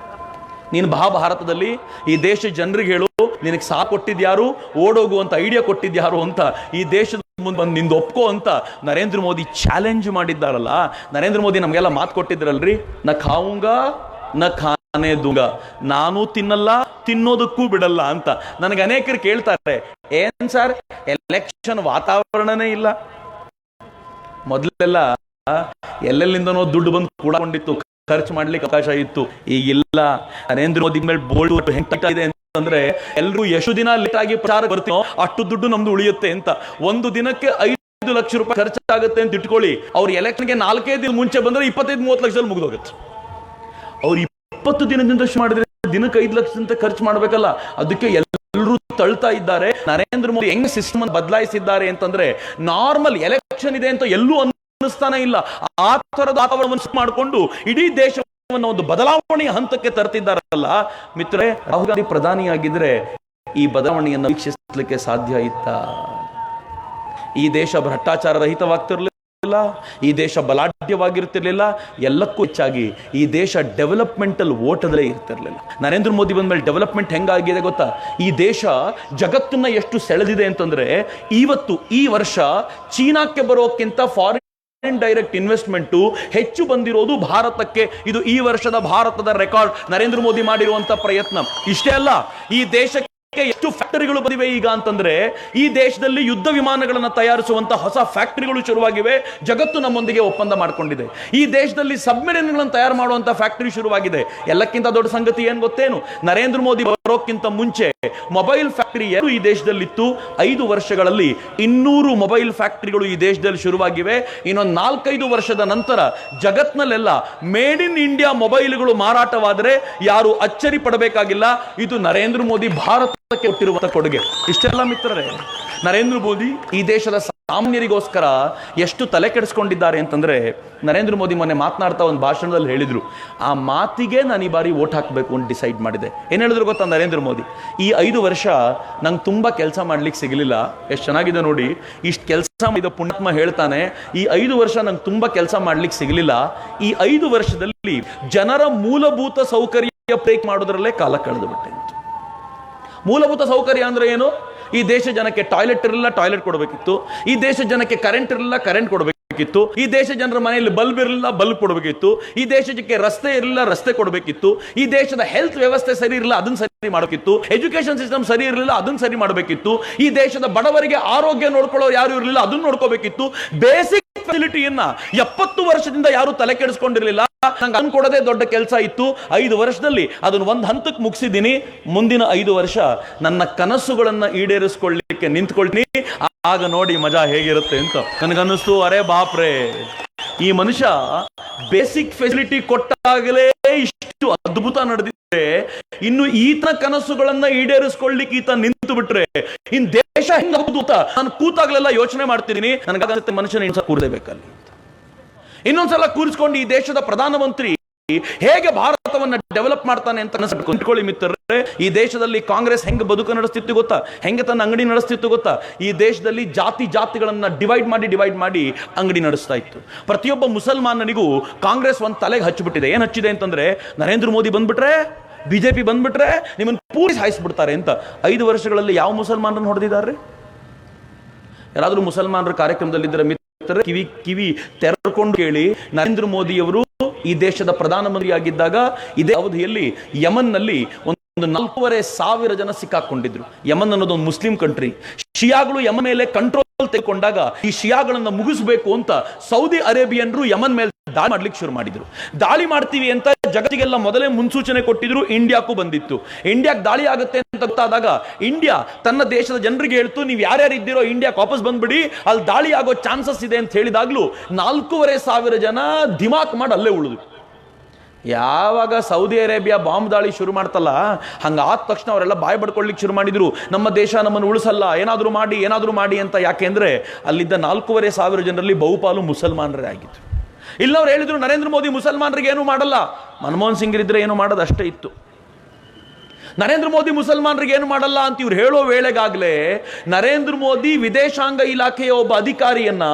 ನೀನು ಭಾರತದಲ್ಲಿ ಈ ದೇಶ ಜನರಿಗೆ ಹೇಳು, ನಿನಗೆ ಸಾಲ ಕೊಟ್ಟಿದ್ಯಾರು, ಓಡೋಗು ಅಂತ ಐಡಿಯಾ ಕೊಟ್ಟಿದ್ಯಾರು ಅಂತ ಈ ದೇಶದ ಮುಂದೆ ಬಂದು ನಿಂದು ಒಪ್ಕೋ ಅಂತ ನರೇಂದ್ರ ಮೋದಿ ಚಾಲೆಂಜ್ ಮಾಡಿದ್ದಾರಲ್ಲ. ನರೇಂದ್ರ ಮೋದಿ ನಮಗೆಲ್ಲ ಮಾತು ಕೊಟ್ಟಿದ್ರಲ್ರಿ, ನ ಖಾವುಂಗ ನ ಖಾನೆ ದುಂಗ, ನಾನು ತಿನ್ನಲ್ಲ, ತಿನ್ನೋದಕ್ಕೂ ಬಿಡಲ್ಲ ಅಂತ. ನನಗೆ ಅನೇಕರು ಕೇಳ್ತಾರೆ, ಏನ್ ಸರ್ ಎಲೆಕ್ಷನ್ ವಾತಾವರಣನೇ ಇಲ್ಲ? ಮೊದಲೆಲ್ಲ ಎಲ್ಲೆಲ್ಲಿಂದನೋ ದುಡ್ಡು ಬಂದು ಕೂಡಕೊಂಡಿತ್ತು, ಖರ್ಚು ಮಾಡ್ಲಿಕ್ಕೆ ಅವಕಾಶ ಇತ್ತು. ಈಗಿಲ್ಲ. ನರೇಂದ್ರ ಮೋದಿ ಮೇಲೆ ಬೋಲ್ಡ್ ಹೆಂಗಿದೆ ಅಂತಂದ್ರೆ, ಎಲ್ರು ಎಷ್ಟು ದಿನ ಲೇಟ್ ಆಗಿ ಪ್ರಚಾರ ಬರ್ತೀನೋ ಅಷ್ಟು ದುಡ್ಡು ನಮ್ದು ಉಳಿಯುತ್ತೆ ಅಂತ. ಒಂದು ದಿನಕ್ಕೆ 5 ಲಕ್ಷ ರೂಪಾಯಿ ಖರ್ಚಾಗುತ್ತೆ ಅಂತ ಇಟ್ಕೊಳ್ಳಿ. ಅವ್ರು ಎಲೆಕ್ಷನ್ಗೆ 4 ದಿನ ಮುಂಚೆ ಬಂದ್ರೆ 25-30 ಲಕ್ಷದಲ್ಲಿ ಮುಗಿದೋಗುತ್ತೆ. ಅವ್ರು 20 ದಿನದಿಂದ ಮಾಡಿದ್ರೆ ದಿನಕ್ಕೆ 5 ಲಕ್ಷ ಅಂತ ಖರ್ಚು ಮಾಡ್ಬೇಕಲ್ಲ. ಅದಕ್ಕೆ ಎಲ್ಲರೂ ತಳ್ತಾ ಇದ್ದಾರೆ. ನರೇಂದ್ರ ಮೋದಿ ಹೆಂಗ್ ಸಿಸ್ಟಮ್ ಬದಲಾಯಿಸಿದ್ದಾರೆ ಅಂತಂದ್ರೆ, ನಾರ್ಮಲ್ ಎಲೆಕ್ಷನ್ ಇದೆ ಅಂತ ಎಲ್ಲೂ ಅನ್ನಿಸ್ತಾನೆ ಇಲ್ಲ. ಆ ತರದ ವಾತಾವರಣವನ್ನು ಮಾಡಿಕೊಂಡು ಇಡೀ ದೇಶವನ್ನು ಒಂದು ಬದಲಾವಣೆಯ ಹಂತಕ್ಕೆ ತರ್ತಿದ್ದಾರಲ್ಲ. ಮಿತ್ರರೇ, ರಾಹುಲ್ ಗಾಂಧಿ ಪ್ರಧಾನಿಯಾಗಿದ್ರೆ ಈ ಬದಲಾವಣೆಯನ್ನು ವೀಕ್ಷಿಸಲಿಕ್ಕೆ ಸಾಧ್ಯ ಇತ್ತ? ಈ ದೇಶ ಭ್ರಷ್ಟಾಚಾರ ರಹಿತವಾಗ್ತಿರ್ಲಿಲ್ಲ, ಈ ದೇಶ ಬಲಾಢ್ಯವಾಗಿರ್ತಿರ್ಲಿಲ್ಲ, ಎಲ್ಲಕ್ಕೂ ಹೆಚ್ಚಾಗಿ ಈ ದೇಶ ಡೆವಲಪ್ಮೆಂಟಲ್ ಓಟದಲ್ಲೇ ಇರ್ತಿರ್ಲಿಲ್ಲ. ನರೇಂದ್ರ ಮೋದಿ ಬಂದ ಮೇಲೆ ಡೆವಲಪ್ಮೆಂಟ್ ಹೆಂಗಾಗಿದೆ ಗೊತ್ತಾ? ಈ ದೇಶ ಜಗತ್ತನ್ನ ಎಷ್ಟು ಸೆಳೆದಿದೆ ಅಂತಂದ್ರೆ, ಇವತ್ತು ಈ ವರ್ಷ ಚೀನಾಕ್ಕೆ ಬರೋಕ್ಕಿಂತ ಫಾರಿನ್ ಡೈರೆಕ್ಟ್ ಇನ್ವೆಸ್ಟ್ಮೆಂಟ್ ಹೆಚ್ಚು ಬಂದಿರೋದು ಭಾರತಕ್ಕೆ. ಇದು ಈ ವರ್ಷದ ಭಾರತದ ರೆಕಾರ್ಡ್, ನರೇಂದ್ರ ಮೋದಿ ಮಾಡಿರುವಂತ ಪ್ರಯತ್ನ. ಇಷ್ಟೇ ಅಲ್ಲ, ಈ ದೇಶಕ್ಕೆ ಎಷ್ಟು ಫ್ಯಾಕ್ಟರಿಗಳು ಬಂದಿವೆ ಈಗ ಅಂತಂದ್ರೆ, ಈ ದೇಶದಲ್ಲಿ ಯುದ್ಧ ವಿಮಾನಗಳನ್ನು ತಯಾರಿಸುವಂತ ಹೊಸ ಫ್ಯಾಕ್ಟರಿಗಳು ಶುರುವಾಗಿವೆ. ಜಗತ್ತು ನಮ್ಮೊಂದಿಗೆ ಒಪ್ಪಂದ ಮಾಡಿಕೊಂಡಿದೆ. ಈ ದೇಶದಲ್ಲಿ ಸಬ್ಮೆರಿನ್ಗಳನ್ನು ತಯಾರು ಮಾಡುವಂತ ಫ್ಯಾಕ್ಟರಿ ಶುರುವಾಗಿದೆ. ಎಲ್ಲಕ್ಕಿಂತ ದೊಡ್ಡ ಸಂಗತಿ ಏನ್ ಗೊತ್ತೇನು? ನರೇಂದ್ರ ಮೋದಿ ಬರೋಕ್ಕಿಂತ ಮುಂಚೆ ಮೊಬೈಲ್ ಫ್ಯಾಕ್ಟರಿ ಈ ದೇಶದಲ್ಲಿತ್ತು. 5 ವರ್ಷಗಳಲ್ಲಿ 200 ಮೊಬೈಲ್ ಫ್ಯಾಕ್ಟರಿಗಳು ಈ ದೇಶದಲ್ಲಿ ಶುರುವಾಗಿವೆ. ಇನ್ನೊಂದು 4-5 ವರ್ಷದ ನಂತರ ಜಗತ್ನಲ್ಲೆಲ್ಲ ಮೇಡ್ ಇನ್ ಇಂಡಿಯಾ ಮೊಬೈಲ್ಗಳು ಮಾರಾಟವಾದರೆ ಯಾರು ಅಚ್ಚರಿ ಪಡಬೇಕಾಗಿಲ್ಲ. ಇದು ನರೇಂದ್ರ ಮೋದಿ ಭಾರತಕ್ಕೆ ಕೊಟ್ಟಿರುವಂತಹ ಕೊಡುಗೆ. ಇಷ್ಟೆಲ್ಲ ಮಿತ್ರರೇ, ನರೇಂದ್ರ ಮೋದಿ ಈ ದೇಶದ ಸಾಮಾನ್ಯರಿಗೋಸ್ಕರ ಎಷ್ಟು ತಲೆ ಕೆಡಿಸ್ಕೊಂಡಿದ್ದಾರೆ ಅಂತಂದ್ರೆ, ನರೇಂದ್ರ ಮೋದಿ ಮೊನ್ನೆ ಮಾತನಾಡ್ತಾ ಒಂದು ಭಾಷಣದಲ್ಲಿ ಹೇಳಿದ್ರು, ಆ ಮಾತಿಗೆ ನಾನು ಈ ಬಾರಿ ವೋಟ್ ಹಾಕಬೇಕು ಅಂತ ಡಿಸೈಡ್ ಮಾಡಿದೆ. ಏನು ಹೇಳಿದ್ರು ಗೊತ್ತಾ ನರೇಂದ್ರ ಮೋದಿ? ಈ 5 ವರ್ಷ ನಂಗೆ ತುಂಬಾ ಕೆಲಸ ಮಾಡ್ಲಿಕ್ಕೆ ಸಿಗಲಿಲ್ಲ. ಎಷ್ಟು ಚೆನ್ನಾಗಿದೆ ನೋಡಿ, ಇಷ್ಟು ಕೆಲಸ ಮಾಡಿದ ಪುಣ್ಯಾತ್ಮ ಹೇಳ್ತಾನೆ, ಈ 5 ವರ್ಷ ನಂಗೆ ತುಂಬಾ ಕೆಲಸ ಮಾಡ್ಲಿಕ್ಕೆ ಸಿಗಲಿಲ್ಲ. ಈ 5 ವರ್ಷದಲ್ಲಿ ಜನರ ಮೂಲಭೂತ ಸೌಕರ್ಯ ಬ್ರೇಕ್ ಮಾಡೋದ್ರಲ್ಲೇ ಕಾಲ ಕಳೆದು ಬಿಟ್ಟೆ. ಮೂಲಭೂತ ಸೌಕರ್ಯ ಅಂದ್ರೆ ಏನು? ಈ ದೇಶ ಜನಕ್ಕೆ ಟಾಯ್ಲೆಟ್ ಇರಲಿಲ್ಲ, ಟಾಯ್ಲೆಟ್ ಕೊಡಬೇಕಿತ್ತು. ಈ ದೇಶ ಜನಕ್ಕೆ ಕರೆಂಟ್ ಇರಲಿಲ್ಲ, ಕರೆಂಟ್ ಕೊಡಬೇಕಿತ್ತು. ಈ ದೇಶ ಜನರ ಮನೆಯಲ್ಲಿ ಬಲ್ಬ್ ಇರಲಿಲ್ಲ, ಬಲ್ಬ್ ಕೊಡಬೇಕಿತ್ತು. ಈ ದೇಶಕ್ಕೆ ರಸ್ತೆ ಇರಲಿಲ್ಲ, ರಸ್ತೆ ಕೊಡಬೇಕಿತ್ತು. ಈ ದೇಶದ ಹೆಲ್ತ್ ವ್ಯವಸ್ಥೆ ಸರಿ ಇರಲಿಲ್ಲ, ಅದನ್ನ ಸರಿ ಮಾಡಬೇಕಿತ್ತು. ಎಜುಕೇಶನ್ ಸಿಸ್ಟಮ್ ಸರಿ ಇರಲಿಲ್ಲ, ಅದನ್ನ ಸರಿ ಮಾಡಬೇಕಿತ್ತು. ಈ ದೇಶದ ಬಡವರಿಗೆ ಆರೋಗ್ಯ ನೋಡ್ಕೊಳ್ಳೋ ಯಾರು ಇರಲಿಲ್ಲ, ಅದನ್ನ ನೋಡ್ಕೋಬೇಕಿತ್ತು. ಬೇಸಿಕ್ ಫೆಸಿಲಿಟಿಯನ್ನ 70 ವರ್ಷದಿಂದ ಯಾರು ತಲೆ ಕೆಡಿಸ್ಕೊಂಡಿರಲಿಲ್ಲ. ನಂಗೆ ಅದನ್ನು ಕೊಡೋದೇ ದೊಡ್ಡ ಕೆಲಸ ಇತ್ತು. 5 ವರ್ಷದಲ್ಲಿ ಅದನ್ನು ಒಂದು ಹಂತಕ್ಕೆ ಮುಗಿಸಿದ್ದೀನಿ. ಮುಂದಿನ 5 ವರ್ಷ ನನ್ನ ಕನಸುಗಳನ್ನ ಈಡೇರಿಸಿಕೊಳ್ಳಲಿಕ್ಕೆ ನಿಂತ್ಕೊಳ್ತೀನಿ. ಆಗ ನೋಡಿ ಮಜಾ ಹೇಗಿರುತ್ತೆ ಅಂತ ನನಗನ್ನಿಸ್ತು. ಅರೆ ಬಾಪ್ರೆ, ಈ ಮನುಷ್ಯ ಬೇಸಿಕ್ ಫೆಸಿಲಿಟಿ ಕೊಟ್ಟಾಗಲೇ ಇಷ್ಟು ಅದ್ಭುತ ನಡೆದಿದೆ. ಇನ್ನು ಈತನ ಕನಸುಗಳನ್ನ ಈಡೇರಿಸಿಕೊಳ್ಳಿಕ್ಕೆ ಈತ ನಿಂತು ಬಿಟ್ರೆ ಇನ್ ದೇಶ ಹೆಂಗಾಗುದು ಅಂತ ನಾನು ಕೂತಾಗ್ಲೆಲ್ಲ ಯೋಚನೆ ಮಾಡ್ತಿದ್ದೀನಿ. ನನಗಾಗುತ್ತೆ ಮನುಷ್ಯನ ಇನ್ಸ ಕೂರಲೇಬೇಕಲ್ಲಿ. ಇನ್ನೊಂದ್ಸಲ ಕೂರಿಸ್ಕೊಂಡು ಈ ದೇಶದ ಪ್ರಧಾನಮಂತ್ರಿ ಹೇಗೆ ಭಾರತವನ್ನ ಡೆವಲಪ್ ಮಾಡ್ತಾನೆ ಅಂತ ಕೊಂಡ್ಕೊಳ್ಳಿ ಮಿತ್ರರೇ. ಈ ದೇಶದಲ್ಲಿ ಕಾಂಗ್ರೆಸ್ ಹೆಂಗೆ ಬದುಕು ನಡೆಸ್ತಿತ್ತು ಗೊತ್ತಾ? ಹೆಂಗೆ ತನ್ನ ಅಂಗಡಿ ನಡೆಸ್ತಿತ್ತು ಗೊತ್ತಾ? ಈ ದೇಶದಲ್ಲಿ ಜಾತಿಗಳನ್ನ ಡಿವೈಡ್ ಮಾಡಿ ಅಂಗಡಿ ನಡೆಸ್ತಾ ಇತ್ತು. ಪ್ರತಿಯೊಬ್ಬ ಮುಸಲ್ಮಾನನಿಗೂ ಕಾಂಗ್ರೆಸ್ ಒಂದು ತಲೆಗೆ ಹಚ್ಚಿಬಿಟ್ಟಿದೆ. ಏನ್ ಹಚ್ಚಿದೆ ಅಂತಂದ್ರೆ, ನರೇಂದ್ರ ಮೋದಿ ಬಂದ್ಬಿಟ್ರೆ, ಬಿಜೆಪಿ ಬಂದ್ಬಿಟ್ರೆ ನಿಮ್ಮನ್ನು ಪೂರಿ ಸಾಯಿಸ್ಬಿಡ್ತಾರೆ ಅಂತ. 5 ವರ್ಷಗಳಲ್ಲಿ ಯಾವ ಮುಸಲ್ಮಾನರನ್ನು ಹೊಡೆದಿದ್ದಾರೆ? ಯಾರಾದ್ರೂ ಮುಸಲ್ಮಾನರ ಕಾರ್ಯಕ್ರಮದಲ್ಲಿದ್ದರೆ ಕಿವಿ ತೆರೆದುಕೊಂಡು ಕೇಳಿ. ನರೇಂದ್ರ ಮೋದಿಯವರು ಈ ದೇಶದ ಪ್ರಧಾನಮಂತ್ರಿ ಆಗಿದ್ದಾಗ ಇದೇ ಅವಧಿಯಲ್ಲಿ ಯಮನ್ನಲ್ಲಿ ಒಂದು 4,500 ಜನ ಸಿಕ್ಕಾಕೊಂಡಿದ್ರು. ಯಮನ್ ಅನ್ನೋದು ಒಂದು ಮುಸ್ಲಿಂ ಕಂಟ್ರಿ. ಶಿಯಾಗಳು ಯಮನ್ ಮೇಲೆ ಕಂಟ್ರೋಲ್ ತೆಗೆದುಕೊಂಡಾಗ ಈ ಶಿಯಾಗಳನ್ನ ಮುಗಿಸಬೇಕು ಅಂತ ಸೌದಿ ಅರೇಬಿಯನ್ರು ಯಮನ್ ಮೇಲೆ ದಾಳಿ ಮಾಡ್ಲಿಕ್ಕೆ ಶುರು ಮಾಡಿದ್ರು. ದಾಳಿ ಮಾಡ್ತೀವಿ ಅಂತ ಜಗತ್ತಿಗೆಲ್ಲ ಮೊದಲೇ ಮುನ್ಸೂಚನೆ ಕೊಟ್ಟಿದ್ರು. ಇಂಡಿಯಾಕ್ಕೂ ಬಂದಿತ್ತು. ಇಂಡಿಯಾಕ್ಕೆ ದಾಳಿ ಆಗುತ್ತೆ ಅಂತ ಗೊತ್ತಾದಾಗ ಇಂಡಿಯಾ ತನ್ನ ದೇಶದ ಜನರಿಗೆ ಹೇಳ್ತು, ನೀವು ಯಾರ್ಯಾರು ಇದ್ದೀರೋ ಇಂಡಿಯಾಕ್ಕೆ ವಾಪಸ್ ಬಂದ್ಬಿಡಿ, ಅಲ್ಲಿ ದಾಳಿ ಆಗೋ ಚಾನ್ಸಸ್ ಇದೆ ಅಂತ ಹೇಳಿದಾಗ್ಲೂ 4,500 ಜನ ದಿಮಾಕ್ ಮಾಡಿ ಅಲ್ಲೇ ಉಳಿದ್ರು. ಯಾವಾಗ ಸೌದಿ ಅರೇಬಿಯಾ ಬಾಂಬ್ ದಾಳಿ ಶುರು ಮಾಡ್ತಲ್ಲ, ಹಂಗಾದ ತಕ್ಷಣ ಅವರೆಲ್ಲ ಬಾಯ್ ಬಡ್ಕೊಳ್ಳಿಕ್ಕೆ ಶುರು ಮಾಡಿದ್ರು, ನಮ್ಮ ದೇಶ ನಮ್ಮನ್ನು ಉಳಿಸಲ್ಲ, ಏನಾದರೂ ಮಾಡಿ ಅಂತ. ಯಾಕೆಂದ್ರೆ ಅಲ್ಲಿದ್ದ 4,500 ಜನರಲ್ಲಿ ಬಹುಪಾಲು ಮುಸಲ್ಮಾನರೇ ಆಗಿದ್ರು. ಇಲ್ಲವ್ರು ಹೇಳಿದ್ರು ನರೇಂದ್ರ ಮೋದಿ ಮುಸಲ್ಮಾನರಿಗೆ ಏನು ಮಾಡಲ್ಲ. ಮನಮೋಹನ್ ಸಿಂಗ್ ಇದ್ರೆ ಏನು ಮಾಡೋದು ಅಷ್ಟೇ ಇತ್ತು. ನರೇಂದ್ರ ಮೋದಿ ಮುಸಲ್ಮಾನರಿಗೆ ಏನು ಮಾಡಲ್ಲ ಅಂತ ಇವ್ರು ಹೇಳೋ ವೇಳೆಗಾಗಲೇ ನರೇಂದ್ರ ಮೋದಿ ವಿದೇಶಾಂಗ ಇಲಾಖೆಯ ಒಬ್ಬ ಅಧಿಕಾರಿಯನ್ನ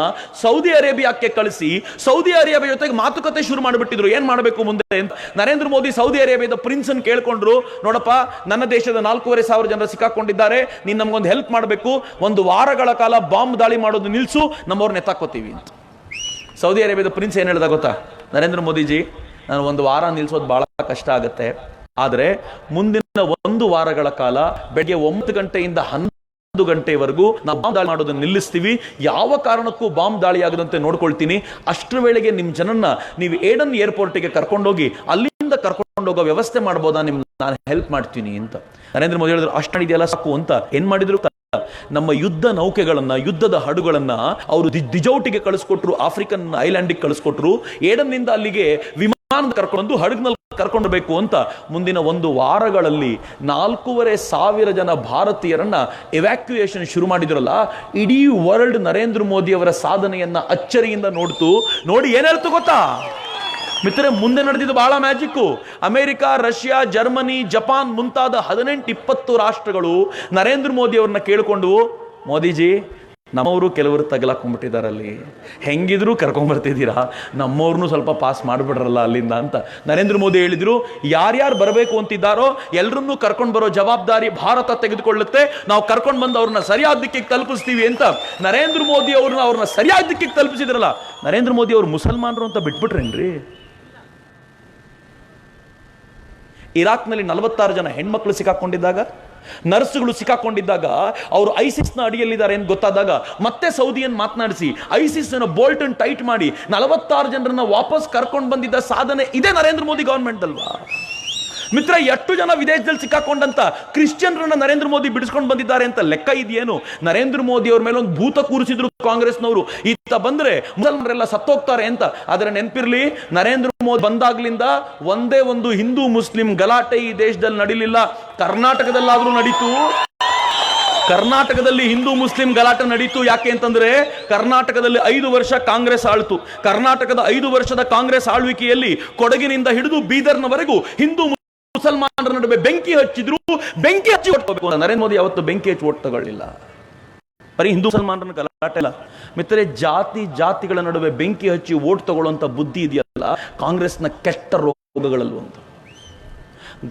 ಸೌದಿ ಅರೇಬಿಯಾಕ್ಕೆ ಕಳಿಸಿ ಸೌದಿ ಅರೇಬಿಯಾ ಜೊತೆಗೆ ಮಾತುಕತೆ ಶುರು ಮಾಡಿಬಿಟ್ಟಿದ್ರು. ಏನ್ ಮಾಡಬೇಕು ಮುಂದೆ ಅಂತ. ನರೇಂದ್ರ ಮೋದಿ ಸೌದಿ ಅರೇಬಿಯಾದ ಪ್ರಿನ್ಸ್ ಅನ್ನು ಕೇಳ್ಕೊಂಡ್ರು, ನೋಡಪ್ಪ, ನನ್ನ ದೇಶದ 4,500 ಜನರು ಸಿಕ್ಕಾಕೊಂಡಿದ್ದಾರೆ, ನೀನ್ ನಮ್ಗೊಂದು ಹೆಲ್ಪ್ ಮಾಡಬೇಕು, 1 ವಾರಗಳ ಕಾಲ ಬಾಂಬ್ ದಾಳಿ ಮಾಡೋದು ನಿಲ್ಸು, ನಮ್ಮವ್ರನ್ನ ಎತ್ತಾಕೋತೀವಿ ಅಂತ. ಸೌದಿ ಅರೇಬಿಯಾದ ಪ್ರಿನ್ಸ್ ಏನ್ ಹೇಳ್ದ ಗೊತ್ತಾ? ನರೇಂದ್ರ ಮೋದಿಜಿ, ನಾನು 1 ವಾರ ನಿಲ್ಸೋದು ಬಹಳ ಕಷ್ಟ ಆಗುತ್ತೆ, ಆದರೆ ಮುಂದಿನ 1 ವಾರಗಳ ಕಾಲ ಬೆಳಗ್ಗೆ 9 ಗಂಟೆಯಿಂದ 11 ಗಂಟೆವರೆಗೂ ನಾವು ಬಾಂಬ್ ದಾಳಿ ಮಾಡೋದನ್ನು ನಿಲ್ಲಿಸ್ತೀವಿ, ಯಾವ ಕಾರಣಕ್ಕೂ ಬಾಂಬ್ ದಾಳಿ ಆಗದಂತೆ ನೋಡ್ಕೊಳ್ತೀನಿ, ಅಷ್ಟರ ವೇಳೆಗೆ ನಿಮ್ಮ ಜನನ್ನ ನೀವು ಏಡನ್ ಏರ್ಪೋರ್ಟ್ಗೆ ಕರ್ಕೊಂಡೋಗಿ ಅಲ್ಲಿಂದ ಕರ್ಕೊಂಡೋಗೋ ವ್ಯವಸ್ಥೆ ಮಾಡ್ಬೋದಾ, ನಾನು ಹೆಲ್ಪ್ ಮಾಡ್ತೀನಿ ಅಂತ. ನರೇಂದ್ರ ಮೋದಿ ಹೇಳಿದ್ರು, ಅಷ್ಟು ಇದೆಯಲ್ಲ ಸಾಕು ಅಂತ. ಏನ್ ಮಾಡಿದ್ರು? ನಮ್ಮ ಯುದ್ಧ ನೌಕೆಗಳನ್ನ, ಯುದ್ಧದ ಹಡಗುಗಳನ್ನ ಅವರು ದಿಜೌಟಿಗೆ ಕಳಿಸ್ಕೊಟ್ರು, ಆಫ್ರಿಕನ್ ಐಲ್ಯಾಂಡಿಗೆ ಕಳಿಸ್ಕೊಟ್ರು. ಏಡನ್ನಿಂದ ಅಲ್ಲಿಗೆ ವಿಮಾನದ ಕರ್ಕೊಂಡು ಹಡಗ್ನಲ್ಲಿ ಕರ್ಕೊಂಡ್ಬೇಕು ಅಂತ. ಮುಂದಿನ 1 ವಾರಗಳಲ್ಲಿ 4,500 ಜನ ಭಾರತೀಯರನ್ನ ಎವ್ಯಾಕ್ಯುಯೇಷನ್ ಶುರು ಮಾಡಿದ್ರಲ್ಲ. ಇಡೀ ವರ್ಲ್ಡ್ ನರೇಂದ್ರ ಮೋದಿ ಅವರ ಸಾಧನೆಯನ್ನ ಅಚ್ಚರಿಯಿಂದ ನೋಡಿ ಏನ್ ಹೇಳ್ತು ಗೊತ್ತಾ ಮಿತ್ರರೆ? ಮುಂದೆ ನಡೆದಿದ್ದು ಬಹಳ magic. America, Russia, Germany, Japan ಮುಂತಾದ 18-20 ರಾಷ್ಟ್ರಗಳು ನರೇಂದ್ರ ಮೋದಿ ಅವ್ರನ್ನ ಕೇಳಿಕೊಂಡು, ಮೋದಿಜಿ, ನಮ್ಮವರು ಕೆಲವರು ತಗಲಾಕೊಂಡ್ಬಿಟ್ಟಿದಾರಲ್ಲಿ, ಹೆಂಗಿದ್ರು ಕರ್ಕೊಂಡ್ಬರ್ತಿದ್ದೀರಾ, ನಮ್ಮವ್ರನ್ನೂ ಸ್ವಲ್ಪ ಪಾಸ್ ಮಾಡಿಬಿಡ್ರಲ್ಲ ಅಲ್ಲಿಂದ ಅಂತ. ನರೇಂದ್ರ ಮೋದಿ ಹೇಳಿದ್ರು, ಯಾರ್ಯಾರು ಬರಬೇಕು ಅಂತಿದ್ದಾರೋ ಎಲ್ಲರನ್ನೂ ಕರ್ಕೊಂಡು ಬರೋ ಜವಾಬ್ದಾರಿ ಭಾರತ ತೆಗೆದುಕೊಳ್ಳುತ್ತೆ, ನಾವು ಕರ್ಕೊಂಡು ಬಂದು ಅವ್ರನ್ನ ಸರಿಯಾದ ದಿಕ್ಕಿಗೆ ತಲುಪಿಸ್ತೀವಿ ಅಂತ. ನರೇಂದ್ರ ಮೋದಿ ಅವ್ರನ್ನ ಸರಿಯಾದ ದಿಕ್ಕಿಗೆ ತಲುಪಿಸಿದ್ರಲ್ಲ. ನರೇಂದ್ರ ಮೋದಿ ಅವರು ಮುಸಲ್ಮಾನರು ಅಂತ ಬಿಟ್ಬಿಟ್ರೇನ್ರಿ? ಇರಾಕ್ನಲ್ಲಿ 46 ಜನ ಹೆಣ್ಮಕ್ಳು ಸಿಕ್ಕಾಕೊಂಡಿದ್ದಾಗ, ನರ್ಸ್ಗಳು ಸಿಕ್ಕಾಕೊಂಡಿದ್ದಾಗ, ಅವರು ಐಸಿಸ್ನ ಅಡಿಯಲ್ಲಿದ್ದಾರೆ ಅಂತ ಗೊತ್ತಾದಾಗ ಮತ್ತೆ ಸೌದಿಯನ್ನು ಮಾತನಾಡಿಸಿ ಐಸಿಸ್ ಬೋಲ್ಟ್ ಅನ್ನು ಟೈಟ್ ಮಾಡಿ 46 ಜನರನ್ನ ವಾಪಸ್ ಕರ್ಕೊಂಡು ಬಂದಿದ್ದ ಸಾಧನೆ ಇದೇ ನರೇಂದ್ರ ಮೋದಿ ಗವರ್ಮೆಂಟ್ ಅಲ್ವಾ? ಮಿತ್ರ, ಎಷ್ಟು ಜನ ವಿದೇಶದಲ್ಲಿ ಸಿಕ್ಕಾಕೊಂಡಂತ ಕ್ರಿಶ್ಚಿಯನ್ರನ್ನ ನರೇಂದ್ರ ಮೋದಿ ಬಿಡಿಸ್ಕೊಂಡು ಬಂದಿದ್ದಾರೆ ಅಂತ ಲೆಕ್ಕ ಇದೆಯೇನು? ನರೇಂದ್ರ ಮೋದಿ ಅವ್ರ ಮೇಲೆ ಒಂದು ಭೂತ ಕೂರಿಸಿದ್ರು ಕಾಂಗ್ರೆಸ್ನವರು, ಈತ ಬಂದ್ರೆ ಮುಸಲ್ಮಾನರೆಲ್ಲ ಸತ್ತೋಗ್ತಾರೆ ಅಂತ. ಆದ್ರೆ ನೆನಪಿರ್ಲಿ, ನರೇಂದ್ರ ಮೋದಿ ಬಂದಾಗ್ಲಿಂದ ಒಂದೇ ಒಂದು ಹಿಂದೂ ಮುಸ್ಲಿಂ ಗಲಾಟೆ ಈ ದೇಶದಲ್ಲಿ ನಡೀಲಿಲ್ಲ. ಕರ್ನಾಟಕದಲ್ಲಾದ್ರೂ ನಡೀತು. ಕರ್ನಾಟಕದಲ್ಲಿ ಹಿಂದೂ ಮುಸ್ಲಿಂ ಗಲಾಟೆ ನಡೀತು. ಯಾಕೆ ಅಂತಂದ್ರೆ ಕರ್ನಾಟಕದಲ್ಲಿ 5 ವರ್ಷ ಕಾಂಗ್ರೆಸ್ ಆಳ್ತು. ಕರ್ನಾಟಕದ 5 ವರ್ಷದ ಕಾಂಗ್ರೆಸ್ ಆಳ್ವಿಕೆಯಲ್ಲಿ ಕೊಡಗಿನಿಂದ ಹಿಡಿದು ಬೀದರ್ನವರೆಗೂ ಹಿಂದೂ ಮುಸಲ್ಮಾನರ ನಡುವೆ ಬೆಂಕಿ ಹಚ್ಚಿದ್ರು. ಬೆಂಕಿ ಹಚ್ಚಿ ಓಟ್ ತಗೋಬೇಕು. ನರೇಂದ್ರ ಮೋದಿ ಅವತ್ತು ಬೆಂಕಿ ಹಚ್ಚಿ ಓಟ್ ತಗೊಳ್ಳಿಲ್ಲ. ಬರೀ ಹಿಂದೂ ಮುಸಲ್ಮಾನರನ್ನ ಗಲಾಟೆ ಇಲ್ಲ ಮಿತ್ರರೆ, ಜಾತಿಗಳ ನಡುವೆ ಬೆಂಕಿ ಹಚ್ಚಿ ಓಟ್ ತಗೊಳ್ಳುವಂತ ಬುದ್ಧಿ ಇದೆಯಲ್ಲ, ಕಾಂಗ್ರೆಸ್ನ ಕೆಟ್ಟ ರೋಗಗಳಲ್ಲೂ ಅಂತ.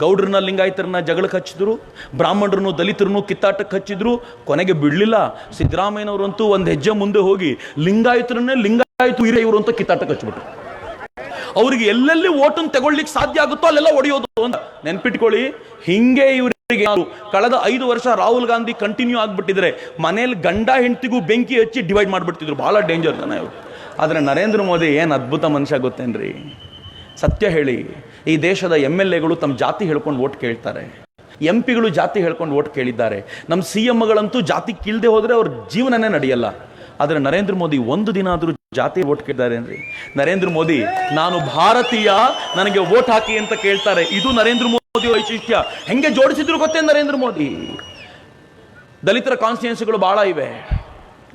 ಗೌಡ್ರನ್ನ ಲಿಂಗಾಯತರನ್ನ ಜಗಳಕ್ಕೆ ಹಚ್ಚಿದ್ರು, ಬ್ರಾಹ್ಮಣರನ್ನು ದಲಿತರನ್ನು ಕಿತ್ತಾಟಕ್ಕೆ ಹಚ್ಚಿದ್ರು. ಕೊನೆಗೆ ಬಿಡ್ಲಿಲ್ಲ. ಸಿದ್ದರಾಮಯ್ಯನವರಂತೂ ಒಂದು ಹೆಜ್ಜೆ ಮುಂದೆ ಹೋಗಿ ಲಿಂಗಾಯತರನ್ನೇ ಲಿಂಗಾಯತು ಇವರು ಅಂತ ಕಿತ್ತಾಟಕ್ಕೆ ಹಚ್ಚಿಬಿಟ್ರು. ಅವ್ರಿಗೆ ಎಲ್ಲೆಲ್ಲಿ ಓಟನ್ನು ತಗೊಳ್ಳಿಕ್ಕೆ ಸಾಧ್ಯ ಆಗುತ್ತೋ ಅಲ್ಲೆಲ್ಲ ಹೊಡೆಯೋದು ಅಂತ. ನೆನ್ಪಿಟ್ಕೊಳ್ಳಿ, ಹಿಂಗೆ ಇವರಿಗೆ ಕಳೆದ 5 ವರ್ಷ ರಾಹುಲ್ ಗಾಂಧಿ ಕಂಟಿನ್ಯೂ ಆಗ್ಬಿಟ್ಟಿದ್ರೆ ಮನೇಲಿ ಗಂಡ ಹೆಂಡತಿಗೂ ಬೆಂಕಿ ಹಚ್ಚಿ ಡಿವೈಡ್ ಮಾಡ್ಬಿಡ್ತಿದ್ರು. ಬಹಳ ಡೇಂಜರ್ ಜನ ಇವರು. ಆದ್ರೆ ನರೇಂದ್ರ ಮೋದಿ ಏನ್ ಅದ್ಭುತ ಮನುಷ್ಯ ಗೊತ್ತೇನ್ರಿ? ಸತ್ಯ ಹೇಳಿ, ಈ ದೇಶದ MLAಗಳು ತಮ್ಮ ಜಾತಿ ಹೇಳ್ಕೊಂಡು ಓಟ್ ಕೇಳ್ತಾರೆ, MP ಗಳು ಜಾತಿ ಹೇಳ್ಕೊಂಡು ಓಟ್ ಕೇಳಿದ್ದಾರೆ. ನಮ್ಮ CMಗಳಂತೂ ಜಾತಿ ಕೀಳ್ದೆ ಹೋದ್ರೆ ಅವ್ರ ಜೀವನನೇ ನಡೆಯಲ್ಲ. ಆದರೆ ನರೇಂದ್ರ ಮೋದಿ ಒಂದು ದಿನ ಆದರೂ ಜಾತಿ ಓಟ್ ಕೇಳಿದ್ದಾರೆ ಅಂದ್ರೆ? ನರೇಂದ್ರ ಮೋದಿ ನಾನು ಭಾರತೀಯ, ನನಗೆ ಓಟ್ ಹಾಕಿ ಅಂತ ಕೇಳ್ತಾರೆ. ಇದು ನರೇಂದ್ರ ಮೋದಿ ವೈಶಿಷ್ಟ್ಯ. ಹೆಂಗೆ ಜೋಡಿಸಿದ್ರು ಗೊತ್ತೇ ನರೇಂದ್ರ ಮೋದಿ? ದಲಿತರ ಕಾನ್ಸ್ಟಿಟ್ಯೂನ್ಸಿಗಳು ಬಹಳ ಇವೆ.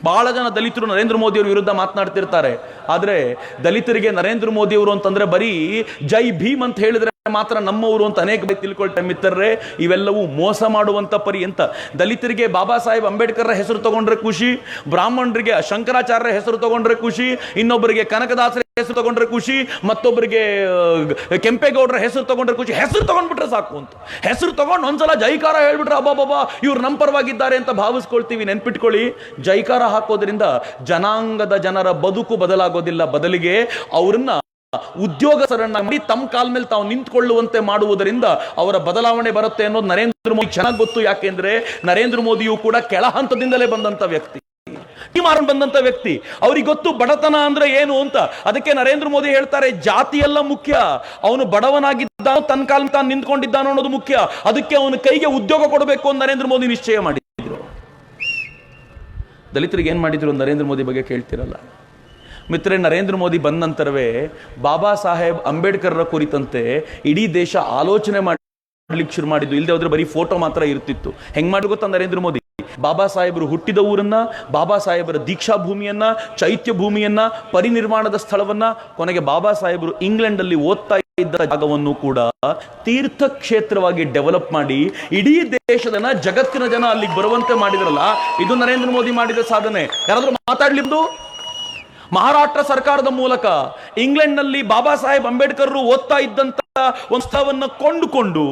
ಬಹಳ ಜನ ದಲಿತರು ನರೇಂದ್ರ ಮೋದಿ ಅವರ ವಿರುದ್ಧ ಮಾತನಾಡ್ತಿರ್ತಾರೆ. ಆದ್ರೆ ದಲಿತರಿಗೆ ನರೇಂದ್ರ ಮೋದಿ ಅವರು ಅಂತಂದ್ರೆ ಬರೀ ಜೈ ಭೀಮ್ ಅಂತ ಹೇಳಿದ್ರೆ ಮಾತ್ರ ನಮ್ಮವರು ಅಂತ ಅನೇಕ ತಿಳ್ಕೊಳ್ತಾರೆ ಮಿತ್ರರೇ. ಇವೆಲ್ಲವೂ ಮೋಸ ಮಾಡುವಂತ ಪರಿ ಅಂತ. ದಲಿತರಿಗೆ ಬಾಬಾ ಸಾಹೇಬ್ ಅಂಬೇಡ್ಕರ್ ಹೆಸರು ತಗೊಂಡ್ರೆ ಖುಷಿ, ಬ್ರಾಹ್ಮಣರಿಗೆ ಶಂಕರಾಚಾರ್ಯ ಹೆಸರು ತಗೊಂಡ್ರೆ ಖುಷಿ, ಇನ್ನೊಬ್ಬರಿಗೆ ಕನಕದಾಸರ ಹೆಸರು ತಗೊಂಡ್ರೆ ಖುಷಿ, ಮತ್ತೊಬ್ಬರಿಗೆ ಕೆಂಪೇಗೌಡರ ಹೆಸರು ತಗೊಂಡ್ರೆ ಖುಷಿ. ಹೆಸರು ತಗೊಂಡ್ಬಿಟ್ರೆ ಸಾಕು ಅಂತ. ಹೆಸರು ತಗೊಂಡು ಒಂದ್ಸಲ ಜೈಕಾರ ಹೇಳ್ಬಿಟ್ರೆ ಅಬ್ಬಾಬಾ ಇವ್ರು ನಮ್ಮ ಪರವಾಗಿದ್ದಾರೆ ಅಂತ ಭಾವಿಸ್ಕೊಳ್ತೀವಿ. ನೆನ್ಪಿಟ್ಕೊಳ್ಳಿ, ಜೈಕಾರ ಹಾಕೋದ್ರಿಂದ ಜನಾಂಗದ ಜನರ ಬದುಕು ಬದಲಾಗೋದಿಲ್ಲ. ಬದಲಿಗೆ ಅವ್ರನ್ನ ಉದ್ಯೋಗಸ್ಥರನ್ನ ಮಾಡಿ ತಮ್ಮ ಕಾಲ ಮೇಲೆ ತಾವು ನಿಂತ್ಕೊಳ್ಳುವಂತೆ ಮಾಡುವುದರಿಂದ ಅವರ ಬದಲಾವಣೆ ಬರುತ್ತೆ ಅನ್ನೋದು ನರೇಂದ್ರ ಮೋದಿ ಚೆನ್ನಾಗಿ ಗೊತ್ತು. ಯಾಕೆಂದ್ರೆ ನರೇಂದ್ರ ಮೋದಿಯು ಕೂಡ ಕೆಳ ಹಂತದಿಂದಲೇ ಬಂದಂತ ವ್ಯಕ್ತಿ, ಬಂದಂತ ವ್ಯಕ್ತಿ. ಅವ್ರಿಗೆ ಗೊತ್ತು ಬಡತನ ಅಂದ್ರೆ ಏನು ಅಂತ. ಅದಕ್ಕೆ ನರೇಂದ್ರ ಮೋದಿ ಹೇಳ್ತಾರೆ, ಜಾತಿ ಎಲ್ಲ ಮುಖ್ಯ, ಅವನು ಬಡವನಾಗಿದ್ದ ತನ್ನ ಕಾಲ ಮೇಲೆ ತಾನು ನಿಂತ್ಕೊಂಡಿದ್ದಾನೋ ಅನ್ನೋದು ಮುಖ್ಯ. ಅದಕ್ಕೆ ಅವನ ಕೈಗೆ ಉದ್ಯೋಗ ಕೊಡಬೇಕು ಅಂತ ನರೇಂದ್ರ ಮೋದಿ ನಿಶ್ಚಯ ಮಾಡಿದ್ರು. ದಲಿತರಿಗೆ ಏನ್ ಮಾಡಿದ್ರು ನರೇಂದ್ರ ಮೋದಿ ಬಗ್ಗೆ ಕೇಳ್ತಿರಲ್ಲ ಮಿತ್ರರೇ. ನರೇಂದ್ರ ಮೋದಿ ಬಂದ ನಂತರವೇ ಬಾಬಾ ಸಾಹೇಬ್ ಅಂಬೇಡ್ಕರ್ರ ಕುರಿತಂತೆ ಇಡೀ ದೇಶ ಆಲೋಚನೆ ಮಾಡ್ಲಿಕ್ಕೆ ಶುರು ಮಾಡಿದ್ದು. ಇಲ್ಲದೆ ಹೋದ್ರೆ ಬರೀ ಫೋಟೋ ಮಾತ್ರ ಇರ್ತಿತ್ತು. ಹೆಂಗ್ ಮಾಡಿ ಗೊತ್ತಾ ನರೇಂದ್ರ ಮೋದಿ? ಬಾಬಾ ಸಾಹೇಬರು ಹುಟ್ಟಿದ ಊರನ್ನ, ಬಾಬಾ ಸಾಹೇಬರ ದೀಕ್ಷಾ ಭೂಮಿಯನ್ನ, ಚೈತ್ಯ ಭೂಮಿಯನ್ನ, ಪರಿನಿರ್ವಾಣದ ಸ್ಥಳವನ್ನ, ಕೊನೆಗೆ ಬಾಬಾ ಸಾಹೇಬರು ಇಂಗ್ಲೆಂಡ್ ಅಲ್ಲಿ ಓದ್ತಾ ಇದ್ದ ಜಾಗವನ್ನು ಕೂಡ ತೀರ್ಥ ಕ್ಷೇತ್ರವಾಗಿ ಡೆವಲಪ್ ಮಾಡಿ ಇಡೀ ದೇಶದ ಜಗತ್ತಿನ ಜನ ಅಲ್ಲಿಗೆ ಬರುವಂತೆ ಮಾಡಿದ್ರಲ್ಲ, ಇದು ನರೇಂದ್ರ ಮೋದಿ ಮಾಡಿದ ಸಾಧನೆ. ಯಾರಾದ್ರೂ ಮಾತಾಡ್ಲಿದ್ದು? ಮಹಾರಾಷ್ಟ್ರ ಸರ್ಕಾರದ ಮೂಲಕ ಇಂಗ್ಲೆಂಡ್ ನಲ್ಲಿ ಬಾಬಾ ಸಾಹೇಬ್ ಅಂಬೇಡ್ಕರ್ ಓದ್ತಾ ಇದ್ದಂತ ಒಂದು ಸ್ಥಳವನ್ನ ಕೊಂಡುಕೊಂಡು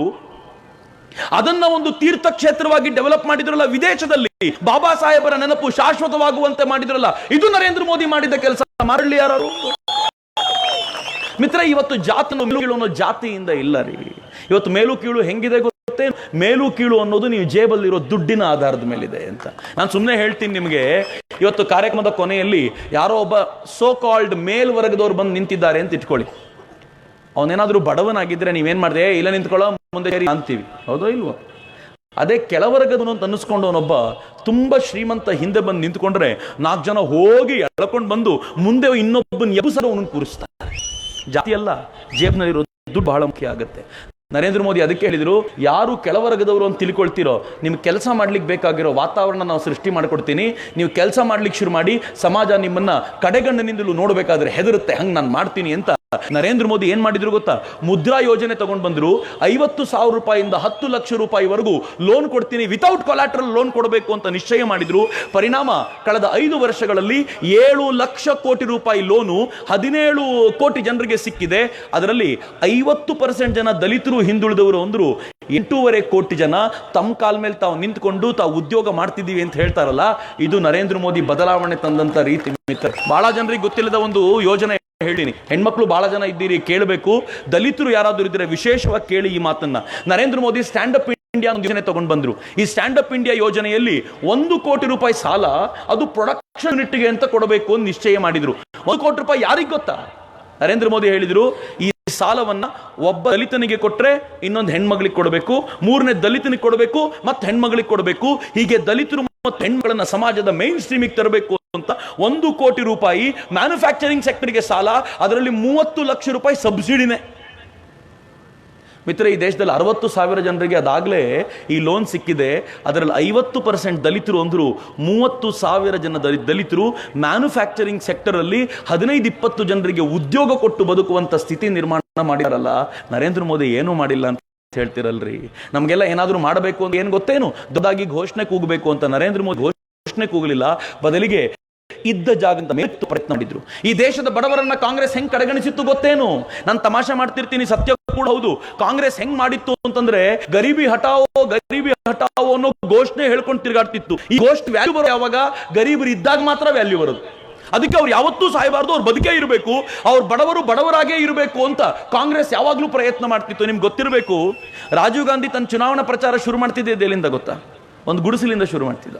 ಅದನ್ನ ಒಂದು ತೀರ್ಥ ಕ್ಷೇತ್ರವಾಗಿ ಡೆವಲಪ್ ಮಾಡಿದ್ರಲ್ಲ. ವಿದೇಶದಲ್ಲಿ ಬಾಬಾ ಸಾಹೇಬರ ನೆನಪು ಶಾಶ್ವತವಾಗುವಂತೆ ಮಾಡಿದ್ರಲ್ಲ, ಇದು ನರೇಂದ್ರ ಮೋದಿ ಮಾಡಿದ ಕೆಲಸ. ಮಾಡಲಿ ಯಾರು ಮಿತ್ರ? ಇವತ್ತು ಮೇಲು ಕೀಳು ಅನ್ನೋ ಜಾತಿಯಿಂದ ಇಲ್ಲ ರೀ. ಇವತ್ತು ಮೇಲು ಕೀಳು ಹೆಂಗಿದೆ ಗೊತ್ತೇ? ಮೇಲು ಕೀಳು ಅನ್ನೋದು ನೀವು ಜೇಬಲ್ಲಿರೋ ದುಡ್ಡಿನ ಆಧಾರದ ಮೇಲಿದೆ ಅಂತ. ನಾನು ಸುಮ್ಮನೆ ಹೇಳ್ತೀನಿ ನಿಮಗೆ. ಇವತ್ತು ಕಾರ್ಯಕ್ರಮದ ಕೊನೆಯಲ್ಲಿ ಯಾರೋ ಒಬ್ಬ ಸೋ ಕಾಲ್ಡ್ ಮೇಲ್ವರ್ಗದವ್ರು ಬಂದು ನಿಂತಿದ್ದಾರೆ ಅಂತ ಇಟ್ಕೊಳ್ಳಿ. ಅವನೇನಾದ್ರೂ ಬಡವನಾಗಿದ್ರೆ ನೀವೇನ್ ಮಾಡಿದೆ? ಇಲ್ಲ ನಿಂತ್ಕೊಳ್ಳೋ, ಮುಂದೆ ಸೇರಿ ಅಂತೀವಿ, ಹೌದೋ ಇಲ್ವೋ? ಅದೇ ಕೆಳವರ್ಗದನು ಅಂತ ಅನ್ನಿಸ್ಕೊಂಡವನೊಬ್ಬ ತುಂಬಾ ಶ್ರೀಮಂತ ಹಿಂದೆ ಬಂದು ನಿಂತ್ಕೊಂಡ್ರೆ 4 ಜನ ಹೋಗಿ ಎಳ್ಕೊಂಡು ಬಂದು ಮುಂದೆ ಇನ್ನೊಬ್ಬನ ಎಬ್ಬಿಸಲು ಅವನನ್ನು ಕೂರಿಸ್ತಾರೆ. ಜಾತಿ ಅಲ್ಲ, ಜೇಬ್ನಲ್ಲಿರೋ ದುಡ್ಡು ಬಹಳ ಮುಖ್ಯ ಆಗುತ್ತೆ. ನರೇಂದ್ರ ಮೋದಿ ಅದಕ್ಕೆ ಹೇಳಿದ್ರು, ಯಾರು ಕೆಳವರ್ಗದವರು ಅಂತ ತಿಳ್ಕೊಳ್ತಿರೋ, ನಿಮ್ಗೆ ಕೆಲಸ ಮಾಡ್ಲಿಕ್ಕೆ ಬೇಕಾಗಿರೋ ವಾತಾವರಣ ನಾವು ಸೃಷ್ಟಿ ಮಾಡಿಕೊಡ್ತೀನಿ. ನೀವು ಕೆಲಸ ಮಾಡ್ಲಿಕ್ಕೆ ಶುರು ಮಾಡಿ, ಸಮಾಜ ನಿಮ್ಮನ್ನ ಕಡೆಗಣ್ಣಿನಿಂದಲೂ ನೋಡ್ಬೇಕಾದ್ರೆ ಹೆದರುತ್ತೆ. ಹಂಗೆ ನಾನು ಮಾಡ್ತೀನಿ ಅಂತ ನರೇಂದ್ರ ಮೋದಿ ಏನ್ ಮಾಡಿದ್ರು ಗೊತ್ತಾ? ಮುದ್ರಾ ಯೋಜನೆ ತಗೊಂಡು ಬಂದ್ರು. 50,000 ರೂಪಾಯಿಂದ 10 ಲಕ್ಷ ರೂಪಾಯಿವರೆಗೂ ಲೋನ್ ಕೊಡ್ತೀನಿ, ವಿತೌಟ್ ಕೊಲಾಟ್ರಲ್ ಲೋನ್ ಕೊಡಬೇಕು ಅಂತ ನಿಶ್ಚಯ ಮಾಡಿದ್ರು. ಪರಿಣಾಮ ಕಳೆದ 5 ವರ್ಷಗಳಲ್ಲಿ 7 ಲಕ್ಷ ಕೋಟಿ ರೂಪಾಯಿ ಲೋನು 17 ಕೋಟಿ ಜನರಿಗೆ ಸಿಕ್ಕಿದೆ. ಅದರಲ್ಲಿ 50% ಜನ ದಲಿತರು, ಹಿಂದುಳಿದವರು ಅಂದ್ರು. 8.5 ಕೋಟಿ ಜನ ತಮ್ಮ ಕಾಲ ಮೇಲೆ ತಾವು ನಿಂತ್ಕೊಂಡು ತಾವು ಉದ್ಯೋಗ ಮಾಡ್ತಿದ್ದೀವಿ ಅಂತ ಹೇಳ್ತಾರಲ್ಲ, ಇದು ನರೇಂದ್ರ ಮೋದಿ ಬದಲಾವಣೆ ತಂದಂತ ರೀತಿ. ಬಹಳ ಜನರಿಗೆ ಗೊತ್ತಿಲ್ಲದ ಒಂದು ಯೋಜನೆ ಹೇಳಿನಿ. ಹೆಣ್ಮಕ್ಳು ಬಹಳ ಜನ ಇದ್ದೀರಿ, ಕೇಳಬೇಕು. ದಲಿತರು ಯಾರಾದ್ರೂ ಇದ್ರೆ ವಿಶೇಷವಾಗಿ ಕೇಳಿ ಈ ಮಾತನ್ನ. Narendra Modi stand up India ಯೋಜನೆ ತಗೊಂಡು ಬಂದ್ರು. ಈ ಸ್ಟ್ಯಾಂಡ್ ಅಪ್ ಇಂಡಿಯಾ ಯೋಜನೆಯಲ್ಲಿ 1 ಕೋಟಿ ರೂಪಾಯಿ ಸಾಲ ಅದು ಪ್ರೊಡಕ್ಷನ್ ಯೂನಿಟ್ಗೆ ಅಂತ ಕೊಡಬೇಕು ಅಂತ ನಿಶ್ಚಯ ಮಾಡಿದ್ರು. 1 ಕೋಟಿ ರೂಪಾಯಿ ಯಾರಿಗೆ ಗೊತ್ತಾ? ನರೇಂದ್ರ ಮೋದಿ ಹೇಳಿದ್ರು, ಈ ಸಾಲವನ್ನ ಒಬ್ಬ ದಲಿತನಿಗೆ ಕೊಟ್ರೆ ಇನ್ನೊಂದು ಹೆಣ್ಮಗಳಿಗೆ ಕೊಡಬೇಕು, ಮೂರನೇ ದಲಿತನಿಗೆ ಕೊಡಬೇಕು, ಮತ್ತೆ ಹೆಣ್ಮಗಳಿಗೆ ಕೊಡಬೇಕು. ಹೀಗೆ ದಲಿತರು ಮತ್ತು ಹೆಣ್ಮಗಳನ್ನ ಸಮಾಜದ ಮೈನ್ ಸ್ಟ್ರೀಮಿಗೆ ತರಬೇಕು ಅಂತ 1 ಕೋಟಿ ರೂಪಾಯಿ ಮ್ಯಾನುಫ್ಯಾಕ್ಚರಿಂಗ್ ಸೆಕ್ಟರ್ಗೆ ಸಾಲ, ಅದರಲ್ಲಿ 30 ಲಕ್ಷ ರೂಪಾಯಿ ಸಬ್ಸಿಡಿನೇ. ಮಿತ್ರ, ಈ ದೇಶದಲ್ಲಿ 60,000 ಜನರಿಗೆ ಅದಾಗಲೇ ಈ ಲೋನ್ ಸಿಕ್ಕಿದೆ. ಅದರಲ್ಲಿ 50% ದಲಿತರು ಅಂದರು. 30,000 ಜನ ದಲಿತರು ಮ್ಯಾನುಫ್ಯಾಕ್ಚರಿಂಗ್ ಸೆಕ್ಟರಲ್ಲಿ 15-20 ಜನರಿಗೆ ಉದ್ಯೋಗ ಕೊಟ್ಟು ಬದುಕುವಂತ ಸ್ಥಿತಿ ನಿರ್ಮಾಣ ಮಾಡಿದಾರಲ್ಲ. ನರೇಂದ್ರ ಮೋದಿ ಏನೂ ಮಾಡಿಲ್ಲ ಅಂತ ಹೇಳ್ತಿರಲ್ರಿ. ನಮಗೆಲ್ಲ ಏನಾದರೂ ಮಾಡಬೇಕು ಅಂತ ಏನು ಗೊತ್ತೇನು, ದೊಡ್ಡದಾಗಿ ಘೋಷಣೆ ಕೂಗಬೇಕು ಅಂತ ನರೇಂದ್ರ ಮೋದಿ ಘೋಷಣೆ ಕೂಗಲಿಲ್ಲ. ಬದಲಿಗೆ ಇದ್ದ ಜಾಗಂತ ಮೇತ್ತು ಪ್ರಯತ್ನ ಮಾಡಿದ್ರು. ಈ ದೇಶದ ಬಡವರನ್ನ ಕಾಂಗ್ರೆಸ್ ಹೆಂಗ್ ಕಡೆಗಣಿಸಿತ್ತು ಗೊತ್ತೇನು? ನಾನು ತಮಾಷೆ ಮಾಡ್ತಿರ್ತೀನಿ, ಸತ್ಯ ಕೂಡ ಹೌದು. ಕಾಂಗ್ರೆಸ್ ಹೆಂಗ್ ಮಾಡಿತ್ತು ಅಂತಂದ್ರೆ ಗರೀಬಿ ಹಟಾವೋ ಅನ್ನೋ ಘೋಷಣೆ ಹೇಳ್ಕೊಂಡು ತಿರುಗಾಡ್ತಿತ್ತು. ಈ ಘೋಷಣೆ ವ್ಯಾಲ್ಯೂ ಬರೋ ಯಾವಾಗ? ಗರೀಬರು ಇದ್ದಾಗ ಮಾತ್ರ ವ್ಯಾಲ್ಯೂ ಬರೋದು. ಅದಕ್ಕೆ ಅವ್ರು ಯಾವತ್ತೂ ಸಾಯಬಾರ್ದು, ಅವ್ರು ಬದುಕೇ ಇರಬೇಕು, ಅವ್ರ ಬಡವರಾಗೇ ಇರಬೇಕು ಅಂತ ಕಾಂಗ್ರೆಸ್ ಯಾವಾಗ್ಲೂ ಪ್ರಯತ್ನ ಮಾಡ್ತಿತ್ತು. ನಿಮ್ಗೆ ಗೊತ್ತಿರಬೇಕು, ರಾಜೀವ್ ಗಾಂಧಿ ತನ್ನ ಚುನಾವಣಾ ಪ್ರಚಾರ ಶುರು ಮಾಡ್ತಿದ್ದೆ ಎಲ್ಲಿಂದ ಗೊತ್ತಾ? ಒಂದು ಗುಡಿಸಲಿಂದ ಶುರು ಮಾಡ್ತಿದ್ದ.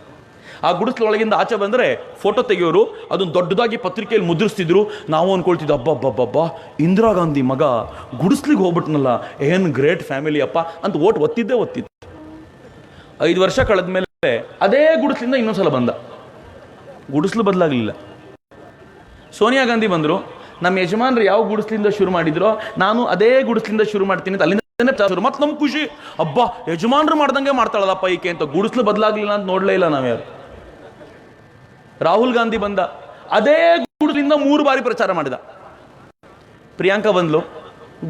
ಆ ಗುಡಿಸಲೊಳಗಿಂದ ಆಚೆ ಬಂದರೆ ಫೋಟೋ ತೆಗೆಯೋರು, ಅದನ್ನು ದೊಡ್ಡದಾಗಿ ಪತ್ರಿಕೆಯಲ್ಲಿ ಮುದ್ರಿಸ್ತಿದ್ರು. ನಾವು ಅನ್ಕೊಳ್ತಿದ್ದ, ಅಬ್ಬಬ್ಬಬ್ಬ, ಇಂದಿರಾ ಗಾಂಧಿ ಮಗ ಗುಡಿಸ್ಲಿಗೆ ಹೋಗ್ಬಿಟ್ನಲ್ಲ, ಏನು ಗ್ರೇಟ್ ಫ್ಯಾಮಿಲಿ ಅಪ್ಪ ಅಂತ ಒತ್ತಿದ್ದು. 5 ವರ್ಷ ಕಳೆದ ಮೇಲೆ ಅದೇ ಗುಡಿಸ್ಲಿಂದ ಇನ್ನೊಂದ್ಸಲ ಬಂದ. ಗುಡಿಸ್ಲು ಬದಲಾಗಲಿಲ್ಲ. ಸೋನಿಯಾ ಗಾಂಧಿ ಬಂದರು. ನಮ್ಮ ಯಜಮಾನ್ರು ಯಾವ ಗುಡಿಸ್ಲಿಂದ ಶುರು ಮಾಡಿದ್ರೋ ನಾನು ಅದೇ ಗುಡಿಸ್ಲಿಂದ ಶುರು ಮಾಡ್ತೀನಿ ಅಂತ ಅಲ್ಲಿಂದ ಮತ್ತೆ ನಮ್ಗೆ ಖುಷಿ. ಅಬ್ಬಾ, ಯಜಮಾನ್ರು ಮಾಡ್ದಂಗೆ ಮಾಡ್ತಾಳದಪ್ಪ ಈಕೆ ಅಂತ. ಗುಡಿಸ್ಲು ಬದಲಾಗಲಿಲ್ಲ ಅಂತ ನೋಡ್ಲೇ ಇಲ್ಲ ನಾವ್ಯಾರು. ರಾಹುಲ್ ಗಾಂಧಿ ಬಂದ, ಅದೇ ಗುಡಿಸ್ಲಿಂದ 3 ಬಾರಿ ಪ್ರಚಾರ ಮಾಡಿದ. ಪ್ರಿಯಾಂಕಾ ಬಂದ್ಲು,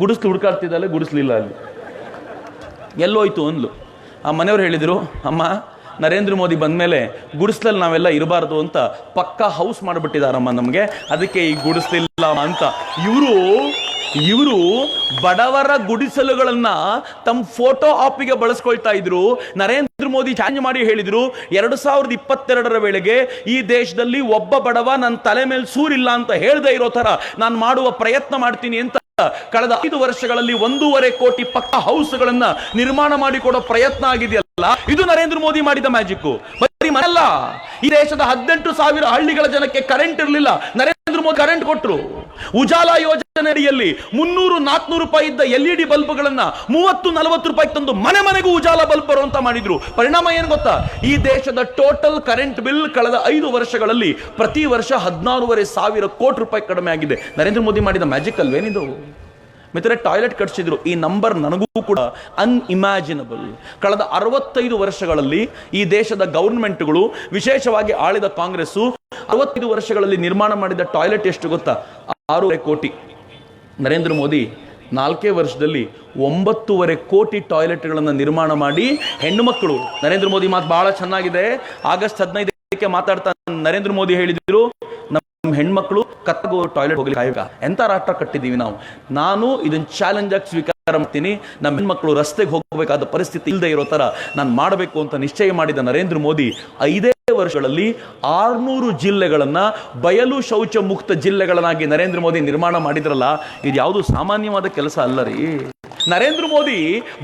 ಗುಡಿಸ್ಲು ಹುಡುಕಾಡ್ತಿದ್ದಲ್ಲ, ಗುಡಿಸ್ಲಿಲ್ಲ. ಅಲ್ಲಿ ಎಲ್ಲೋಯ್ತು ಅಂದ್ಲು. ಆ ಮನೆಯವ್ರು ಹೇಳಿದರು, ಅಮ್ಮ, ನರೇಂದ್ರ ಮೋದಿ ಬಂದಮೇಲೆ ಗುಡಿಸ್ಲಲ್ಲಿ ನಾವೆಲ್ಲ ಇರಬಾರ್ದು ಅಂತ ಪಕ್ಕಾ ಹೌಸ್ ಮಾಡಿಬಿಟ್ಟಿದಾರಮ್ಮ ನಮಗೆ, ಅದಕ್ಕೆ ಈ ಗುಡಿಸ್ಲಿಲ್ಲ ಅಂತ. ಇವರು ಬಡವರ ಗುಡಿಸಲುಗಳನ್ನ ತಮ್ಮ ಫೋಟೋ ಆಪಿಗೆ ಬಳಸ್ಕೊಳ್ತಾ ಇದ್ರು. ನರೇಂದ್ರ ಮೋದಿ ಚಾಂಜ್ ಮಾಡಿ ಹೇಳಿದ್ರು, 2022ರ ವೇಳೆಗೆ ಈ ದೇಶದಲ್ಲಿ ಒಬ್ಬ ಬಡವ ನನ್ನ ತಲೆ ಮೇಲೆ ಸೂರಿಲ್ಲ ಅಂತ ಹೇಳದೇ ಇರೋ ತರ ನಾನು ಮಾಡುವ ಪ್ರಯತ್ನ ಮಾಡ್ತೀನಿ ಅಂತ ಕಳೆದ 5 ವರ್ಷಗಳಲ್ಲಿ 1.5 ಕೋಟಿ ಪಕ್ಕಾ ಹೌಸ್ಗಳನ್ನ ನಿರ್ಮಾಣ ಮಾಡಿಕೊಡೋ ಪ್ರಯತ್ನ ಆಗಿದೆಯಲ್ಲ, ಇದು ನರೇಂದ್ರ ಮೋದಿ ಮಾಡಿದ ಮ್ಯಾಜಿಕ್. ಬರೀ ಮನೆಯಲ್ಲ, ಈ ದೇಶದ 18,000 ಹಳ್ಳಿಗಳ ಜನಕ್ಕೆ ಕರೆಂಟ್ ಇರಲಿಲ್ಲ, ನರೇಂದ್ರ ಮೋದಿ ಕರೆಂಟ್ ಕೊಟ್ಟರು. ಉಜಾಲಾ ಯೋಜನೆ ಅಡಿಯಲ್ಲಿ 300-400 ರೂಪಾಯಿ ಇದ್ದ LED ಬಲ್ಬ್ಗಳನ್ನ 30-40 ರೂಪಾಯಿ ತಂದು ಮನೆಗೂ ಉಜಾಲಾ ಬಲ್ಬ್ ಬರುವಂತ ಮಾಡಿದ್ರು. ಪರಿಣಾಮ ಏನು ಗೊತ್ತಾ? ಈ ದೇಶದ ಟೋಟಲ್ ಕರೆಂಟ್ ಬಿಲ್ ಕಳೆದ 5 ವರ್ಷಗಳಲ್ಲಿ ಪ್ರತಿ ವರ್ಷ 16,500 ಕೋಟಿ ರೂಪಾಯಿ ಕಡಿಮೆ ಆಗಿದೆ. ನರೇಂದ್ರ ಮೋದಿ ಮಾಡಿದ ಮ್ಯಾಜಿಕ್ ಅಲ್ವೇನಿದು? ಮಿತ್ರರೆ, ಟಾಯ್ಲೆಟ್ ಕಟ್ಸಿದ್ರು. ಈ ನಂಬರ್ ನನಗೂ ಕೂಡ ಅನ್ಇಮ್ಯಾಜಿನಬಲ್. ಕಳೆದ 65 ವರ್ಷಗಳಲ್ಲಿ ಈ ದೇಶದ ಗವರ್ಮೆಂಟ್ಗಳು, ವಿಶೇಷವಾಗಿ ಆಳಿದ ಕಾಂಗ್ರೆಸ್, 65 ವರ್ಷಗಳಲ್ಲಿ ನಿರ್ಮಾಣ ಮಾಡಿದ ಟಾಯ್ಲೆಟ್ ಎಷ್ಟು ಗೊತ್ತಾ? 6.5 ಕೋಟಿ. ನರೇಂದ್ರ ಮೋದಿ 4 ವರ್ಷದಲ್ಲಿ 9.5 ಕೋಟಿ ಟಾಯ್ಲೆಟ್ಗಳನ್ನು ನಿರ್ಮಾಣ ಮಾಡಿ ಹೆಣ್ಣು ಮಕ್ಕಳು, ನರೇಂದ್ರ ಮೋದಿ ಮಾತು ಬಹಳ ಚೆನ್ನಾಗಿದೆ. ಆಗಸ್ಟ್ 15ಕ್ಕೆ ಮಾತಾಡ್ತಾ ನರೇಂದ್ರ ಮೋದಿ ಹೇಳಿದ್ರು, ನಮ್ಮ ಹೆಣ್ಮಕ್ಳು ಕತ್ತಗೋ ಟಾಯ್ಲೆಟ್ ಹೋಗ್ಲಿ ಕಾಯಕ. ಎಂತ ರಾಷ್ಟ್ರ ಕಟ್ಟಿದೀವಿ ನಾವು. ನಾನು ಇದನ್ನ ಚಾಲೆಂಜ್ ಆಗಿ ಸ್ವೀಕಾರ ಮಾಡ್ತೀನಿ. ನಮ್ಮ ಹೆಣ್ಮಕ್ಳು ರಸ್ತೆಗೆ ಹೋಗಬೇಕಾದ ಪರಿಸ್ಥಿತಿ ಇಲ್ಲದೆ ಇರೋ ತರ ನಾನು ಮಾಡಬೇಕು ಅಂತ ನಿಶ್ಚಯ ಮಾಡಿದ ನರೇಂದ್ರ ಮೋದಿ 5 ವರ್ಷಗಳಲ್ಲಿ 600 ಜಿಲ್ಲೆಗಳನ್ನ ಬಯಲು ಶೌಚ ಮುಕ್ತ ಜಿಲ್ಲೆಗಳನ್ನಾಗಿ ನರೇಂದ್ರ ಮೋದಿ ನಿರ್ಮಾಣ ಮಾಡಿದ್ರಲ್ಲ, ಇದು ಯಾವುದು ಸಾಮಾನ್ಯವಾದ ಕೆಲಸ ಅಲ್ಲ ರೀ. ನರೇಂದ್ರ ಮೋದಿ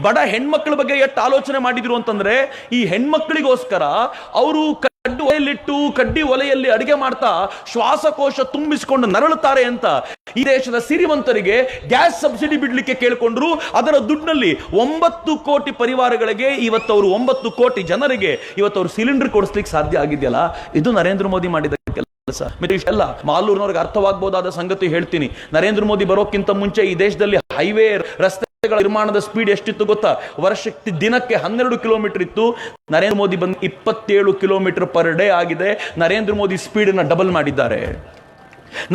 ಬಡ ಹೆಣ್ಮಕ್ಳ ಬಗ್ಗೆ ಎಷ್ಟು ಆಲೋಚನೆ ಮಾಡಿದ್ರು ಅಂತಂದ್ರೆ, ಈ ಹೆಣ್ಮಕ್ಳಿಗೋಸ್ಕರ ಅವರು ಕಡ್ಡಿ ಒಲೆಯಲ್ಲಿ ಅಡಿಗೆ ಮಾಡ್ತಾ ಶ್ವಾಸಕೋಶ ತುಂಬಿಸಿಕೊಂಡು ನರಳುತ್ತಾರೆ ಅಂತ ಈ ದೇಶದ ಸಿರಿವಂತರಿಗೆ ಗ್ಯಾಸ್ ಸಬ್ಸಿಡಿ ಬಿಡ್ಲಿಕ್ಕೆ ಕೇಳಿಕೊಂಡ್ರು. ಅದರ ದುಡ್ಡಿನಲ್ಲಿ 9 ಕೋಟಿ ಪರಿವಾರಗಳಿಗೆ ಇವತ್ತವರು 9 ಕೋಟಿ ಜನರಿಗೆ ಇವತ್ತವರು ಸಿಲಿಂಡರ್ ಕೊಡಿಸ್ಲಿಕ್ಕೆ ಸಾಧ್ಯ ಆಗಿದೆಯಲ್ಲ, ಇದು ನರೇಂದ್ರ ಮೋದಿ ಮಾಡಿದ ಕೆಲಸ. ಇಷ್ಟೆಲ್ಲ ಮಾಲೂರಿನವ್ರಿಗೆ ಅರ್ಥವಾಗಬಹುದಾದ ಸಂಗತಿ ಹೇಳ್ತೀನಿ. ನರೇಂದ್ರ ಮೋದಿ ಬರೋಕ್ಕಿಂತ ಮುಂಚೆ ಈ ದೇಶದಲ್ಲಿ ಹೈವೇ ರಸ್ತೆ ನಿರ್ಮಾಣದ ಸ್ಪೀಡ್ ಎಷ್ಟಿತ್ತು ಗೊತ್ತಾ? ವರ್ಷಕ್ಕೆ ದಿನಕ್ಕೆ 12 ಕಿಲೋಮೀಟರ್ ಇತ್ತು. ನರೇಂದ್ರ ಮೋದಿ ಬಂದು 27 ಕಿಲೋಮೀಟರ್ ಪರ್ ಡೇ ಆಗಿದೆ. ನರೇಂದ್ರ ಮೋದಿ ಸ್ಪೀಡ್ ನ ಡಬಲ್ ಮಾಡಿದ್ದಾರೆ.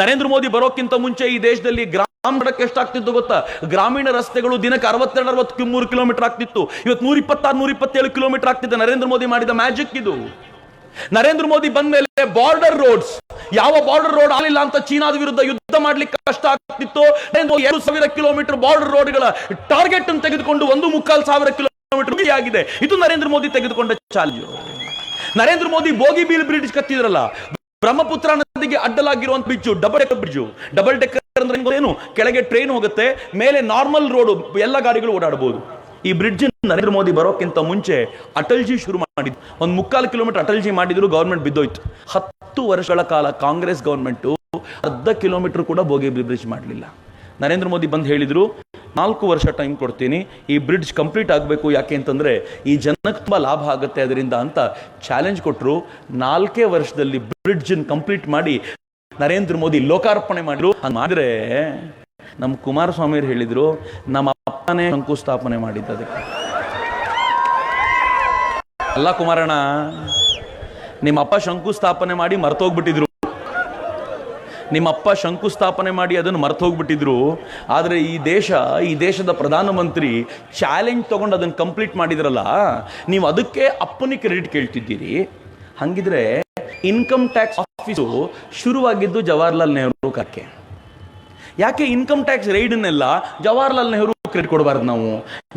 ನರೇಂದ್ರ ಮೋದಿ ಬರೋಕ್ಕಿಂತ ಮುಂಚೆ ಈ ದೇಶದಲ್ಲಿ ಗ್ರಾಮಕ್ಕೆ ಎಷ್ಟಾಗ್ತಿತ್ತು ಗೊತ್ತಾ? ಗ್ರಾಮೀಣ ರಸ್ತೆಗಳು ದಿನಕ್ಕೆ 62-63 ಕಿಲೋಮೀಟರ್ ಆಗ್ತಿತ್ತು. ಇವತ್ತು 126-127 ಕಿಲೋಮೀಟರ್ ಆಗ್ತಿದೆ. ನರೇಂದ್ರ ಮೋದಿ ಮಾಡಿದ ಮ್ಯಾಜಿಕ್ ಇದು. ನರೇಂದ್ರ ಮೋದಿ ಬಂದ ಮೇಲೆ ಬಾರ್ಡರ್ ರೋಡ್ಸ್, ಯಾವ ಬಾರ್ಡರ್ ರೋಡ್ ಆಗಲಿಲ್ಲ ಅಂತ ಚೀನಾದ ವಿರುದ್ಧ ಯುದ್ಧ ಮಾಡ್ಲಿಕ್ಕೆ ಕಷ್ಟ ಆಗ್ತಿತ್ತು. 2,000 ಕಿಲೋಮೀಟರ್ ಬಾರ್ಡರ್ ರೋಡ್ಗಳ ಟಾರ್ಗೆಟ್ ಅನ್ನು ತೆಗೆದುಕೊಂಡು 1,500 ಕಿಲೋಮೀಟರ್ ಆಗಿದೆ. ಇದು ನರೇಂದ್ರ ಮೋದಿ ತೆಗೆದುಕೊಂಡ ಚಾಲೆಂಜ್. ನರೇಂದ್ರ ಮೋದಿ ಬೋಗಿಬೀಲ್ ಬ್ರಿಡ್ಜ್ ಕತ್ತಿದ್ರಲ್ಲ, ಬ್ರಹ್ಮಪುತ್ರ ನದಿಗೆ ಅಡ್ಡಲಾಗಿರುವಂತ ಬ್ರಿಡ್ಜ್, ಡಬಲ್ ಡೆಕ್ಕರ್ ಅಂದ್ರೆ ಏನು? ಕೆಳಗೆ ಟ್ರೈನ್ ಹೋಗುತ್ತೆ, ಮೇಲೆ ನಾರ್ಮಲ್ ರೋಡ್, ಎಲ್ಲ ಗಾಡಿಗಳು ಓಡಾಡಬಹುದು. ಈ ಬ್ರಿಡ್ಜ್ ನರೇಂದ್ರ ಮೋದಿ ಬರೋಕ್ಕಿಂತ ಮುಂಚೆ ಅಟಲ್ಜಿ ಶುರು ಮಾಡಿದ್ರು. 1.25 ಕಿಲೋಮೀಟರ್ ಅಟಲ್ಜಿ ಮಾಡಿದ್ರು, ಗವರ್ಮೆಂಟ್ ಬಿದ್ದೋಯ್ತು. 10 ವರ್ಷಗಳ ಕಾಲ ಕಾಂಗ್ರೆಸ್ ಗವರ್ಮೆಂಟ್ 1/2 ಕಿಲೋಮೀಟರ್ ಕೂಡ ಬೋಗಿ ಬ್ರಿಡ್ಜ್ ಮಾಡಲಿಲ್ಲ. ನರೇಂದ್ರ ಮೋದಿ ಬಂದು ಹೇಳಿದರು 4 ವರ್ಷ ಟೈಮ್ ಕೊಡ್ತೀನಿ, ಈ ಬ್ರಿಡ್ಜ್ ಕಂಪ್ಲೀಟ್ ಆಗಬೇಕು, ಯಾಕೆ ಅಂತಂದರೆ ಈ ಜನಕ್ಕೆ ತುಂಬ ಲಾಭ ಆಗುತ್ತೆ ಅದರಿಂದ ಅಂತ ಚಾಲೆಂಜ್ ಕೊಟ್ಟರು. 4 ವರ್ಷದಲ್ಲಿ ಬ್ರಿಡ್ಜನ್ನು ಕಂಪ್ಲೀಟ್ ಮಾಡಿ ನರೇಂದ್ರ ಮೋದಿ ಲೋಕಾರ್ಪಣೆ ಮಾಡಿದ್ರು. ಮಾಡಿದ್ರೆ ನಮ್ಮ ಕುಮಾರಸ್ವಾಮಿ ಅವರು ಹೇಳಿದರು, ನಮ್ಮ ಅಪ್ಪನೇ ಶಂಕುಸ್ಥಾಪನೆ ಮಾಡಿದ್ದದಕ್ಕೆ. ಅಲ್ಲ ಕುಮಾರಣ್ಣ, ನಿಮ್ಮಪ್ಪ ಶಂಕುಸ್ಥಾಪನೆ ಮಾಡಿ ಮರ್ತೋಗ್ಬಿಟ್ಟಿದ್ರು. ನಿಮ್ಮಪ್ಪ ಶಂಕುಸ್ಥಾಪನೆ ಮಾಡಿ ಅದನ್ನು ಮರ್ತೋಗ್ಬಿಟ್ಟಿದ್ರು. ಆದರೆ ಈ ದೇಶದ ಪ್ರಧಾನಮಂತ್ರಿ ಚಾಲೆಂಜ್ ತಗೊಂಡು ಅದನ್ನು ಕಂಪ್ಲೀಟ್ ಮಾಡಿದ್ರಲ್ಲ, ನೀವು ಅದಕ್ಕೆ ಅಪ್ಪನಿಗೆ ಕ್ರೆಡಿಟ್ ಕೇಳ್ತಿದ್ದೀರಿ. ಹಂಗಿದ್ರೆ ಇನ್ಕಮ್ ಟ್ಯಾಕ್ಸ್ ಆಫೀಸು ಶುರುವಾಗಿದ್ದು ಜವಾಹರ್ಲಾಲ್ ನೆಹರು ಕಾಲಕ್ಕೆ. ಯಾಕೆ ಇನ್ಕಮ್ ಟ್ಯಾಕ್ಸ್ ರೈಡನ್ನೆಲ್ಲ ಜವಾಹರ್ಲಾಲ್ ನೆಹರು ಕ್ರೆಡಿಟ್ ಕೊಡಬಾರ್ದು? ನಾವು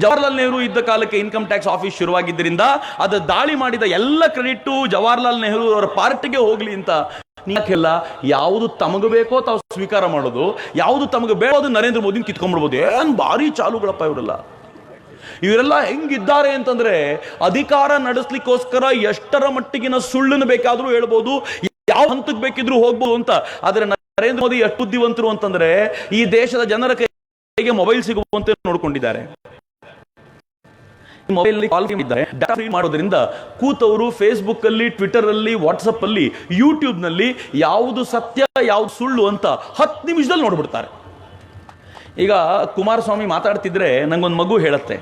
ಜವಾಹರ್ಲಾಲ್ ನೆಹರು ಇದ್ದ ಕಾಲಕ್ಕೆ ಇನ್ಕಮ್ ಟ್ಯಾಕ್ಸ್ ಆಫೀಸ್ ಶುರುವಾಗಿದ್ದರಿಂದ ಅದು ದಾಳಿ ಮಾಡಿದ ಎಲ್ಲ ಕ್ರೆಡಿಟ್ ಜವಾಹರ್ಲಾಲ್ ನೆಹರು ಅವರ ಪಾರ್ಟಿಗೆ ಹೋಗ್ಲಿ ಅಂತ. ಯಾಕೆಲ್ಲ ಯಾವುದು ತಮಗೆ ಬೇಕೋ ತಾವು ಸ್ವೀಕಾರ ಮಾಡೋದು, ಯಾವುದು ತಮಗೆ ಬೇಡ ಅದು ನರೇಂದ್ರ ಮೋದಿನ ಕಿತ್ಕೊಂಡ್ಬಿಡ್ಬೋದು. ಏನ್ ಭಾರಿ ಚಾಲುಗಳಪ್ಪ ಇವರೆಲ್ಲ ಹೆಂಗಿದ್ದಾರೆ ಅಂತಂದ್ರೆ, ಅಧಿಕಾರ ನಡೆಸಲಿಕ್ಕೋಸ್ಕರ ಎಷ್ಟರ ಮಟ್ಟಿಗಿನ ಸುಳ್ಳನ್ನು ಬೇಕಾದ್ರೂ ಹೇಳ್ಬೋದು, ಯಾವ ಹಂತಕ್ಕೆ ಬೇಕಿದ್ರು ಹೋಗ್ಬೋದು ಅಂತ. ಆದ್ರೆ ನರೇಂದ್ರ ಮೋದಿ ಎಷ್ಟು ಬುದ್ಧಿವಂತರು ಅಂತಂದ್ರೆ, ಈ ದೇಶದ ಜನರ ಕೈಗೆ ಮೊಬೈಲ್ ಸಿಗುವಂತೆ ನೋಡ್ಕೊಂಡಿದ್ದಾರೆ. ಮೊಬೈಲ್ ಡಾಟಾ ಫ್ರೀ ಮಾಡೋದ್ರಿಂದ ಕೂತವರು ಫೇಸ್ಬುಕ್ ಅಲ್ಲಿ, ಟ್ವಿಟರ್ ಅಲ್ಲಿ, ವಾಟ್ಸಪ್ ಅಲ್ಲಿ, ಯೂಟ್ಯೂಬ್ ನಲ್ಲಿ ಯಾವುದು ಸತ್ಯ ಯಾವುದು ಸುಳ್ಳು ಅಂತ 10 ನಿಮಿಷದಲ್ಲಿ ನೋಡ್ಬಿಡ್ತಾರೆ. ಈಗ ಕುಮಾರಸ್ವಾಮಿ ಮಾತಾಡ್ತಿದ್ರೆ ನಂಗೊಂದು ಮಗು ಹೇಳುತ್ತೆ,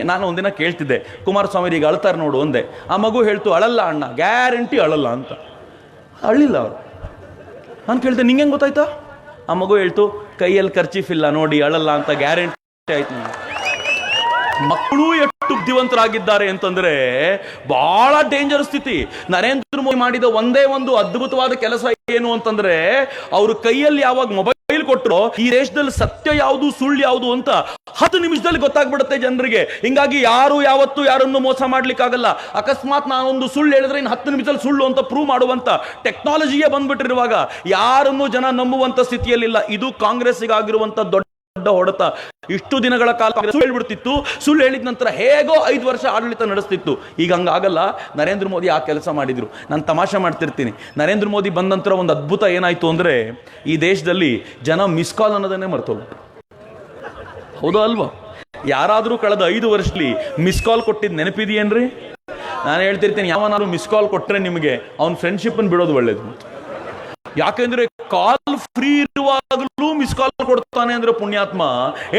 ನಾನು ಒಂದಿನ ಕೇಳ್ತಿದ್ದೆ, ಕುಮಾರಸ್ವಾಮಿ ಈಗ ಅಳ್ತಾರೆ ನೋಡು ಅಂದೆ. ಆ ಮಗು ಹೇಳ್ತು, ಅಳಲ್ಲ ಅಣ್ಣ, ಗ್ಯಾರಂಟಿ ಅಳಲ್ಲ ಅಂತ. ಅಳ್ಳಿಲ್ಲ ಅವರು. ನಾನು ಕೇಳ್ತೆ, ನಿಂಗೆ ಹೆಂಗೆ ಗೊತ್ತಾಯ್ತಾ? ಆ ಮಗು ಹೇಳ್ತು, ಕೈಯಲ್ಲಿ ಖರ್ಚೀಫ್ ಇಲ್ಲ ನೋಡಿ, ಅಳಲ್ಲ ಅಂತ ಗ್ಯಾರಂಟಿ ಆಯ್ತು. ಮಕ್ಕಳು ಎಷ್ಟು ಬುದ್ಧಿವಂತರಾಗಿದ್ದಾರೆ ಅಂತಂದ್ರೆ ಬಹಳ ಡೇಂಜರ್ ಸ್ಥಿತಿ. ನರೇಂದ್ರ ಮೋದಿ ಮಾಡಿದ ಒಂದೇ ಒಂದು ಅದ್ಭುತವಾದ ಕೆಲಸ ಏನು ಅಂತಂದ್ರೆ, ಅವರು ಕೈಯಲ್ಲಿ ಯಾವಾಗ ಮೊಬೈಲ್ ಕೊಟ್ಟರು, ಈ ದೇಶದಲ್ಲಿ ಸತ್ಯ ಯಾವುದು ಸುಳ್ಳು ಯಾವುದು ಅಂತ 10 ನಿಮಿಷದಲ್ಲಿ ಗೊತ್ತಾಗ್ಬಿಡುತ್ತೆ ಜನರಿಗೆ. ಹಿಂಗಾಗಿ ಯಾರು ಯಾವತ್ತು ಯಾರನ್ನು ಮೋಸ ಮಾಡ್ಲಿಕ್ಕಾಗಲ್ಲ. ಅಕಸ್ಮಾತ್ ನಾನೊಂದು ಸುಳ್ಳು ಹೇಳಿದ್ರೆ ಇನ್ನು 10 ನಿಮಿಷದಲ್ಲಿ ಸುಳ್ಳು ಅಂತ ಪ್ರೂವ್ ಮಾಡುವಂತ ಟೆಕ್ನಾಲಜಿಯೇ ಬಂದ್ಬಿಟ್ಟಿರುವಾಗ ಯಾರನ್ನು ಜನ ನಂಬುವಂತ ಸ್ಥಿತಿಯಲ್ಲಿಲ್ಲ. ಇದು ಕಾಂಗ್ರೆಸ್ಸಿಗಾಗಿರುವಂತ ದೊಡ್ಡ ಹೊಡೆತ. ಇಷ್ಟು ದಿನಗಳ ಕಾಲ ಸುಳ್ಳು ಹೇಳ್ಬಿಡ್ತಿತ್ತು, ಸುಳ್ಳು ಹೇಳಿದ ನಂತರ ಹೇಗೋ 5 ವರ್ಷ ಆಡಳಿತ ನಡೆಸ್ತಿತ್ತು. ಈಗ ಹಂಗಾಗಲ್ಲ. ನರೇಂದ್ರ ಮೋದಿ ಆ ಕೆಲಸ ಮಾಡಿದ್ರು. ನಾನು ತಮಾಷೆ ಮಾಡ್ತಿರ್ತೀನಿ, ನರೇಂದ್ರ ಮೋದಿ ಬಂದ ನಂತರ ಒಂದು ಅದ್ಭುತ ಏನಾಯ್ತು ಅಂದ್ರೆ, ಈ ದೇಶದಲ್ಲಿ ಜನ ಮಿಸ್ ಕಾಲ್ ಅನ್ನೋದನ್ನೇ ಮರ್ತೋಗ್ಬಿಟ್ರು. ಹೌದೋ ಅಲ್ವಾ? ಯಾರಾದ್ರೂ ಕಳೆದ 5 ವರ್ಷದಲ್ಲಿ ಮಿಸ್ ಕಾಲ್ ಕೊಟ್ಟಿದ್ದು ನೆನಪಿದೆಯೇನ್ರಿ? ನಾನು ಹೇಳ್ತಿರ್ತೀನಿ, ಯಾವನಾದ್ರು ಮಿಸ್ ಕಾಲ್ ಕೊಟ್ರೆ ನಿಮಗೆ ಅವನ ಫ್ರೆಂಡ್ಶಿಪ್ ಅನ್ನು ಬಿಡೋದು ಒಳ್ಳೇದು. ಯಾಕೆಂದ್ರೆ ಕಾಲ್ ಫ್ರೀ ಇರುವಾಗಲೂ ಮಿಸ್ ಕಾಲ್ ಕೊಡ್ತಾನೆ ಅಂದ್ರೆ ಪುಣ್ಯಾತ್ಮ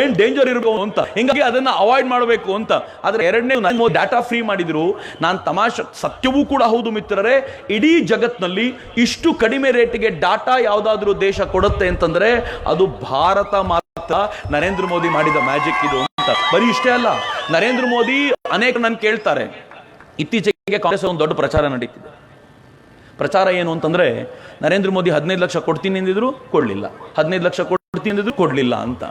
ಏನ್ ಡೇಂಜರ್ ಇರಬಹುದು ಅಂತ. ಹಿಂಗಾಗಿ ಅದನ್ನ ಅವಾಯ್ಡ್ ಮಾಡಬೇಕು ಅಂತ. ಆದ್ರೆ ಎರಡನೇ ಡಾಟಾ ಫ್ರೀ ಮಾಡಿದ್ರು. ನಾನು ತಮಾಷೆ, ಸತ್ಯವೂ ಕೂಡ ಹೌದು ಮಿತ್ರರೇ, ಇಡೀ ಜಗತ್ನಲ್ಲಿ ಇಷ್ಟು ಕಡಿಮೆ ರೇಟಿಗೆ ಡಾಟಾ ಯಾವ್ದಾದ್ರು ದೇಶ ಕೊಡುತ್ತೆ ಅಂತಂದ್ರೆ ಅದು ಭಾರತ ಮಾತ್ರ. ನರೇಂದ್ರ ಮೋದಿ ಮಾಡಿದ ಮ್ಯಾಜಿಕ್ ಇದು ಅಂತ. ಬರೀ ಇಷ್ಟೇ ಅಲ್ಲ, ನರೇಂದ್ರ ಮೋದಿ ಅನೇಕ ನನ್ ಕೇಳ್ತಾರೆ, ಇತ್ತೀಚೆಗೆ ಕಾಂಗ್ರೆಸ್ ಒಂದು ದೊಡ್ಡ ಪ್ರಚಾರ ನಡೀತಿದೆ. ಪ್ರಚಾರ ಏನು ಅಂತಂದ್ರೆ, ನರೇಂದ್ರ ಮೋದಿ 15 ಲಕ್ಷ ಕೊಡ್ತೀನಿ ಅಂದಿದ್ರು, ಕೊಡ್ಲಿಲ್ಲ. 15 ಲಕ್ಷ ಕೊಡ್ತೀನಿ ಅಂದಿದ್ರು, ಕೊಡ್ಲಿಲ್ಲ ಅಂತ.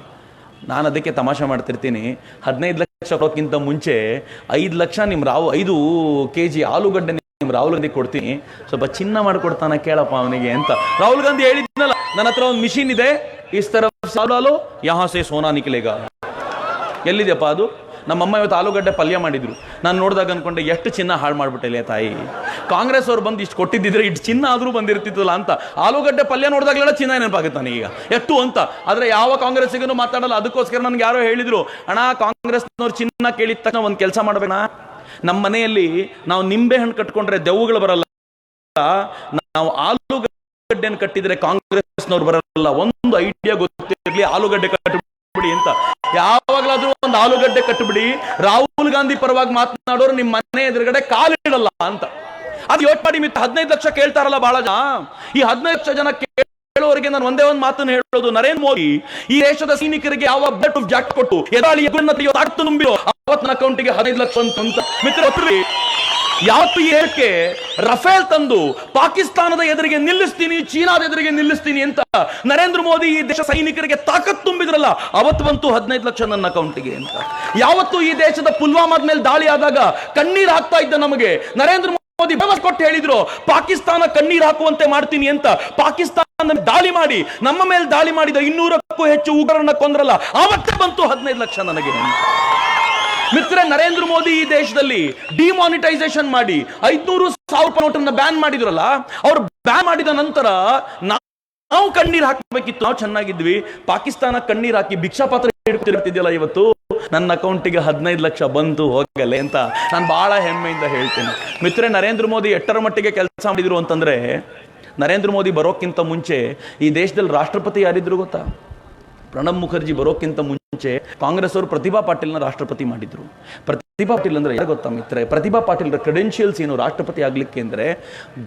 ನಾನು ಅದಕ್ಕೆ ತಮಾಷೆ ಮಾಡ್ತಿರ್ತೀನಿ, 15 ಲಕ್ಷ ಕೊಡೋಕ್ಕಿಂತ ಮುಂಚೆ 5 ಲಕ್ಷ 5 kg ಆಲೂಗಡ್ಡೆ ನಿಮ್ ರಾಹುಲ್ ಗಾಂಧಿ ಕೊಡ್ತೀನಿ, ಸ್ವಲ್ಪ ಚಿನ್ನ ಮಾಡಿಕೊಡ್ತಾನ ಕೇಳಪ್ಪ ಅವನಿಗೆ ಅಂತ ರಾಹುಲ್ ಗಾಂಧಿ ಹೇಳಿದ್ನಲ್ಲ. ನನ್ನ ಹತ್ರ ಒಂದು ಮಿಷಿನ್ ಇದೆ, ಇಸ್ ತರಫ್ ಸಾಲು ಯಹಾ ಸೆ ಸೋನಾ ನಿಕಲೇಗಾ. ಎಲ್ಲಿದೆಯಪ್ಪ ಅದು? ನಮ್ಮಮ್ಮ ಇವತ್ತು ಆಲೂಗಡ್ಡೆ ಪಲ್ಯ ಮಾಡಿದ್ರು. ನಾನು ನೋಡಿದಾಗ ಅನ್ಕೊಂಡೆ, ಎಷ್ಟು ಚಿನ್ನ ಹಾಳು ಮಾಡ್ಬಿಟ್ಟೆ ತಾಯಿ. ಕಾಂಗ್ರೆಸ್ ಅವ್ರು ಬಂದು ಇಷ್ಟು ಕೊಟ್ಟಿದ್ದಿದ್ರೆ ಇಷ್ಟು ಚಿನ್ನ ಆದ್ರೂ ಬಂದಿರ್ತಿತ್ತಲ್ಲ ಅಂತ. ಆಲೂಗಡ್ಡೆ ಪಲ್ಯ ನೋಡಿದಾಗಲೆಲ್ಲ ಚಿನ್ನ ನೆನಪಾಗುತ್ತೆ ನನಗೀಗ ಎಷ್ಟು ಅಂತ. ಆದ್ರೆ ಯಾವ ಕಾಂಗ್ರೆಸ್ಸಿಗೂ ಮಾತಾಡಲ್ಲ. ಅದಕ್ಕೋಸ್ಕರ ನನ್ಗೆ ಯಾರೋ ಹೇಳಿದ್ರು, ಅಣ್ಣ ಕಾಂಗ್ರೆಸ್ನವ್ರು ಚಿನ್ನ ಕೇಳಿದ ತಕ್ಷಣ ಒಂದು ಕೆಲಸ ಮಾಡ್ಬೇಕ, ನಮ್ಮ ಮನೆಯಲ್ಲಿ ನಾವು ನಿಂಬೆ ಹಣ್ಣು ಕಟ್ಕೊಂಡ್ರೆ ದೆವ್ವಗಳು ಬರಲ್ಲ, ನಾವು ಆಲೂಗಡ್ಡೆಯನ್ನು ಕಟ್ಟಿದ್ರೆ ಕಾಂಗ್ರೆಸ್ನವ್ರು ಬರಲ್ಲ. ಒಂದು ಐಡಿಯಾ ಗೊತ್ತಿರಲಿ, ಆಲೂಗಡ್ಡೆ ಕಟ್ಟಬಿಡಿ ಅಂತ. ಯಾವಾಗ್ಲಾದ್ರೂ ಒಂದು ಆಲೂಗಡ್ಡೆ ಕಟ್ಟಬಿಡಿ, ರಾಹುಲ್ ಗಾಂಧಿ ಪರವಾಗಿ ಮಾತನಾಡೋರು ನಿಮ್ಮ ಮನೆ ಎದುರುಗಡೆ ಕಾಲಿಡಲ್ಲ ಅಂತ. ಅದು ಯೋಚನೆ ಮಾಡಿ. 15 ಲಕ್ಷ ಕೇಳ್ತಾರಲ್ಲ ಬಹಳ ಜನ. ಈ 15 ಲಕ್ಷ ಜನ ಕೇಳೋರಿಗೆ ನಾನು ಒಂದೇ ಒಂದು ಮಾತನ್ನು ಹೇಳೋದು, ನರೇಂದ್ರ ಮೋದಿ ಈ ದೇಶದ ಸೈನಿಕರಿಗೆ ಯಾವ ಬ್ಲಡ್ ಜಾಕೆಟ್ ಕೊಟ್ಟು ಎದಾಳಿ ತುಂಬಿರೋ ಅವತ್ತು ನನ್ನ ಅಕೌಂಟಿಗೆ 15 ಲಕ್ಷ ಅಂತ ಮಿತ್ರ. ಯಾವತ್ತು ಈ ಹೇಳಿಕೆ ರಫೇಲ್ ತಂದು ಪಾಕಿಸ್ತಾನದ ಎದುರಿಗೆ ನಿಲ್ಲಿಸ್ತೀನಿ, ಚೀನಾದ ಎದುರಿಗೆ ನಿಲ್ಲಿಸ್ತೀನಿ ಅಂತ ನರೇಂದ್ರ ಮೋದಿ ಈ ದೇಶ ಸೈನಿಕರಿಗೆ ತಾಕತ್ ತುಂಬಿದ್ರಲ್ಲ, ಅವತ್ತು ಬಂತು 15 ಲಕ್ಷ ನನ್ನ ಅಕೌಂಟಿಗೆ ಅಂತ. ಯಾವತ್ತು ಈ ದೇಶದ ಪುಲ್ವಾಮಾದ ಮೇಲೆ ದಾಳಿ ಆದಾಗ ಕಣ್ಣೀರು ಹಾಕ್ತಾ ಇದ್ದ ನಮಗೆ ನರೇಂದ್ರ ಮೋದಿ ಭರವಸೆ ಕೊಟ್ಟು ಹೇಳಿದ್ರು, ಪಾಕಿಸ್ತಾನ ಕಣ್ಣೀರು ಹಾಕುವಂತೆ ಮಾಡ್ತೀನಿ ಅಂತ. ಪಾಕಿಸ್ತಾನ ದಾಳಿ ಮಾಡಿ ನಮ್ಮ ಮೇಲೆ ದಾಳಿ ಮಾಡಿದ 200ಕ್ಕೂ ಹೆಚ್ಚು ಉಗ್ರರನ್ನ ಕೊಂದ್ರಲ್ಲ, ಆವತ್ತೇ ಬಂತು 15 ಲಕ್ಷ ನನಗೆ. ಮಿತ್ರ, ನರೇಂದ್ರ ಮೋದಿ ಈ ದೇಶದಲ್ಲಿ ಡಿಮಾನಿಟೈಸೇಷನ್ ಮಾಡಿ 500,000 ನೋಟನ್ನ ಬ್ಯಾನ್ ಮಾಡಿದ್ರಲ್ಲ, ಅವ್ರು ಬ್ಯಾನ್ ಮಾಡಿದ ನಂತರ ನಾವು ಕಣ್ಣೀರ್ ಹಾಕಬೇಕಿತ್ತು, ನಾವು ಚೆನ್ನಾಗಿದ್ವಿ. ಪಾಕಿಸ್ತಾನ ಕಣ್ಣೀರ್ ಹಾಕಿ ಭಿಕ್ಷಾ ಪಾತ್ರ ಹಿಡ್ತಿರ್ತಿದ್ಯಲ್ಲ, ಇವತ್ತು ನನ್ನ ಅಕೌಂಟಿಗೆ 15 ಲಕ್ಷ ಬಂತು ಹೋಗಲೆ ಅಂತ ನಾನು ಬಹಳ ಹೆಮ್ಮೆಯಿಂದ ಹೇಳ್ತೇನೆ. ಮಿತ್ರರೆ, ನರೇಂದ್ರ ಮೋದಿ ಎಟ್ಟರ ಮಟ್ಟಿಗೆ ಕೆಲಸ ಮಾಡಿದ್ರು ಅಂತಂದ್ರೆ, ನರೇಂದ್ರ ಮೋದಿ ಬರೋಕ್ಕಿಂತ ಮುಂಚೆ ಈ ದೇಶದಲ್ಲಿ ರಾಷ್ಟ್ರಪತಿ ಯಾರಿದ್ರು ಗೊತ್ತಾ? ಪ್ರಣಬ್ ಮುಖರ್ಜಿ ಬರೋಕ್ಕಿಂತ ಮುಂಚೆ ಕಾಂಗ್ರೆಸ್ ಅವರು ಪ್ರತಿಭಾ ಪಾಟೀಲ್ನ ರಾಷ್ಟ್ರಪತಿ ಮಾಡಿದ್ರು. ಪ್ರತಿಭಾ ಪಾಟೀಲ್ ಅಂದ್ರೆ ಯಾರು ಗೊತ್ತಾ ಮಿತ್ರರೆ? ಪ್ರತಿಭಾ ಪಾಟೀಲ್ ಕ್ರೆಡೆನ್ಷಿಯಲ್ಸ್ ಏನು ರಾಷ್ಟ್ರಪತಿ ಆಗ್ಲಿಕ್ಕೆ ಅಂದ್ರೆ,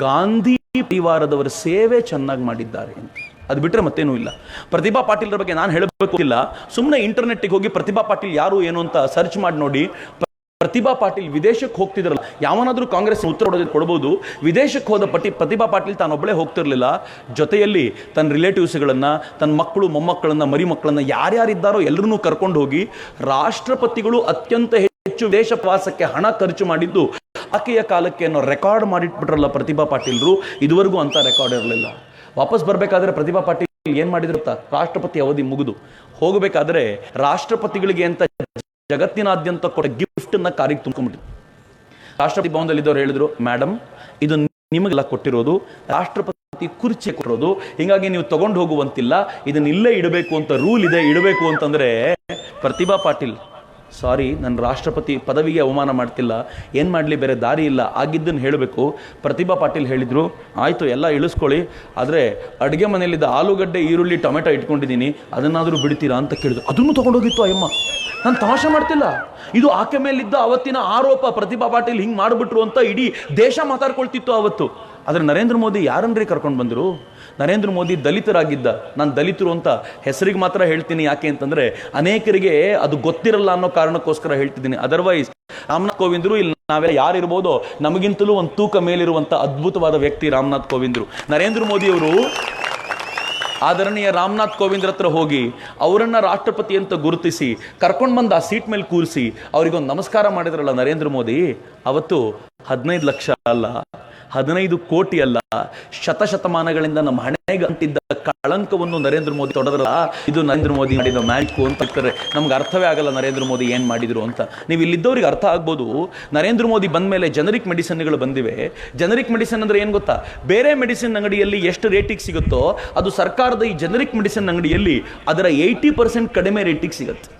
ಗಾಂಧಿ ಪರಿವಾರದವರ ಸೇವೆ ಚೆನ್ನಾಗಿ ಮಾಡಿದ್ದಾರೆ ಅಂತ. ಅದು ಬಿಟ್ಟರೆ ಮತ್ತೇನೂ ಇಲ್ಲ. ಪ್ರತಿಭಾ ಪಾಟೀಲ್ರ ಬಗ್ಗೆ ನಾನು ಹೇಳಬೇಕಿಲ್ಲ, ಸುಮ್ಮನೆ ಇಂಟರ್ನೆಟ್ಗೆ ಹೋಗಿ ಪ್ರತಿಭಾ ಪಾಟೀಲ್ ಯಾರು ಏನು ಅಂತ ಸರ್ಚ್ ಮಾಡಿ ನೋಡಿ. ಪ್ರತಿಭಾ ಪಾಟೀಲ್ ವಿದೇಶಕ್ಕೆ ಹೋಗ್ತಿದ್ರಲ್ಲ, ಯಾವನಾದ್ರೂ ಕಾಂಗ್ರೆಸ್ ಉತ್ತರ ಕೊಡಬಹುದು. ವಿದೇಶಕ್ಕೆ ಹೋದ ಪ್ರತಿಭಾ ಪಾಟೀಲ್ ತಾನೊಬ್ಬಳೇ ಹೋಗ್ತಿರ್ಲಿಲ್ಲ, ಜೊತೆಯಲ್ಲಿ ತನ್ನ ರಿಲೇಟಿವ್ಸ್ಗಳನ್ನ, ತನ್ನ ಮಕ್ಕಳು ಮೊಮ್ಮಕ್ಕಳನ್ನ, ಮರಿ ಮಕ್ಕಳನ್ನ ಯಾರ್ಯಾರಿದ್ದಾರೋ ಎಲ್ಲರನ್ನೂ ಕರ್ಕೊಂಡು ಹೋಗಿ, ರಾಷ್ಟ್ರಪತಿಗಳು ಅತ್ಯಂತ ಹೆಚ್ಚು ವಿದೇಶ ಪ್ರವಾಸಕ್ಕೆ ಹಣ ಖರ್ಚು ಮಾಡಿದ್ದು ಆಕೆಯ ಕಾಲಕ್ಕೆ ಅನ್ನೋ ರೆಕಾರ್ಡ್ ಮಾಡಿಟ್ಬಿಟ್ರಲ್ಲ ಪ್ರತಿಭಾ ಪಾಟೀಲ್ರು. ಇದುವರೆಗೂ ಅಂತ ರೆಕಾರ್ಡ್ ಇರಲಿಲ್ಲ. ವಾಪಸ್ ಬರಬೇಕಾದ್ರೆ ಪ್ರತಿಭಾ ಪಾಟೀಲ್ ಏನ್ ಮಾಡಿದ್ರು ಗೊತ್ತಾ? ರಾಷ್ಟ್ರಪತಿ ಅವಧಿ ಮುಗಿದು ಹೋಗಬೇಕಾದ್ರೆ ರಾಷ್ಟ್ರಪತಿಗಳಿಗೆ ಅಂತ ಜಗತ್ತಿನಾದ್ಯಂತ ಕೊಟ್ಟ ಗಿಫ್ಟ್ ನ ಕಾರಿಗೆ ತುಂಬಿಕೊಂಡಿದ್ರು. ರಾಷ್ಟ್ರಪತಿ ಭವನದಲ್ಲಿ ಇದ್ದವ್ರು ಹೇಳಿದ್ರು, ಮೇಡಮ್ ಇದು ನಿಮಗೆಲ್ಲ ಕೊಟ್ಟಿರೋದು, ರಾಷ್ಟ್ರಪತಿ ಕುರ್ಚಿ ಕೊಟ್ಟಿರೋದು, ಹಿಂಗಾಗಿ ನೀವು ತಗೊಂಡು ಹೋಗುವಂತಿಲ್ಲ, ಇದನ್ನ ಇಲ್ಲೇ ಇಡಬೇಕು ಅಂತ ರೂಲ್ ಇದೆ. ಇಡಬೇಕು ಅಂತಂದ್ರೆ ಪ್ರತಿಭಾ ಪಾಟೀಲ್, ಸಾರಿ, ನನ್ನ ರಾಷ್ಟ್ರಪತಿ ಪದವಿಗೆ ಅವಮಾನ ಮಾಡ್ತಿಲ್ಲ, ಏನು ಮಾಡಲಿ, ಬೇರೆ ದಾರಿ ಇಲ್ಲ, ಆಗಿದ್ದನ್ನು ಹೇಳಬೇಕು. ಪ್ರತಿಭಾ ಪಾಟೀಲ್ ಹೇಳಿದರು, ಆಯಿತು ಎಲ್ಲ ಇಳಿಸ್ಕೊಳ್ಳಿ, ಆದರೆ ಅಡುಗೆ ಮನೆಯಲ್ಲಿದ್ದ ಆಲೂಗಡ್ಡೆ, ಈರುಳ್ಳಿ, ಟೊಮೆಟೊ ಇಟ್ಕೊಂಡಿದ್ದೀನಿ, ಅದನ್ನಾದರೂ ಬಿಡ್ತೀರಾ ಅಂತ ಕೇಳಿದ್ರು. ಅದನ್ನು ತೊಗೊಂಡೋಗಿತ್ತು ಅಯ್ಯಮ್ಮ. ನಾನು ತಮಾಷೆ ಮಾಡ್ತಿಲ್ಲ, ಇದು ಆಕೆ ಮೇಲಿದ್ದ ಅವತ್ತಿನ ಆರೋಪ. ಪ್ರತಿಭಾ ಪಾಟೀಲ್ ಹಿಂಗೆ ಮಾಡಿಬಿಟ್ರು ಅಂತ ಇಡೀ ದೇಶ ಮಾತಾಡ್ಕೊಳ್ತಿತ್ತು ಅವತ್ತು. ಆದರೆ ನರೇಂದ್ರ ಮೋದಿ ಯಾರನ್ರಿ ಕರ್ಕೊಂಡು ಬಂದರು? ನರೇಂದ್ರ ಮೋದಿ ದಲಿತರಾಗಿದ್ದ. ನಾನು ದಲಿತರು ಅಂತ ಹೆಸರಿಗೆ ಮಾತ್ರ ಹೇಳ್ತೀನಿ, ಯಾಕೆ ಅಂತಂದ್ರೆ ಅನೇಕರಿಗೆ ಅದು ಗೊತ್ತಿರಲ್ಲ ಅನ್ನೋ ಕಾರಣಕ್ಕೋಸ್ಕರ ಹೇಳ್ತಿದ್ದೀನಿ. ಅದರ್ವೈಸ್ ರಾಮನಾಥ್ ಕೋವಿಂದ್ರು ಇಲ್ಲಿ ನಾವೆಲ್ಲ ಯಾರಿರ್ಬೋದೋ ನಮಗಿಂತಲೂ ಒಂದು ತೂಕ ಮೇಲಿರುವಂತ ಅದ್ಭುತವಾದ ವ್ಯಕ್ತಿ ರಾಮನಾಥ್ ಕೋವಿಂದ್ರು. ನರೇಂದ್ರ ಮೋದಿ ಅವರು ಆದರಣೀಯ ರಾಮನಾಥ್ ಕೋವಿಂದ್ರ ಹತ್ರ ಹೋಗಿ ಅವರನ್ನ ರಾಷ್ಟ್ರಪತಿ ಅಂತ ಗುರುತಿಸಿ ಕರ್ಕೊಂಡು ಬಂದು ಆ ಸೀಟ್ ಮೇಲೆ ಕೂರಿಸಿ ಅವರಿಗೊಂದು ನಮಸ್ಕಾರ ಮಾಡಿದ್ರಲ್ಲ ನರೇಂದ್ರ ಮೋದಿ, ಅವತ್ತು 15 ಲಕ್ಷ ಅಲ್ಲ, 15 ಕೋಟಿ ಅಲ್ಲ, ಶತಶತಮಾನಗಳಿಂದ ನಮ್ಮ ಹಣೆಗೆ ಅಂಟಿದ್ದ ಕಳಂಕವನ್ನು ನರೇಂದ್ರ ಮೋದಿ ತೊಡೆದ್ರಲ್ಲ, ಇದು ನರೇಂದ್ರ ಮೋದಿ ಮಾಡಿದ ಮ್ಯಾಜಿಕ್ ಅಂತ ಹೇಳ್ತಾರೆ. ನಮ್ಗೆ ಅರ್ಥವೇ ಆಗಲ್ಲ ನರೇಂದ್ರ ಮೋದಿ ಏನ್ ಮಾಡಿದ್ರು ಅಂತ. ನೀವು ಇಲ್ಲಿದ್ದವ್ರಿಗೆ ಅರ್ಥ ಆಗ್ಬೋದು. ನರೇಂದ್ರ ಮೋದಿ ಬಂದ ಮೇಲೆ ಜನರಿಕ್ ಮೆಡಿಸಿನ್ಗಳು ಬಂದಿವೆ. ಜನರಿಕ್ ಮೆಡಿಸಿನ್ ಅಂದ್ರೆ ಏನ್ ಗೊತ್ತಾ? ಬೇರೆ ಮೆಡಿಸಿನ್ ಅಂಗಡಿಯಲ್ಲಿ ಎಷ್ಟು ರೇಟಿಗೆ ಸಿಗುತ್ತೋ ಅದು ಸರ್ಕಾರದ ಈ ಜನರಿಕ್ ಮೆಡಿಸಿನ್ ಅಂಗಡಿಯಲ್ಲಿ ಅದರ 80% ಕಡಿಮೆ ರೇಟಿಗೆ ಸಿಗುತ್ತೆ.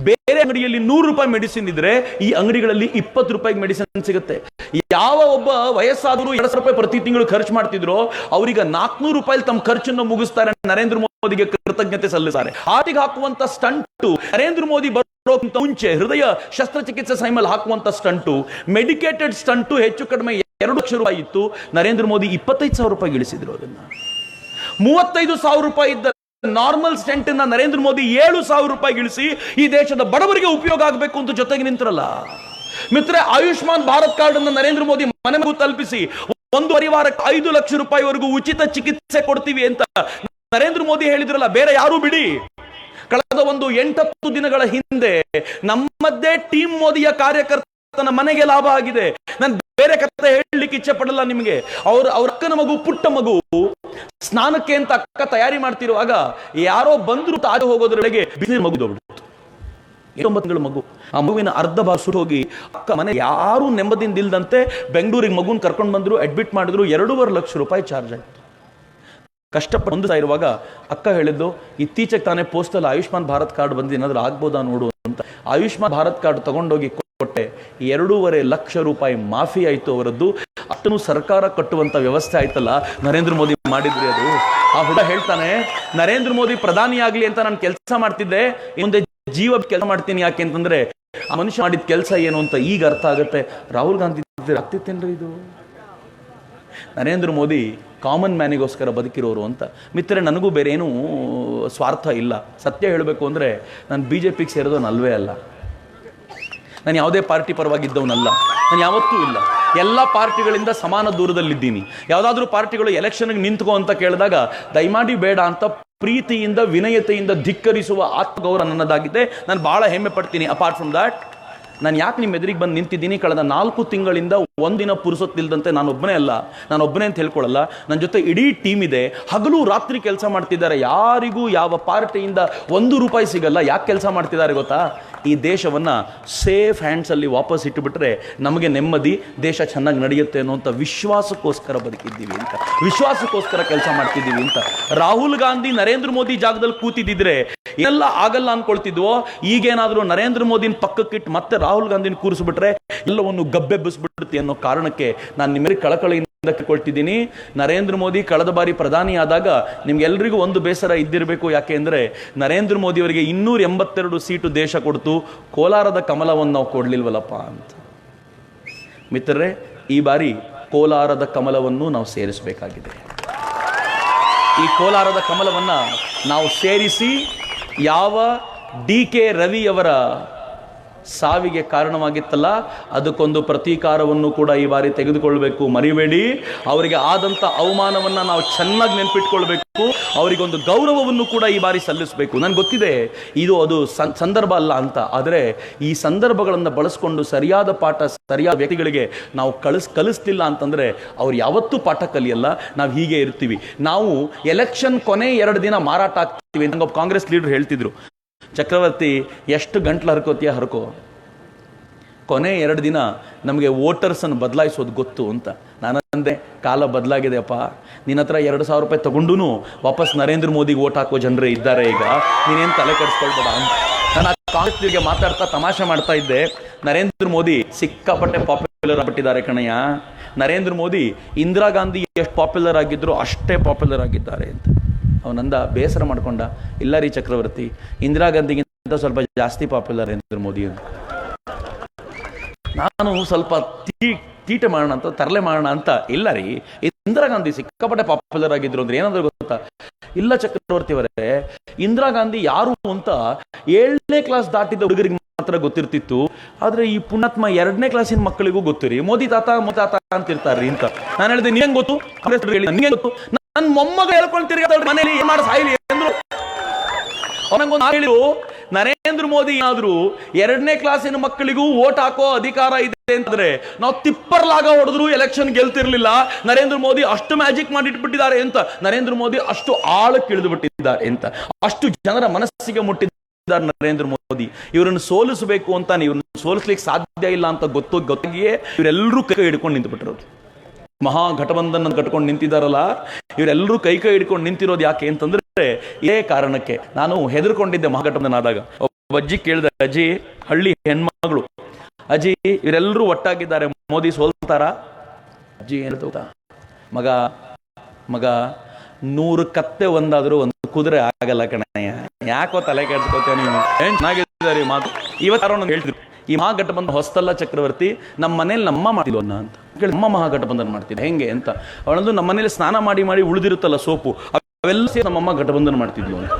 ಬೇರೆ ಅಂಗಡಿಯಲ್ಲಿ 100 ರೂಪಾಯಿ ಮೆಡಿಸಿನ್ ಇದ್ರೆ ಈ ಅಂಗಡಿಗಳಲ್ಲಿ 20 ರೂಪಾಯಿಗೆ ಮೆಡಿಸಿನ್ ಸಿಗುತ್ತೆ. ಯಾವ ಒಬ್ಬ ವಯಸ್ಸಾದರೂ 200 ರೂಪಾಯಿ ಪ್ರತಿ ತಿಂಗಳು ಖರ್ಚು ಮಾಡ್ತಿದ್ರು, ಅವರಿಗೆ 400 ರೂಪಾಯಿ ತಮ್ಮ ಖರ್ಚನ್ನು ಮುಗಿಸ್ತಾರೆ. ನರೇಂದ್ರ ಮೋದಿಗೆ ಕೃತಜ್ಞತೆ ಸಲ್ಲಿಸ್ತಾರೆ. ಹಾರ್ಟಿಗೆ ಹಾಕುವಂತ ಸ್ಟಂಟು, ನರೇಂದ್ರ ಮೋದಿ ಬರೋಕ್ಕಿಂತ ಮುಂಚೆ ಹೃದಯ ಶಸ್ತ್ರಚಿಕಿತ್ಸೆ ಸಮಯದಲ್ಲಿ ಹಾಕುವಂತ ಸ್ಟಂಟು, ಮೆಡಿಕೇಟೆಡ್ ಸ್ಟಂಟು ಹೆಚ್ಚು ಕಡಿಮೆ 2 ಲಕ್ಷ ರೂಪಾಯಿ ಇತ್ತು. ನರೇಂದ್ರ ಮೋದಿ 25,000 ರೂಪಾಯಿ ಇಳಿಸಿದ್ರು. ಅದನ್ನ 35,000 ರೂಪಾಯಿ ಇದ್ದ ನಾರ್ಮಲ್ ಸ್ಟೆಂಟ್ ನರೇಂದ್ರ ಮೋದಿ 7,000 ರೂಪಾಯಿ ಇಳಿಸಿ ಈ ದೇಶದ ಬಡವರಿಗೆ ಉಪಯೋಗ ಆಗಬೇಕು ಅಂತ ಜೊತೆಗೆ ನಿಂತ್ರಲ್ಲ. ಮಿತ್ರ, ಆಯುಷ್ಮಾನ್ ಭಾರತ್ ಕಾರ್ಡ್ ಅನ್ನು ನರೇಂದ್ರ ಮೋದಿ ಮನೆಗೂ ತಲುಪಿಸಿ 1 ಪರಿವಾರಕ್ಕೆ 5 ಲಕ್ಷ ರೂಪಾಯಿವರೆಗೂ ಉಚಿತ ಚಿಕಿತ್ಸೆ ಕೊಡ್ತೀವಿ ಅಂತ ನರೇಂದ್ರ ಮೋದಿ ಹೇಳಿದ್ರಲ್ಲ. ಬೇರೆ ಯಾರು ಬಿಡಿ, ಕಳೆದ ಒಂದು 8-10 ದಿನಗಳ ಹಿಂದೆ ನಮ್ಮದೇ ಟೀಮ್ ಮೋದಿಯ ಕಾರ್ಯಕರ್ತನ ಮನೆಗೆ ಲಾಭ ಆಗಿದೆ. ನಾನು ಬೇರೆ ಕಥೆ ಹೇಳಲಿಕ್ಕೆ ಇಚ್ಛೆ ಪಡಲ್ಲ ನಿಮಗೆ. ಅವ್ರ ಅಕ್ಕನ ಮಗು, ಪುಟ್ಟ ಮಗು, ಸ್ನಾನಕ್ಕೆ ಅಂತ ಅಕ್ಕ ತಯಾರಿ ಮಾಡ್ತಿರುವಾಗ ಯಾರೋ ಬಂದ್ರು ತಾಜ ಹೋಗೋದ್ರೊಳಗೆ ಬಿಸಿನೀರು ಮಗುದೋಗ್ಬಿಡ್ತು. 9 ತಿಂಗಳ ಮಗು. ಆ ಮಗುವಿನ ಅರ್ಧ ಭಾಗ ಸುಟ್ಟು ಹೋಗಿ ಅಕ್ಕ ಮನೆ ಯಾರು ನೆಮ್ಮದಿಯಿಂದ ಇಲ್ದಂತೆ ಬೆಂಗಳೂರಿಗೆ ಮಗುನ್ ಕರ್ಕೊಂಡು ಬಂದ್ರು, ಅಡ್ಮಿಟ್ ಮಾಡಿದ್ರು. 2.5 ಲಕ್ಷ ರೂಪಾಯಿ ಚಾರ್ಜ್ ಆಯ್ತು. ಕಷ್ಟಪಟ್ಟು ಹೊಂದುತ್ತಾ ಇರುವಾಗ ಅಕ್ಕ ಹೇಳಿದ್ದು, ಇತ್ತೀಚೆಗೆ ತಾನೇ ಪೋಸ್ಟಲ್ ಆಯುಷ್ಮಾನ್ ಭಾರತ್ ಕಾರ್ಡ್ ಬಂದು ಏನಾದ್ರೂ ಆಗ್ಬೋದಾ ನೋಡು ಅಂತ. ಆಯುಷ್ಮಾನ್ ಭಾರತ್ ಕಾರ್ಡ್ ತಗೊಂಡೋಗಿ ಕೊಟ್ಟೆ. 2.5 ಲಕ್ಷ ರೂಪಾಯಿ ಮಾಫಿ ಆಯ್ತು ಅವರದ್ದು. ಅಷ್ಟನ್ನು ಸರ್ಕಾರ ಕಟ್ಟುವಂತ ವ್ಯವಸ್ಥೆ ಆಯ್ತಲ್ಲ, ನರೇಂದ್ರ ಮೋದಿ ಮಾಡಿದ್ರಿ ಅದು. ಆ ಹುಡುಗ ಹೇಳ್ತಾನೆ, ನರೇಂದ್ರ ಮೋದಿ ಪ್ರಧಾನಿ ಆಗ್ಲಿ ಅಂತ ನಾನು ಕೆಲಸ ಮಾಡ್ತಿದ್ದೆ, ಮುಂದೆ ಜೀವ ಕೆಲಸ ಮಾಡ್ತೀನಿ. ಯಾಕೆ ಅಂತಂದ್ರೆ ಆ ಮನುಷ್ಯ ಮಾಡಿದ ಕೆಲಸ ಏನು ಅಂತ ಈಗ ಅರ್ಥ ಆಗುತ್ತೆ. ರಾಹುಲ್ ಗಾಂಧಿ ಆಗ್ತಿತ್ತೇನ್ರಿ ಇದು? ನರೇಂದ್ರ ಮೋದಿ ಕಾಮನ್ ಮ್ಯಾನಿಗೋಸ್ಕರ ಬದುಕಿರೋರು ಅಂತ. ಮಿತ್ರರೆ, ನನಗೂ ಬೇರೆ ಏನೂ ಸ್ವಾರ್ಥ ಇಲ್ಲ. ಸತ್ಯ ಹೇಳಬೇಕು ಅಂದರೆ ನಾನು BJPಗೆ ಸೇರೋದು ಅಲ್ವೇ ಅಲ್ಲ. ನಾನು ಯಾವುದೇ ಪಾರ್ಟಿ ಪರವಾಗಿದ್ದವನಲ್ಲ. ನಾನು ಯಾವತ್ತೂ ಇಲ್ಲ. ಎಲ್ಲ ಪಾರ್ಟಿಗಳಿಂದ ಸಮಾನ ದೂರದಲ್ಲಿದ್ದೀನಿ. ಯಾವುದಾದ್ರೂ ಪಾರ್ಟಿಗಳು ಎಲೆಕ್ಷನ್ಗೆ ನಿಂತ್ಕೋ ಅಂತ ಕೇಳಿದಾಗ ದಯಮಾಡಿ ಬೇಡ ಅಂತ ಪ್ರೀತಿಯಿಂದ, ವಿನಯತೆಯಿಂದ ಧಿಕ್ಕರಿಸುವ ಆತ್ಮಗೌರವ ನನ್ನದಾಗಿದೆ. ನಾನು ಬಹಳ ಹೆಮ್ಮೆ ಪಡ್ತೀನಿ. ಅಪಾರ್ಟ್ ಫ್ರಮ್ ದ್ಯಾಟ್ ನಾನು ಯಾಕೆ ನಿಮ್ಮ ಎದುರಿಗೆ ಬಂದು ನಿಂತಿದ್ದೀನಿ? ಕಳೆದ 4 ತಿಂಗಳಿಂದ ಒಂದಿನ ಪುರುಸೊತ್ತಿಲ್ದಂತೆ ನಾನೊಬ್ಬನೇ ಅಲ್ಲ, ನಾನೊಬ್ಬನೇ ಅಂತ ಹೇಳ್ಕೊಳ್ಳಲ್ಲ, ನನ್ನ ಜೊತೆ ಇಡೀ ಟೀಮ್ ಇದೆ, ಹಗಲು ರಾತ್ರಿ ಕೆಲಸ ಮಾಡ್ತಿದ್ದಾರೆ. ಯಾರಿಗೂ ಯಾವ ಪಾರ್ಟಿಯಿಂದ 1 ರೂಪಾಯಿ ಸಿಗಲ್ಲ. ಯಾಕೆ ಕೆಲಸ ಮಾಡ್ತಿದ್ದಾರೆ ಗೊತ್ತಾ? ಈ ದೇಶವನ್ನು ಸೇಫ್ ಹ್ಯಾಂಡ್ಸಲ್ಲಿ ವಾಪಸ್ ಇಟ್ಟುಬಿಟ್ರೆ ನಮಗೆ ನೆಮ್ಮದಿ, ದೇಶ ಚೆನ್ನಾಗಿ ನಡೆಯುತ್ತೆ ಅನ್ನೋಂಥ ವಿಶ್ವಾಸಕ್ಕೋಸ್ಕರ ಬದುಕಿದ್ದೀವಿ ಅಂತ, ವಿಶ್ವಾಸಕ್ಕೋಸ್ಕರ ಕೆಲಸ ಮಾಡ್ತಿದ್ದೀವಿ ಅಂತ. ರಾಹುಲ್ ಗಾಂಧಿ ನರೇಂದ್ರ ಮೋದಿ ಜಾಗದಲ್ಲಿ ಕೂತಿದ್ದಿದ್ರೆ ಎಲ್ಲ ಆಗಲ್ಲ ಅನ್ಕೊಳ್ತಿದ್ವೋ, ಈಗೇನಾದರೂ ನರೇಂದ್ರ ಮೋದಿನ ಪಕ್ಕಕ್ಕಿಟ್ಟು ಮತ್ತೆ ರಾಹುಲ್ ಗಾಂಧಿನ ಕೂರಿಸ್ಬಿಟ್ರೆ ಎಲ್ಲವನ್ನು ಗಬ್ಬೆಬ್ಬಿಸ್ಬಿಡುತ್ತೆ ಅನ್ನೋ ಕಾರಣಕ್ಕೆ ನಾನು ನಿಮಗೆ ಕಳಕಳಿಯಿಂದ ಕೇಳ್ಕೊಳ್ತಿದ್ದೀನಿ. ನರೇಂದ್ರ ಮೋದಿ ಕಳೆದ ಬಾರಿ ಪ್ರಧಾನಿ ಆದಾಗ ನಿಮ್ಗೆಲ್ರಿಗೂ ಒಂದು ಬೇಸರ ಇದ್ದಿರಬೇಕು. ಯಾಕೆ ಅಂದರೆ ನರೇಂದ್ರ ಮೋದಿ ಅವರಿಗೆ 282 ಸೀಟು ದೇಶ ಕೊಡ್ತು, ಕೋಲಾರದ ಕಮಲವನ್ನು ನಾವು ಕೊಡ್ಲಿಲ್ವಲ್ಲಪ್ಪ ಅಂತ. ಮಿತ್ರರೇ, ಈ ಬಾರಿ ಕೋಲಾರದ ಕಮಲವನ್ನು ನಾವು ಸೇರಿಸಬೇಕಾಗಿದೆ. ಈ ಕೋಲಾರದ ಕಮಲವನ್ನು ನಾವು ಸೇರಿಸಿ ಯಾವ DK ರವಿಯವರ ಸಾವಿಗೆ ಕಾರಣವಾಗಿತ್ತಲ್ಲ, ಅದಕ್ಕೊಂದು ಪ್ರತೀಕಾರವನ್ನು ಕೂಡ ಈ ಬಾರಿ ತೆಗೆದುಕೊಳ್ಬೇಕು. ಮರಿಬೇಡಿ, ಅವರಿಗೆ ಆದಂಥ ಅವಮಾನವನ್ನು ನಾವು ಚೆನ್ನಾಗಿ ನೆನಪಿಟ್ಕೊಳ್ಬೇಕು. ಅವರಿಗೊಂದು ಗೌರವವನ್ನು ಕೂಡ ಈ ಬಾರಿ ಸಲ್ಲಿಸಬೇಕು. ನನಗೆ ಗೊತ್ತಿದೆ ಅದು ಸಂದರ್ಭ ಅಲ್ಲ ಅಂತ, ಆದರೆ ಈ ಸಂದರ್ಭಗಳನ್ನು ಬಳಸ್ಕೊಂಡು ಸರಿಯಾದ ಪಾಠ ಸರಿಯಾದ ವ್ಯಕ್ತಿಗಳಿಗೆ ನಾವು ಕಲಿಸ್ತಿಲ್ಲ ಅಂತಂದರೆ ಅವ್ರು ಯಾವತ್ತೂ ಪಾಠ ಕಲಿಯಲ್ಲ. ನಾವು ಹೀಗೆ ಇರ್ತೀವಿ. ನಾವು ಎಲೆಕ್ಷನ್ ಕೊನೆ 2 ದಿನ ಮಾರಾಟ ಆಗ್ತೀವಿ. ನಂಗೊಬ್ಬ ಕಾಂಗ್ರೆಸ್ ಲೀಡರ್ ಹೇಳ್ತಿದ್ರು, ಚಕ್ರವರ್ತಿ ಎಷ್ಟು ಗಂಟ್ಲು ಹರ್ಕೋತೀಯ ಹರ್ಕೋ, ಕೊನೆ 2 ದಿನ ನಮಗೆ ವೋಟರ್ಸನ್ನು ಬದಲಾಯಿಸೋದು ಗೊತ್ತು ಅಂತ. ನಾನಂದೆ, ಕಾಲ ಬದಲಾಗಿದೆಯಪ್ಪ, ನಿನ್ನ ಹತ್ರ 2,000 ರೂಪಾಯಿ ತಗೊಂಡು ವಾಪಸ್ ನರೇಂದ್ರ ಮೋದಿಗೆ ವೋಟ್ ಹಾಕೋ ಜನರೇ ಇದ್ದಾರೆ ಈಗ, ನೀನೇನು ತಲೆ ಕೆಡಿಸ್ಕೊಳ್ಬೇಡ ಅಂತ. ನಾನು ಕಾಂಗ್ರೆಸ್ಗೆ ಮಾತಾಡ್ತಾ ತಮಾಷೆ ಮಾಡ್ತಾ ಇದ್ದೆ, ನರೇಂದ್ರ ಮೋದಿ ಸಿಕ್ಕಾಪಟ್ಟೆ ಪಾಪ್ಯುಲರ್ ಆಗ್ಬಿಟ್ಟಿದ್ದಾರೆ ಕಣಯ್ಯ. ನರೇಂದ್ರ ಮೋದಿ ಇಂದಿರಾ ಗಾಂಧಿ ಎಷ್ಟು ಪಾಪ್ಯುಲರ್ ಆಗಿದ್ರು ಅಷ್ಟೇ ಪಾಪ್ಯುಲರ್ ಆಗಿದ್ದಾರೆ ಅಂತ. ಅವನಂದ ಬೇಸರ ಮಾಡ್ಕೊಂಡ, ಇಲ್ಲ ರೀ ಚಕ್ರವರ್ತಿ, ಇಂದಿರಾ ಗಾಂಧಿಗಿಂತ ಸ್ವಲ್ಪ ಜಾಸ್ತಿ ಪಾಪ್ಯುಲರ್ ನರೇಂದ್ರ ಮೋದಿ ಅಂತ. ನಾನು ಸ್ವಲ್ಪ ತೀಟೆ ಮಾಡೋಣ ಅಂತ, ತರಲೆ ಮಾಡೋಣ ಅಂತ, ಇಲ್ಲ ರೀ ಇಂದಿರಾ ಗಾಂಧಿ ಸಿಕ್ಕಾಪಟ್ಟೆ ಪಾಪ್ಯುಲರ್ ಆಗಿದ್ರು ಅಂದ್ರೆ ಏನಾದ್ರು ಗೊತ್ತಾ? ಇಲ್ಲ ಚಕ್ರವರ್ತಿ ಅವರೇ, ಇಂದಿರಾ ಗಾಂಧಿ ಯಾರು ಅಂತ 7ನೇ ಕ್ಲಾಸ್ ದಾಟಿದ ಹುಡುಗರಿಗೆ ಮಾತ್ರ ಗೊತ್ತಿರ್ತಿತ್ತು, ಆದ್ರೆ ಈ ಪುಣ್ಯಾತ್ಮ 2ನೇ ಕ್ಲಾಸಿನ ಮಕ್ಕಳಿಗೂ ಗೊತ್ತಿರಿ, ಮೋದಿ ತಾತ ಅಂತಿರ್ತಾರ್ರಿ ಅಂತ. ನಾನು ಹೇಳಿದೆ, ನೀನ್ ಗೊತ್ತು? ಕಾಂಗ್ರೆಸ್ ಹೇಳಿ, ನನಗೆ ಗೊತ್ತು, ನನ್ನ ಮೊಮ್ಮಗ ಹೇಳ್ಕೊಂಡು ತಿರ್ಗಾದಲ್ರಿ ಮನೇಲಿ, ಏನ್ ಮಾಡಿ ಸಾಯಿಲಿ ಅಂದ್ರು. ಅವನಂಗೊಂದು ಹೇಳಿರು, ನರೇಂದ್ರ ಮೋದಿ ಆದ್ರೂ 2ನೇ ಕ್ಲಾಸಿನ ಮಕ್ಕಳಿಗೂ ವೋಟ್ ಹಾಕೋ ಅಧಿಕಾರ ಇದೆ ಅಂತಂದ್ರೆ ನಾವು ತಿಪ್ಪರ್ಲಾಗ ಹೊಡೆದ್ರು ಎಲೆಕ್ಷನ್ ಗೆಲ್ತಿರ್ಲಿಲ್ಲ. ನರೇಂದ್ರ ಮೋದಿ ಅಷ್ಟು ಮ್ಯಾಜಿಕ್ ಮಾಡಿಟ್ಬಿಟ್ಟಿದ್ದಾರೆ ಅಂತ, ನರೇಂದ್ರ ಮೋದಿ ಅಷ್ಟು ಆಳಕ್ಕೆ ಇಳಿದು ಬಿಟ್ಟಿದ್ದಾರೆ ಅಂತ, ಅಷ್ಟು ಜನರ ಮನಸ್ಸಿಗೆ ಮುಟ್ಟಿದ್ದಾರೆ ನರೇಂದ್ರ ಮೋದಿ. ಇವರನ್ನು ಸೋಲಿಸಬೇಕು ಅಂತ, ಇವ್ರನ್ನ ಸೋಲಿಸ್ಲಿಕ್ಕೆ ಸಾಧ್ಯ ಇಲ್ಲ ಅಂತ ಗೊತ್ತಿಯೇ ಇವರೆಲ್ಲರೂ ಕೈ ಹಿಡ್ಕೊಂಡು ನಿಂತುಬಿಟ್ರು. ಮಹಾಗಠಬಂಧನ ಕಟ್ಕೊಂಡು ನಿಂತಿದ್ದಾರಲ್ಲ, ಇವರೆಲ್ಲರೂ ಕೈ ಹಿಡ್ಕೊಂಡು ನಿಂತಿರೋದು ಯಾಕೆ ಅಂತಂದ್ರೆ ಇದೇ ಕಾರಣಕ್ಕೆ. ನಾನು ಹೆದರ್ಕೊಂಡಿದ್ದೆ ಮಹಾಗಠಬಂಧನ ಆದಾಗ. ಒಬ್ಬ ಅಜ್ಜಿ ಕೇಳಿದೆ, ಅಜ್ಜಿ ಹಳ್ಳಿ ಹೆಣ್ಮಗಳು, ಅಜ್ಜಿ ಇವರೆಲ್ಲರೂ ಒಟ್ಟಾಗಿದ್ದಾರೆ, ಮೋದಿ ಸೋಲ್ತಾರ? ಅಜ್ಜಿ ಹೇಳ್ತಾ, ಮಗ ಮಗ 100 ಕತ್ತೆ ಒಂದಾದ್ರೂ ಒಂದು ಕುದುರೆ ಆಗಲ್ಲ ಕಣಯ್ಯ, ಯಾಕೋ ತಲೆ ಕೆಡ್ಸ್ಕೊತೇವೆ ನೀವು. ಚೆನ್ನಾಗಿದ್ದಾರೆ ಮಾತು. ಇವತ್ತಾರೋ ಹೇಳ್ತಿದ್ರು, ಈ ಮಹಾಗಠಬಂಧನ ಹೊಸ್ತಲ್ಲ ಚಕ್ರವರ್ತಿ, ನಮ್ಮ ಮನೇಲಿ ನಮ್ಮ ಮಾಡ್ತಿದ್ವು ಅನ್ನ ಅಂತ ಹೇಳಿ, ನಮ್ಮ ಮಹಾಗಠಬಂಧನ ಮಾಡ್ತಿದ್ದೆ ಹೆಂಗೆ ಅಂತ. ಅವಳಂದು ನಮ್ಮ ಮನೇಲಿ ಸ್ನಾನ ಮಾಡಿ ಉಳಿದಿರುತ್ತಲ್ಲ ಸೋಪು, ಅವೆಲ್ಲ ಸೇರಿ ನಮ್ಮಮ್ಮ ಗಠಬಂಧನ ಮಾಡ್ತಿದ್ಲು ಅಂತ.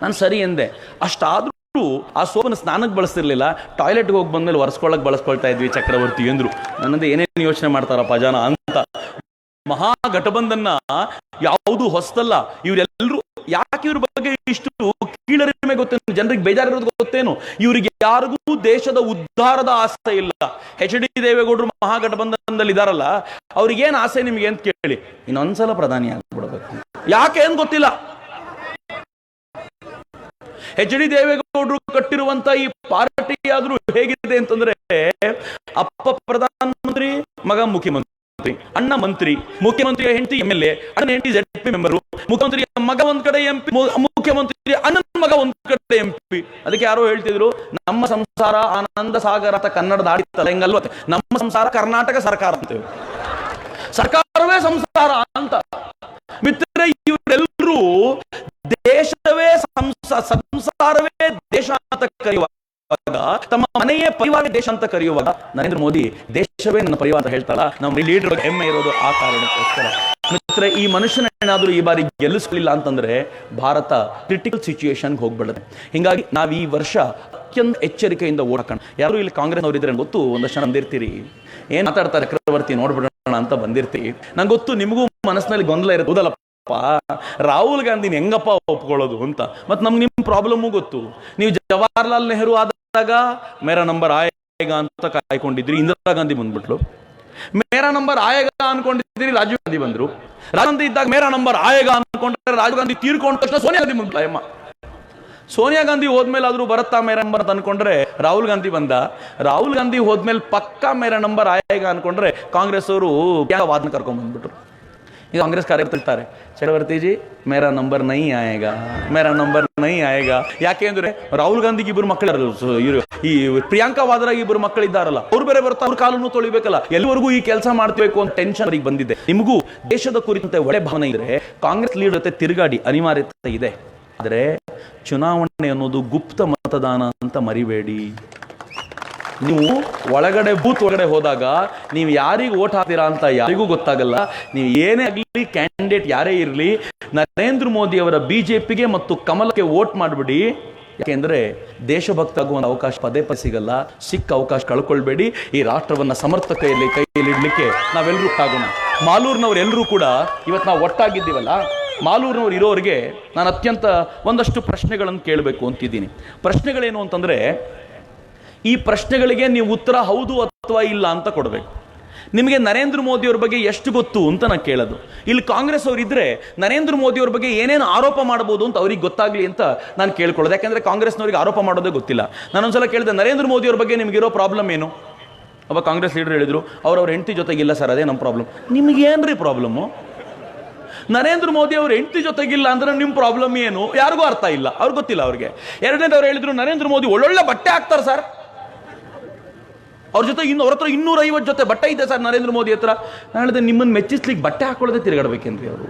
ನಾನು ಸರಿ ಎಂದೆ. ಅಷ್ಟಾದ್ರೂ ಆ ಸೋಪನ್ನು ಸ್ನಾನಕ್ಕೆ ಬಳಸ್ತಿರ್ಲಿಲ್ಲ, ಟಾಯ್ಲೆಟ್ಗೆ ಹೋಗಿ ಬಂದ್ಮೇಲೆ ಒರೆಸ್ಕೊಳ್ಳೋಕೆ ಬಳಸ್ಕೊಳ್ತಾ ಇದ್ವಿ ಚಕ್ರವರ್ತಿ ಎಂದ್ರು. ನನ್ನಂದ್ರೆ ಏನೇನು ಯೋಚನೆ ಮಾಡ್ತಾರಪ್ಪ ಜನ ಅಂತ. ಮಹಾಗಠಬಂಧನ ಯಾವುದು ಹೊಸದಲ್ಲ. ಇವರೆಲ್ಲರೂ ಯಾಕೆ ಇವ್ರ ಬಗ್ಗೆ ಇಷ್ಟು ಕೀಳರಿಮೆ ಗೊತ್ತೇನು? ಜನರಿಗೆ ಬೇಜಾರಿರೋದು ಗೊತ್ತೇನು? ಇವರಿಗೆ ಯಾರಿಗೂ ದೇಶದ ಉದ್ಧಾರದ ಆಸೆ ಇಲ್ಲ. HD ದೇವೇಗೌಡರು ಮಹಾಗಠಬಂಧನದಲ್ಲಿ ಇದಾರಲ್ಲ, ಅವ್ರಿಗೇನು ಆಸೆ ನಿಮ್ಗೆ ಅಂತ ಕೇಳಿ, ಇನ್ನೊಂದ್ಸಲ ಪ್ರಧಾನಿ ಆಗ್ಬಿಡ್ಬೇಕು. ಯಾಕೆ ಏನ್ ಗೊತ್ತಿಲ್ಲ. HD ದೇವೇಗೌಡರು ಕಟ್ಟಿರುವಂತ ಈ ಪಾರ್ಟಿ ಆದ್ರೂ ಹೇಗಿದೆ ಅಂತಂದ್ರೆ, ಅಪ್ಪ ಪ್ರಧಾನಮಂತ್ರಿ, ಮಗ ಮುಖ್ಯಮಂತ್ರಿ, ಅಣ್ಣ ಮಂತ್ರಿ, ಮುಖ್ಯಮಂತ್ರಿಯ ಹೆಂಡತಿ MLA, ಅಣ್ಣನ ಹೆಂಡತಿ ZP ಮೆಂಬರು, ಮುಖ್ಯಮಂತ್ರಿಯ ಮಗ ಒಂದ್ ಕಡೆ MP, ಮುಖ್ಯಮಂತ್ರಿ ಅಣ್ಣನ ಮಗ ಒಂದ್ ಕಡೆ MP. ಅದಕ್ಕೆ ಯಾರೋ ಹೇಳ್ತಿದ್ರು, ನಮ್ಮ ಸಂಸಾರ ಆನಂದ ಸಾಗರ ಅಂತ ಕನ್ನಡದ ಆಡಿತ್ತಲ್ಲ, ಹೆಂಗಲ್ವ, ನಮ್ಮ ಸಂಸಾರ ಕರ್ನಾಟಕ ಸರ್ಕಾರ ಅಂತೇವೆ, ಸರ್ಕಾರವೇ ಸಂಸಾರ ಅಂತ. ಮಿತ್ರರೇ, ಇವರೆಲ್ಲರೂ ದೇಶವೇ ಸಂಸಾರವೇ ದೇಶ ಅಂತ ಕರೆಯುವಾಗ, ತಮ್ಮ ಮನೆಯೇ ಪರಿವಾರ ದೇಶ ಅಂತ ಕರೆಯುವಾಗ, ನರೇಂದ್ರ ಮೋದಿ ದೇಶವೇ ನನ್ನ ಪರಿವಾರ ಅಂತ ಹೇಳ್ತಾರ. ನಮ್ಮ ಲೀಡರ್ ಹೆಮ್ಮೆ ಇರೋದು ಆ ಕಾರಣಕ್ಕೋಸ್ಕರ. ಮಿತ್ರ, ಈ ಮನುಷ್ಯನೇನಾದ್ರೂ ಈ ಬಾರಿ ಗೆಲ್ಲಿಸಲಿಲ್ಲ ಅಂತಂದ್ರೆ ಭಾರತ ಕ್ರಿಟಿಕಲ್ ಸಿಚುಯೇಷನ್ಗೆ ಹೋಗ್ಬಿಡುತ್ತೆ. ಹಿಂಗಾಗಿ ನಾವು ಈ ವರ್ಷ ಅತ್ಯಂತ ಎಚ್ಚರಿಕೆಯಿಂದ ಓಡಾಕೋಣ. ಯಾರು ಇಲ್ಲಿ ಕಾಂಗ್ರೆಸ್ ಅವ್ರು ಇದ್ರೆ ಗೊತ್ತು, ಒಂದಷ್ಟು ಜನ ಬಂದಿರ್ತೀರಿ, ಏನ್ ಮಾತಾಡ್ತಾರೆ ಚಕ್ರವರ್ತಿ ನೋಡ್ಬಿಡೋಣ ಅಂತ ಬಂದಿರ್ತೀವಿ. ನಂಗೆ ಗೊತ್ತು ನಿಮಗೂ ಮನಸ್ಸಿನಲ್ಲಿ ಗೊಂದಲ ಇರೋದಲ್ಲಪ್ಪ, ರಾಹುಲ್ ಗಾಂಧಿನ ಹೆಂಗಪ್ಪ ಒಪ್ಕೊಳ್ಳೋದು ಅಂತ. ಮತ್ತೆ ನಮ್ಗೆ ನಿಮ್ಮ ಪ್ರಾಬ್ಲಮ್ಮು ಗೊತ್ತು. ನೀವು ಜವಾಹರ್ಲಾಲ್ ನೆಹರು ಆದಾಗ ಮೇರಾ ನಂಬರ್ ಆಯ್ ಆಯೇಗಾ ಅಂತ ಕಾಯ್ಕೊಂಡಿದ್ರಿ, ಇಂದಿರಾ ಗಾಂಧಿ ಬಂದ್ಬಿಟ್ಲು. ಮೇರಾ ನಂಬರ್ ಆಯೇಗಾ ಅನ್ಕೊಂಡಿದ್ರಿ, ರಾಜೀವ್ ಗಾಂಧಿ ಬಂದ್ರು. ರಾಜೀವ್ ಗಾಂಧಿ ಇದ್ದಾಗ ಮೇರಾ ನಂಬರ್ ಆಯೇಗಾ ಅನ್ಕೊಂಡ್ರೆ ರಾಜೀವ್ ಗಾಂಧಿ ತೀರ್ಕೊಂಡ ತಕ್ಷಣ ಸೋನಿಯಾ ಗಾಂಧಿ ಬಂದ್ಲಮ್ಮ. ಸೋನಿಯಾ ಗಾಂಧಿ ಹೋದ್ಮೇಲೆ ಆದ್ರೂ ಬರುತ್ತಾ ಮೇರಾ ನಂಬರ್ ಅಂತ ಅನ್ಕೊಂಡ್ರೆ ರಾಹುಲ್ ಗಾಂಧಿ ಬಂದ. ರಾಹುಲ್ ಗಾಂಧಿ ಹೋದ್ಮೇಲೆ ಪಕ್ಕಾ ಮೇರಾ ನಂಬರ್ ಆಯೇಗಾ ಅನ್ಕೊಂಡ್ರೆ ಕಾಂಗ್ರೆಸ್ ಅವರು ವಾದನ ಕರ್ಕೊಂಡ್ ಬಂದ್ಬಿಟ್ರು. ಈಗ ಕಾಂಗ್ರೆಸ್ ಕಾರ್ಯಕರ್ತರು ಚಕ್ರವರ್ತಿ ಜಿ ಮೇರಾ ನಂಬರ್ ನೈ ಆಯೇಗಾ, ಮೇರಾ ನಂಬರ್ ನೈ ಆಯೇಗಾ. ಯಾಕೆ ಅಂದ್ರೆ ರಾಹುಲ್ ಗಾಂಧಿಗೆ ಇಬ್ಬರು ಮಕ್ಕಳು, ಈ ಪ್ರಿಯಾಂಕಾ ವಾದ್ರಾ ಇಬ್ಬರು ಮಕ್ಕಳಿದ್ದಾರಲ್ಲ, ಅವ್ರು ಬೇರೆ ಬರ್ತಾ ಅವ್ರ ಕಾಲನ್ನು ತೊಳಿಬೇಕಲ್ಲ, ಎಲ್ಲಿವರೆಗೂ ಈ ಕೆಲಸ ಮಾಡ್ಬೇಕು ಅಂತ ಟೆನ್ಷನ್ ಅವರಿಗೆ ಬಂದಿದೆ. ನಿಮಗೂ ದೇಶದ ಕುರಿತಂತೆ ಒಳ್ಳೆ ಭಾವನೆ ಇದ್ರೆ ಕಾಂಗ್ರೆಸ್ ಲೀಡರ್ ಜೊತೆ ತಿರುಗಾಡಿ, ಅನಿವಾರ್ಯತೆ ಇದೆ. ಆದರೆ ಚುನಾವಣೆ ಅನ್ನೋದು ಗುಪ್ತ ಮತದಾನ ಅಂತ ಮರಿಬೇಡಿ. ನೀವು ಒಳಗಡೆ ಬೂತ್ ಒಳಗಡೆ ಹೋದಾಗ ನೀವು ಯಾರಿಗೆ ಓಟ್ ಹಾಕ್ತೀರಾ ಅಂತ ಯಾರಿಗೂ ಗೊತ್ತಾಗಲ್ಲ. ನೀವು ಏನೇ ಆಗಲಿ, ಕ್ಯಾಂಡಿಡೇಟ್ ಯಾರೇ ಇರಲಿ, ನರೇಂದ್ರ ಮೋದಿ ಅವರ ಬಿಜೆಪಿಗೆ ಮತ್ತು ಕಮಲಕ್ಕೆ ವೋಟ್ ಮಾಡಿಬಿಡಿ. ಯಾಕೆಂದ್ರೆ ದೇಶಭಕ್ತ ಆಗುವ ಅವಕಾಶ ಪದೇ ಪದೇ ಸಿಗಲ್ಲ. ಸಿಕ್ಕ ಅವಕಾಶ ಕಳ್ಕೊಳ್ಬೇಡಿ. ಈ ರಾಷ್ಟ್ರವನ್ನ ಸಮರ್ಥ ಕೈಯಲ್ಲಿ ಇಡ್ಲಿಕ್ಕೆ ನಾವೆಲ್ಲರೂ ಕಾಗೋಣ. ಮಾಲೂರಿನವರೆಲ್ಲರೂ ಕೂಡ ಇವತ್ತು ನಾವು ಒಟ್ಟಾಗಿದ್ದೀವಲ್ಲ, ಮಾಲೂರಿನವ್ರು ಇರೋರಿಗೆ ನಾನು ಅತ್ಯಂತ ಒಂದಷ್ಟು ಪ್ರಶ್ನೆಗಳನ್ನು ಕೇಳಬೇಕು ಅಂತಿದ್ದೀನಿ. ಪ್ರಶ್ನೆಗಳೇನು ಅಂತಂದ್ರೆ, ಈ ಪ್ರಶ್ನೆಗಳಿಗೆ ನೀವು ಉತ್ತರ ಹೌದು ಅಥವಾ ಇಲ್ಲ ಅಂತ ಕೊಡಬೇಕು. ನಿಮಗೆ ನರೇಂದ್ರ ಮೋದಿ ಅವ್ರ ಬಗ್ಗೆ ಎಷ್ಟು ಗೊತ್ತು ಅಂತ ನಾನು ಕೇಳೋದು. ಇಲ್ಲಿ ಕಾಂಗ್ರೆಸ್ ಅವರು ಇದ್ರೆ ನರೇಂದ್ರ ಮೋದಿ ಅವ್ರ ಬಗ್ಗೆ ಏನೇನು ಆರೋಪ ಮಾಡಬಹುದು ಅಂತ ಅವ್ರಿಗೆ ಗೊತ್ತಾಗ್ಲಿ ಅಂತ ನಾನು ಕೇಳ್ಕೊಳ್ಳೋದು. ಯಾಕಂದ್ರೆ ಕಾಂಗ್ರೆಸ್ನವ್ರಿಗೆ ಆರೋಪ ಮಾಡೋದೇ ಗೊತ್ತಿಲ್ಲ. ನಾನೊಂದ್ಸಲ ಕೇಳಿದೆ, ನರೇಂದ್ರ ಮೋದಿ ಅವ್ರ ಬಗ್ಗೆ ನಿಮಗಿರೋ ಪ್ರಾಬ್ಲಮ್ ಏನು? ಅವಾಗ ಕಾಂಗ್ರೆಸ್ ಲೀಡರ್ ಹೇಳಿದ್ರು, ಅವ್ರ ಹೆಂಡತಿ ಜೊತೆಗಿಲ್ಲ ಸರ್, ಅದೇ ನಮ್ಮ ಪ್ರಾಬ್ಲಮ್. ನಿಮ್ಗೆ ಏನ್ರಿ ಪ್ರಾಬ್ಲಮ್ಮು? ನರೇಂದ್ರ ಮೋದಿ ಅವ್ರ ಹೆಂಡತಿ ಜೊತೆಗಿಲ್ಲ ಅಂದ್ರೆ ನಿಮ್ಮ ಪ್ರಾಬ್ಲಮ್ ಏನು? ಯಾರಿಗೂ ಅರ್ಥ ಇಲ್ಲ, ಅವ್ರಿಗೆ ಗೊತ್ತಿಲ್ಲ ಅವ್ರಿಗೆ. ಎರಡನೇದವ್ರು ಹೇಳಿದ್ರು, ನರೇಂದ್ರ ಮೋದಿ ಒಳ್ಳೊಳ್ಳೆ ಬಟ್ಟೆ ಹಾಕ್ತಾರೆ ಸರ್, ಅವ್ರ ಜೊತೆ ಅವ್ರ ಹತ್ರ 250 ಜೊತೆ ಬಟ್ಟೆ ಇದೆ ಸರ್ ನರೇಂದ್ರ ಮೋದಿ ಹತ್ರ. ನಾನು ಹೇಳಿದೆ, ನಿಮ್ಮನ್ನು ಮೆಚ್ಚಿಸ್ಲಿಕ್ಕೆ ಬಟ್ಟೆ ಹಾಕೊಳ್ಳೋದೇ ತಿರುಗಾಡ್ಬೇಕೇನ್ರಿ ಅವರು?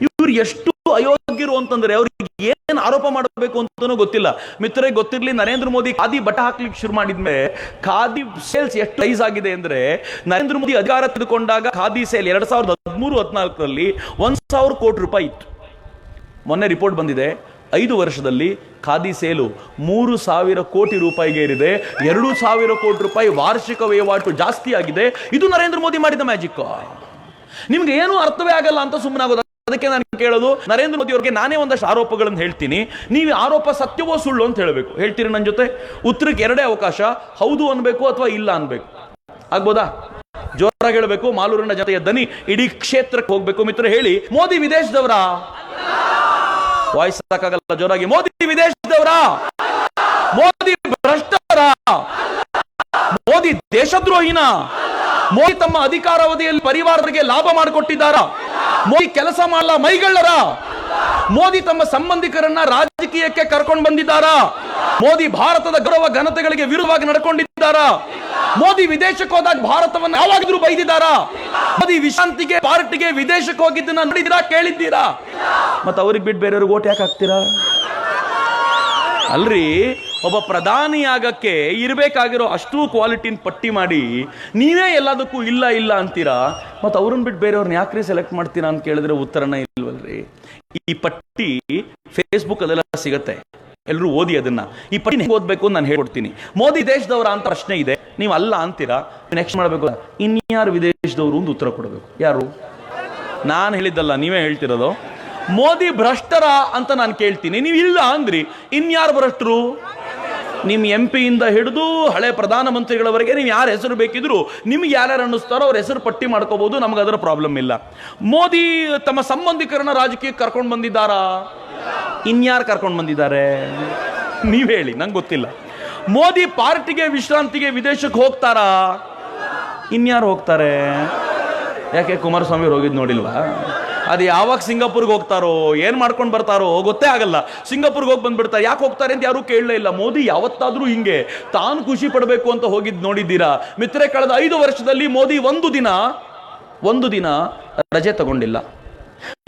ಇವ್ರು ಎಷ್ಟು ಅಯೋಗ್ಯರು ಅಂತಂದ್ರೆ ಅವ್ರಿಗೆ ಏನ್ ಆರೋಪ ಮಾಡಬೇಕು ಅಂತಾನೂ ಗೊತ್ತಿಲ್ಲ. ಮಿತ್ರರಿಗೆ ಗೊತ್ತಿರ್ಲಿ, ನರೇಂದ್ರ ಮೋದಿ ಖಾದಿ ಬಟ್ಟೆ ಹಾಕ್ಲಿಕ್ಕೆ ಶುರು ಮಾಡಿದ್ಮೇಲೆ ಖಾದಿ ಸೇಲ್ಸ್ ಎಷ್ಟು ರೈಸ್ ಆಗಿದೆ ಅಂದ್ರೆ, ನರೇಂದ್ರ ಮೋದಿ ಅಧಿಕಾರ ತೆಗೆದುಕೊಂಡಾಗ ಖಾದಿ ಸೇಲ್ 2013-14ರಲ್ಲಿ 1,000 ಕೋಟಿ ರೂಪಾಯಿ ಇತ್ತು. ಮೊನ್ನೆ ರಿಪೋರ್ಟ್ ಬಂದಿದೆ, 5 ವರ್ಷದಲ್ಲಿ ಖಾದಿ ಸೇಲು 3,000 ಕೋಟಿ ರೂಪಾಯಿಗೆ ಏರಿದೆ. 2,000 ಕೋಟಿ ರೂಪಾಯಿ ವಾರ್ಷಿಕ ವಹಿವಾಟು ಜಾಸ್ತಿ ಆಗಿದೆ. ಇದು ನರೇಂದ್ರ ಮೋದಿ ಮಾಡಿದ ಮ್ಯಾಜಿಕ್. ನಿಮ್ಗೆ ಏನು ಅರ್ಥವೇ ಆಗಲ್ಲ ಅಂತ ಸುಮ್ಮನಾಗೋದು. ಅದಕ್ಕೆ ನಾನು ಕೇಳೋದು, ನರೇಂದ್ರ ಮೋದಿ ಅವರಿಗೆ ನಾನೇ ಒಂದಷ್ಟು ಆರೋಪಗಳನ್ನು ಹೇಳ್ತೀನಿ, ನೀವು ಆರೋಪ ಸತ್ಯವೋ ಸುಳ್ಳು ಅಂತ ಹೇಳಬೇಕು. ಹೇಳ್ತೀರಿ ನನ್ನ ಜೊತೆ? ಉತ್ತರಕ್ಕೆ ಎರಡೇ ಅವಕಾಶ, ಹೌದು ಅನ್ಬೇಕು ಅಥವಾ ಇಲ್ಲ ಅನ್ಬೇಕು. ಆಗ್ಬೋದಾ? ಜೋರಾಗಿ ಹೇಳಬೇಕು. ಮಾಲೂರಿನ ಜನತೆಯ ದನಿ ಇಡೀ ಕ್ಷೇತ್ರಕ್ಕೆ ಹೋಗ್ಬೇಕು. ಮಿತ್ರ ಹೇಳಿ, ಮೋದಿ ವಿದೇಶದವರ? ವಾಯ್ಸ್ ಸಾಕಾಗಲ್ಲ, ಜೋರಾಗಿ. ಮೋದಿ ವಿದೇಶದವರ? ಮೋದಿ ಭ್ರಷ್ಟರ? ಮೋದಿ ದೇಶದ್ರೋಹಿನ? ಮೋದಿ ತಮ್ಮ ಅಧಿಕಾರಾವಧಿಯಲ್ಲಿ ಪರಿವಾರರಿಗೆ ಲಾಭ ಮಾಡಿಕೊಟ್ಟಿದ್ದಾರ? ಮೋದಿ ಕೆಲಸ ಮಾಡಲ್ಲ ಮೈಗಳ್ಳರ? ಮೋದಿ ತಮ್ಮ ಸಂಬಂಧಿಕರನ್ನ ರಾಜಕೀಯಕ್ಕೆ ಕರ್ಕೊಂಡು ಬಂದಿದ್ದಾರಾ? ಮೋದಿ ಭಾರತದ ಗೌರವ ಘನತೆಗಳಿಗೆ ವಿರುದ್ಧವಾಗಿ ನಡ್ಕೊಂಡಿದ್ದಾರಾ? ಮೋದಿ ವಿದೇಶಕ್ಕೆ ಹೋದಾಗ ಭಾರತವನ್ನು ಯಾವಾಗಾದ್ರೂ ಬೈದಿದ್ದಾರಾ? ಮೋದಿ ವಿಶ್ರಾಂತಿಗೆ ಪಾರ್ಟಿಗೆ ವಿದೇಶಕ್ಕೆ ಹೋಗಿದ್ದನ್ನ ನೋಡಿದ್ದೀರಾ, ಕೇಳಿದ್ದೀರಾ? ಮತ್ತೆ ಅವ್ರಿಗೆ ಬಿಟ್ಟು ಬೇರೆಯವ್ರಿಗೆ ಓಟ್ ಯಾಕೆ ಹಾಕ್ತೀರಾ? ಅಲ್ರಿ, ಒಬ್ಬ ಪ್ರಧಾನಿಯಾಗಕ್ಕೆ ಇರಬೇಕಾಗಿರೋ ಅಷ್ಟು ಕ್ವಾಲಿಟಿನ ಪಟ್ಟಿ ಮಾಡಿ ನೀವೇ ಎಲ್ಲದಕ್ಕೂ ಇಲ್ಲ ಇಲ್ಲ ಅಂತೀರಾ. ಮತ್ತು ಅವ್ರನ್ನ ಬಿಟ್ಟು ಬೇರೆಯವ್ರನ್ನ ಯಾಕ್ರಿ ಸೆಲೆಕ್ಟ್ ಮಾಡ್ತೀರಾ ಅಂತ ಕೇಳಿದ್ರೆ ಉತ್ತರನೇ ಇಲ್ವಲ್ರಿ. ಈ ಪಟ್ಟಿ ಫೇಸ್ಬುಕ್ ಅದೆಲ್ಲ ಸಿಗತ್ತೆ, ಎಲ್ಲರೂ ಓದಿ ಅದನ್ನ. ಈ ಪಟ್ಟಿ ಹೆಂಗೆ ಓದಬೇಕು ನಾನು ಹೇಳ್ಕೊಡ್ತೀನಿ. ಮೋದಿ ದೇಶದವರ ಅಂತ ಪ್ರಶ್ನೆ ಇದೆ, ನೀವು ಅಲ್ಲ ಅಂತೀರಾ. ನೆಕ್ಸ್ಟ್ ಮಾಡಬೇಕು, ಇನ್ಯಾರು ವಿದೇಶದವರು ಒಂದು ಉತ್ತರ ಕೊಡಬೇಕು. ಯಾರು? ನಾನು ಹೇಳಿದ್ದಲ್ಲ, ನೀವೇ ಹೇಳ್ತಿರೋದು. ಮೋದಿ ಭ್ರಷ್ಟರ ಅಂತ ನಾನು ಕೇಳ್ತೀನಿ, ನೀವು ಇಲ್ಲ ಅಂದ್ರಿ. ಇನ್ಯಾರು ಭ್ರಷ್ಟರು? ನಿಮ್ಮ MP ಇಂದ ಹಿಡಿದು ಹಳೆ ಪ್ರಧಾನಮಂತ್ರಿಗಳವರೆಗೆ ನೀವು ಯಾರ ಹೆಸರು ಬೇಕಿದ್ರು ನಿಮ್ಗೆ ಯಾರ್ಯಾರು ಅನ್ನಿಸ್ತಾರೋ ಅವ್ರ ಹೆಸರು ಪಟ್ಟಿ ಮಾಡ್ಕೋಬಹುದು, ನಮ್ಗೆ ಅದರ ಪ್ರಾಬ್ಲಮ್ ಇಲ್ಲ. ಮೋದಿ ತಮ್ಮ ಸಂಬಂಧಿಕರನ್ನ ರಾಜಕೀಯಕ್ಕೆ ಕರ್ಕೊಂಡು ಬಂದಿದ್ದಾರಾ? ಇನ್ಯಾರು ಕರ್ಕೊಂಡು ಬಂದಿದ್ದಾರೆ? ನೀವ್ ಹೇಳಿ, ನಂಗೆ ಗೊತ್ತಿಲ್ಲ. ಮೋದಿ ಪಾರ್ಟಿಗೆ ವಿಶ್ರಾಂತಿಗೆ ವಿದೇಶಕ್ಕೆ ಹೋಗ್ತಾರಾ? ಇನ್ಯಾರು ಹೋಗ್ತಾರೆ? ಯಾಕೆ ಕುಮಾರಸ್ವಾಮಿ ಹೋಗಿದ್ ನೋಡಿಲ್ವಾ? ಅದು ಯಾವಾಗ ಸಿಂಗಾಪುರ್ಗೆ ಹೋಗ್ತಾರೋ, ಏನ್ ಮಾಡ್ಕೊಂಡು ಬರ್ತಾರೋ ಗೊತ್ತೇ ಆಗಲ್ಲ. ಸಿಂಗಾಪುರ್ಗೆ ಹೋಗಿ ಬಂದ್ಬಿಡ್ತಾರೆ. ಯಾಕೆ ಹೋಗ್ತಾರೆ ಅಂತ ಯಾರು ಕೇಳಲೇ ಇಲ್ಲ. ಮೋದಿ ಯಾವತ್ತಾದ್ರೂ ಹಿಂಗೆ ತಾನು ಖುಷಿ ಪಡಬೇಕು ಅಂತ ಹೋಗಿದ್ ನೋಡಿದ್ದೀರಾ? ಮಿತ್ರೆ, ಕಳೆದ 5 ವರ್ಷದಲ್ಲಿ ಮೋದಿ ಒಂದು ದಿನ ರಜೆ ತಗೊಂಡಿಲ್ಲ.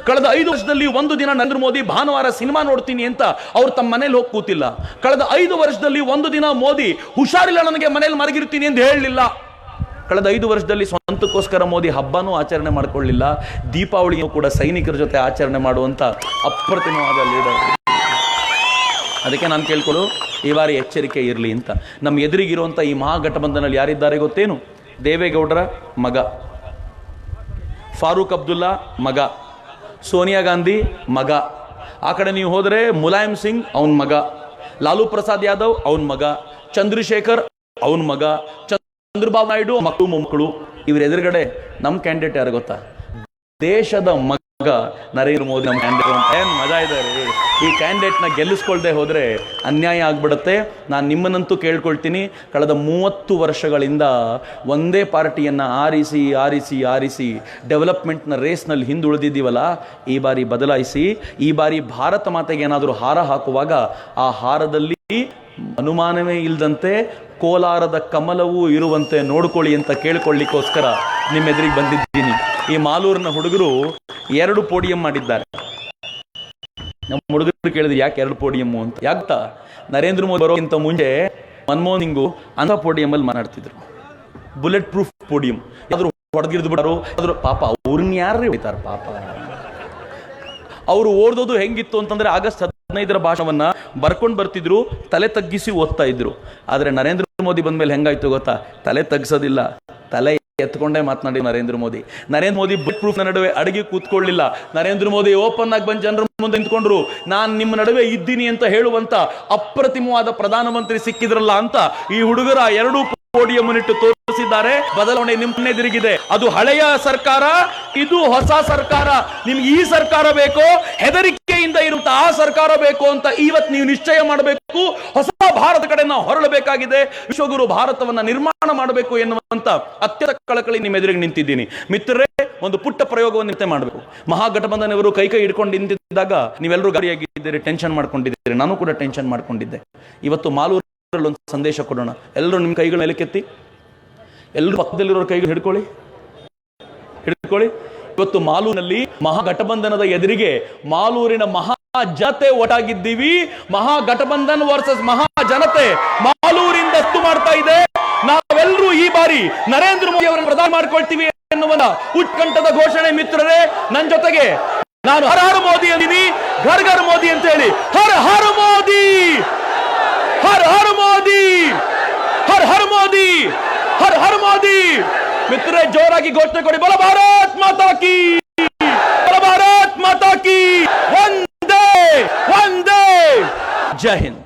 ಕಳೆದ 5 ವರ್ಷದಲ್ಲಿ ಒಂದು ದಿನ ನರೇಂದ್ರ ಮೋದಿ ಭಾನುವಾರ ಸಿನಿಮಾ ನೋಡ್ತೀನಿ ಅಂತ ಅವ್ರು ತಮ್ಮ ಮನೇಲಿ ಹೋಗಿ ಕೂತಿಲ್ಲ. ಕಳೆದ 5 ವರ್ಷದಲ್ಲಿ ಒಂದು ದಿನ ಮೋದಿ ಹುಷಾರಿಲ್ಲ ನನಗೆ ಮನೇಲಿ ಮಲಗಿರ್ತೀನಿ ಅಂತ ಹೇಳಲಿಲ್ಲ. ಕಳೆದ 5 ವರ್ಷದಲ್ಲಿ ಸ್ವಂತಕ್ಕೋಸ್ಕರ ಮೋದಿ ಹಬ್ಬನೂ ಆಚರಣೆ ಮಾಡ್ಕೊಳ್ಳಿಲ್ಲ. ದೀಪಾವಳಿಯೂ ಕೂಡ ಸೈನಿಕರ ಜೊತೆ ಆಚರಣೆ ಮಾಡುವಂತ ಅಪ್ರತಿಮವಾದ ಲೀಡರ್. ಅದಕ್ಕೆ ನಾನು ಕೇಳ್ಕೊಳ್ಳು, ಈ ಬಾರಿ ಎಚ್ಚರಿಕೆ ಇರಲಿ ಅಂತ. ನಮ್ಮ ಎದುರಿಗಿರುವಂಥ ಈ ಮಹಾಗಠಬಂಧನಲ್ಲಿ ಯಾರಿದ್ದಾರೆ ಗೊತ್ತೇನು? ದೇವೇಗೌಡರ ಮಗ, ಫಾರೂಕ್ ಅಬ್ದುಲ್ಲಾ ಮಗ, ಸೋನಿಯಾ ಗಾಂಧಿ ಮಗ. ಆ ಕಡೆ ನೀವು ಹೋದರೆ ಮುಲಾಯಂ ಸಿಂಗ್ ಅವನ ಮಗ, ಲಾಲೂ ಪ್ರಸಾದ್ ಯಾದವ್ ಅವನ ಮಗ, ಚಂದ್ರಶೇಖರ್ ಅವನ ಮಗ ಚಂದ್ರಬಾಬು ನಾಯ್ಡು ಮಕ್ಕಳು ಮೊಮ್ಮಕ್ಕಳು ಇವ್ರ ಎದುರುಗಡೆ ನಮ್ಮ ಕ್ಯಾಂಡಿಡೇಟ್ ಯಾರು ಗೊತ್ತಾ? ದೇಶದ ಮಗ ನರೇಂದ್ರ ಮೋದಿ ನಮ್ಮ ಕ್ಯಾಂಡಿಡೇಟ್. ಏನ್ ಮಜಾ ಇದೆ ರೀ. ಈ ಕ್ಯಾಂಡಿಡೇಟ್ನ ಗೆಲ್ಲಿಸ್ಕೊಳ್ದೆ ಹೋದ್ರೆ ಅನ್ಯಾಯ ಆಗ್ಬಿಡುತ್ತೆ. ನಾನು ನಿಮ್ಮನ್ನಂತೂ ಕೇಳ್ಕೊಳ್ತೀನಿ, ಕಳೆದ 30 ವರ್ಷಗಳಿಂದ ಒಂದೇ ಪಾರ್ಟಿಯನ್ನು ಆರಿಸಿ ಆರಿಸಿ ಆರಿಸಿ ಡೆವಲಪ್ಮೆಂಟ್ನ ರೇಸ್ನಲ್ಲಿ ಹಿಂದುಳಿದಿದ್ದೀವಲ್ಲ, ಈ ಬಾರಿ ಬದಲಾಯಿಸಿ. ಈ ಬಾರಿ ಭಾರತ ಮಾತೆಗೆ ಏನಾದರೂ ಹಾರ ಹಾಕುವಾಗ ಆ ಹಾರದಲ್ಲಿ ಅನುಮಾನವೇ ಇಲ್ಲದಂತೆ ಕೋಲಾರದ ಕಮಲವೂ ಇರುವಂತೆ ನೋಡ್ಕೊಳ್ಳಿ ಅಂತ ಕೇಳ್ಕೊಳ್ಳಿಕ್ಕೋಸ್ಕರ ನಿಮ್ಮೆದುರಿಗೆ ಬಂದಿದ್ದೀನಿ. ಈ ಮಾಲೂರಿನ ಹುಡುಗರು 2 ಪೋಡಿಯಂ ಮಾಡಿದ್ದಾರೆ. ನಮ್ಮ ಹುಡುಗರು ಕೇಳಿದ್ರು ಯಾಕೆ 2 ಪೋಡಿಯಂ ಅಂತ. ಯಾಕ ನರೇಂದ್ರ ಮೋದಿ ಬರೋಕ್ಕಿಂತ ಮುಂಚೆ ಮನಮೋಹನ್ ಸಿಂಗು ಅಂತ ಪೋಡಿಯಂ ಅಲ್ಲಿ ಮಾತಾಡ್ತಿದ್ರು. Bullet proof podium. ಯಾದ್ರು ಹೊಡೆದಿರ್ದು ಬಿಡೋರು ಆದ್ರೂ ಪಾಪ ಅವ್ರನ್ನ ಯಾರೇ ಹೊಡಿತಾರೆ ಪಾಪ. ಅವರು ಓದೋದು ಹೆಂಗಿತ್ತು ಅಂತಂದ್ರೆ ಆಗಸ್ಟ್ 15ರ ಭಾಷಣವನ್ನ ಬರ್ಕೊಂಡು ಬರ್ತಿದ್ರು, ತಲೆ ತಗ್ಗಿಸಿ ಓದ್ತಾ ಇದ್ರು. ಆದ್ರೆ ನರೇಂದ್ರ ಮೋದಿ ಬಂದ್ಮೇಲೆ ಹೆಂಗಾಯ್ತು ಗೊತ್ತಾ? ತಲೆ ತಗ್ಸೋದಿಲ್ಲ, ತಲೆ ಎತ್ಕೊಂಡೇ ಮಾತನಾಡಿ ನರೇಂದ್ರ ಮೋದಿ ಬುಲೆಟ್ ಪ್ರೂಫ್ ನಡುವೆ ಅಡಗಿ ಕೂತ್ಕೊಳ್ಳಿಲ್ಲ. ನರೇಂದ್ರ ಮೋದಿ ಓಪನ್ ಆಗಿ ಬಂದು ಜನರ ಮುಂದೆ ನಿಂತ್ಕೊಂಡ್ರು. ನಾನು ನಿಮ್ಮ ನಡುವೆ ಇದ್ದೀನಿ ಅಂತ ಹೇಳುವಂತ ಅಪ್ರತಿಮವಾದ ಪ್ರಧಾನಮಂತ್ರಿ ಸಿಕ್ಕಿದ್ರಲ್ಲ ಅಂತ ಈ ಹುಡುಗರ 2 ಪೋಡಿಯಂ ಇಟ್ಟು ತೋರಿಸಿದ್ದಾರೆ. ಬದಲಾವಣೆ ನಿಮ್ಮೆದುರಿಗಿದೆ. ಅದು ಹಳೆಯ ಸರ್ಕಾರ, ಇದು ಹೊಸ ಸರ್ಕಾರ. ನಿಮ್ಗೆ ಈ ಸರ್ಕಾರ ಬೇಕೋ, ಹೆದರಿಕೆಯಿಂದ ಇರುವಂತ ಆ ಸರ್ಕಾರ ಬೇಕು ಅಂತ ಇವತ್ತು ನೀವು ನಿಶ್ಚಯ ಮಾಡಬೇಕು. ಹೊಸ ಭಾರತ ಕಡೆ ನಾವು ಹೊರಳಬೇಕಾಗಿದೆ. ವಿಶ್ವಗುರು ಭಾರತವನ್ನ ನಿರ್ಮಾಣ ಮಾಡಬೇಕು ಎನ್ನುವಂತ ಅತ್ಯಂತ ಕಳಕಳಿ ನಿಮ್ಮ ಎದುರಿಗೆ ನಿಂತಿದ್ದೀನಿ. ಮಿತ್ರರೇ, ಒಂದು ಪುಟ್ಟ ಪ್ರಯೋಗವನ್ನು ಮಾಡಬೇಕು. ಮಹಾಗಠಬಂಧನವರು ಕೈ ಹಿಡ್ಕೊಂಡು ನಿಂತಿದ್ದಾಗ ನೀವೆಲ್ಲರೂ ಗಾಡಿಯಾಗಿದ್ದೀರಿ, ಟೆನ್ಷನ್ ಮಾಡ್ಕೊಂಡಿದ್ದೀರಿ. ನಾನು ಕೂಡ ಟೆನ್ಷನ್ ಮಾಡ್ಕೊಂಡಿದ್ದೆ. ಇವತ್ತು ಮಾಲೂರು ಒಂದು ಸಂದೇಶ ಕೊಡೋಣ. ಎಲ್ಲರೂ ನಿಮ್ಮ ಕೈಗಳ ಮೇಲೆ ಕೆತ್ತಿ, ಎಲ್ಲರೂ ಪಕ್ಕದಲ್ಲಿರೋ ಕೈಗಳು ಹಿಡ್ಕೊಳ್ಳಿ. ಇವತ್ತು ಮಾಲೂರಿನಲ್ಲಿ ಮಹಾಗಠಬಂಧನದ ಎದುರಿಗೆ ಮಾಲೂರಿನ ಮಹಾ ಜನತೆ ಒಟ್ಟಾಗಿದ್ದೀವಿ. ಮಹಾಗಠಬಂಧನ್ ವರ್ಸಸ್ ಮಹಾ ಜನತೆ ಮಾಲೂರಿಂದ ಮಾಡ್ತಾ ಇದೆ. ನಾವೆಲ್ಲರೂ ಈ ಬಾರಿ ನರೇಂದ್ರ ಮೋದಿ ಅವರನ್ನು ಪ್ರಧಾನ ಮಾಡ್ಕೊಳ್ತೀವಿ ಎನ್ನುವ ಉತ್ಕಂಠದ ಘೋಷಣೆ. ಮಿತ್ರರೇ, ನನ್ನ ಜೊತೆಗೆ ನಾನು ಹರ ಹರ ಮೋದಿ ಅಂತೀನಿ, ಘರ್ ಘರ್ ಮೋದಿ ಅಂತ ಹೇಳಿ. ಹರ ಹರ ಮೋದಿ, ಹರ್ ಹರ್ ಮೋದಿ, ಹರ್ ಹರ್ ಮೋದಿ, ಹರ್ ಹರ್ ಮೋದಿ. ಮಿತ್ರರೇ, ಜೋರಾಗಿ ಘೋಷಣೆ ಕೊಡಿ. ಬಲ ಭಾರತ್ ಮಾತಾ ಕಿ, ಬಲ ಭಾರತ್ ಮಾತಾ ಕಿ. ವಂದೇ ವಂದೇ. ಜೈ ಹಿಂದ್.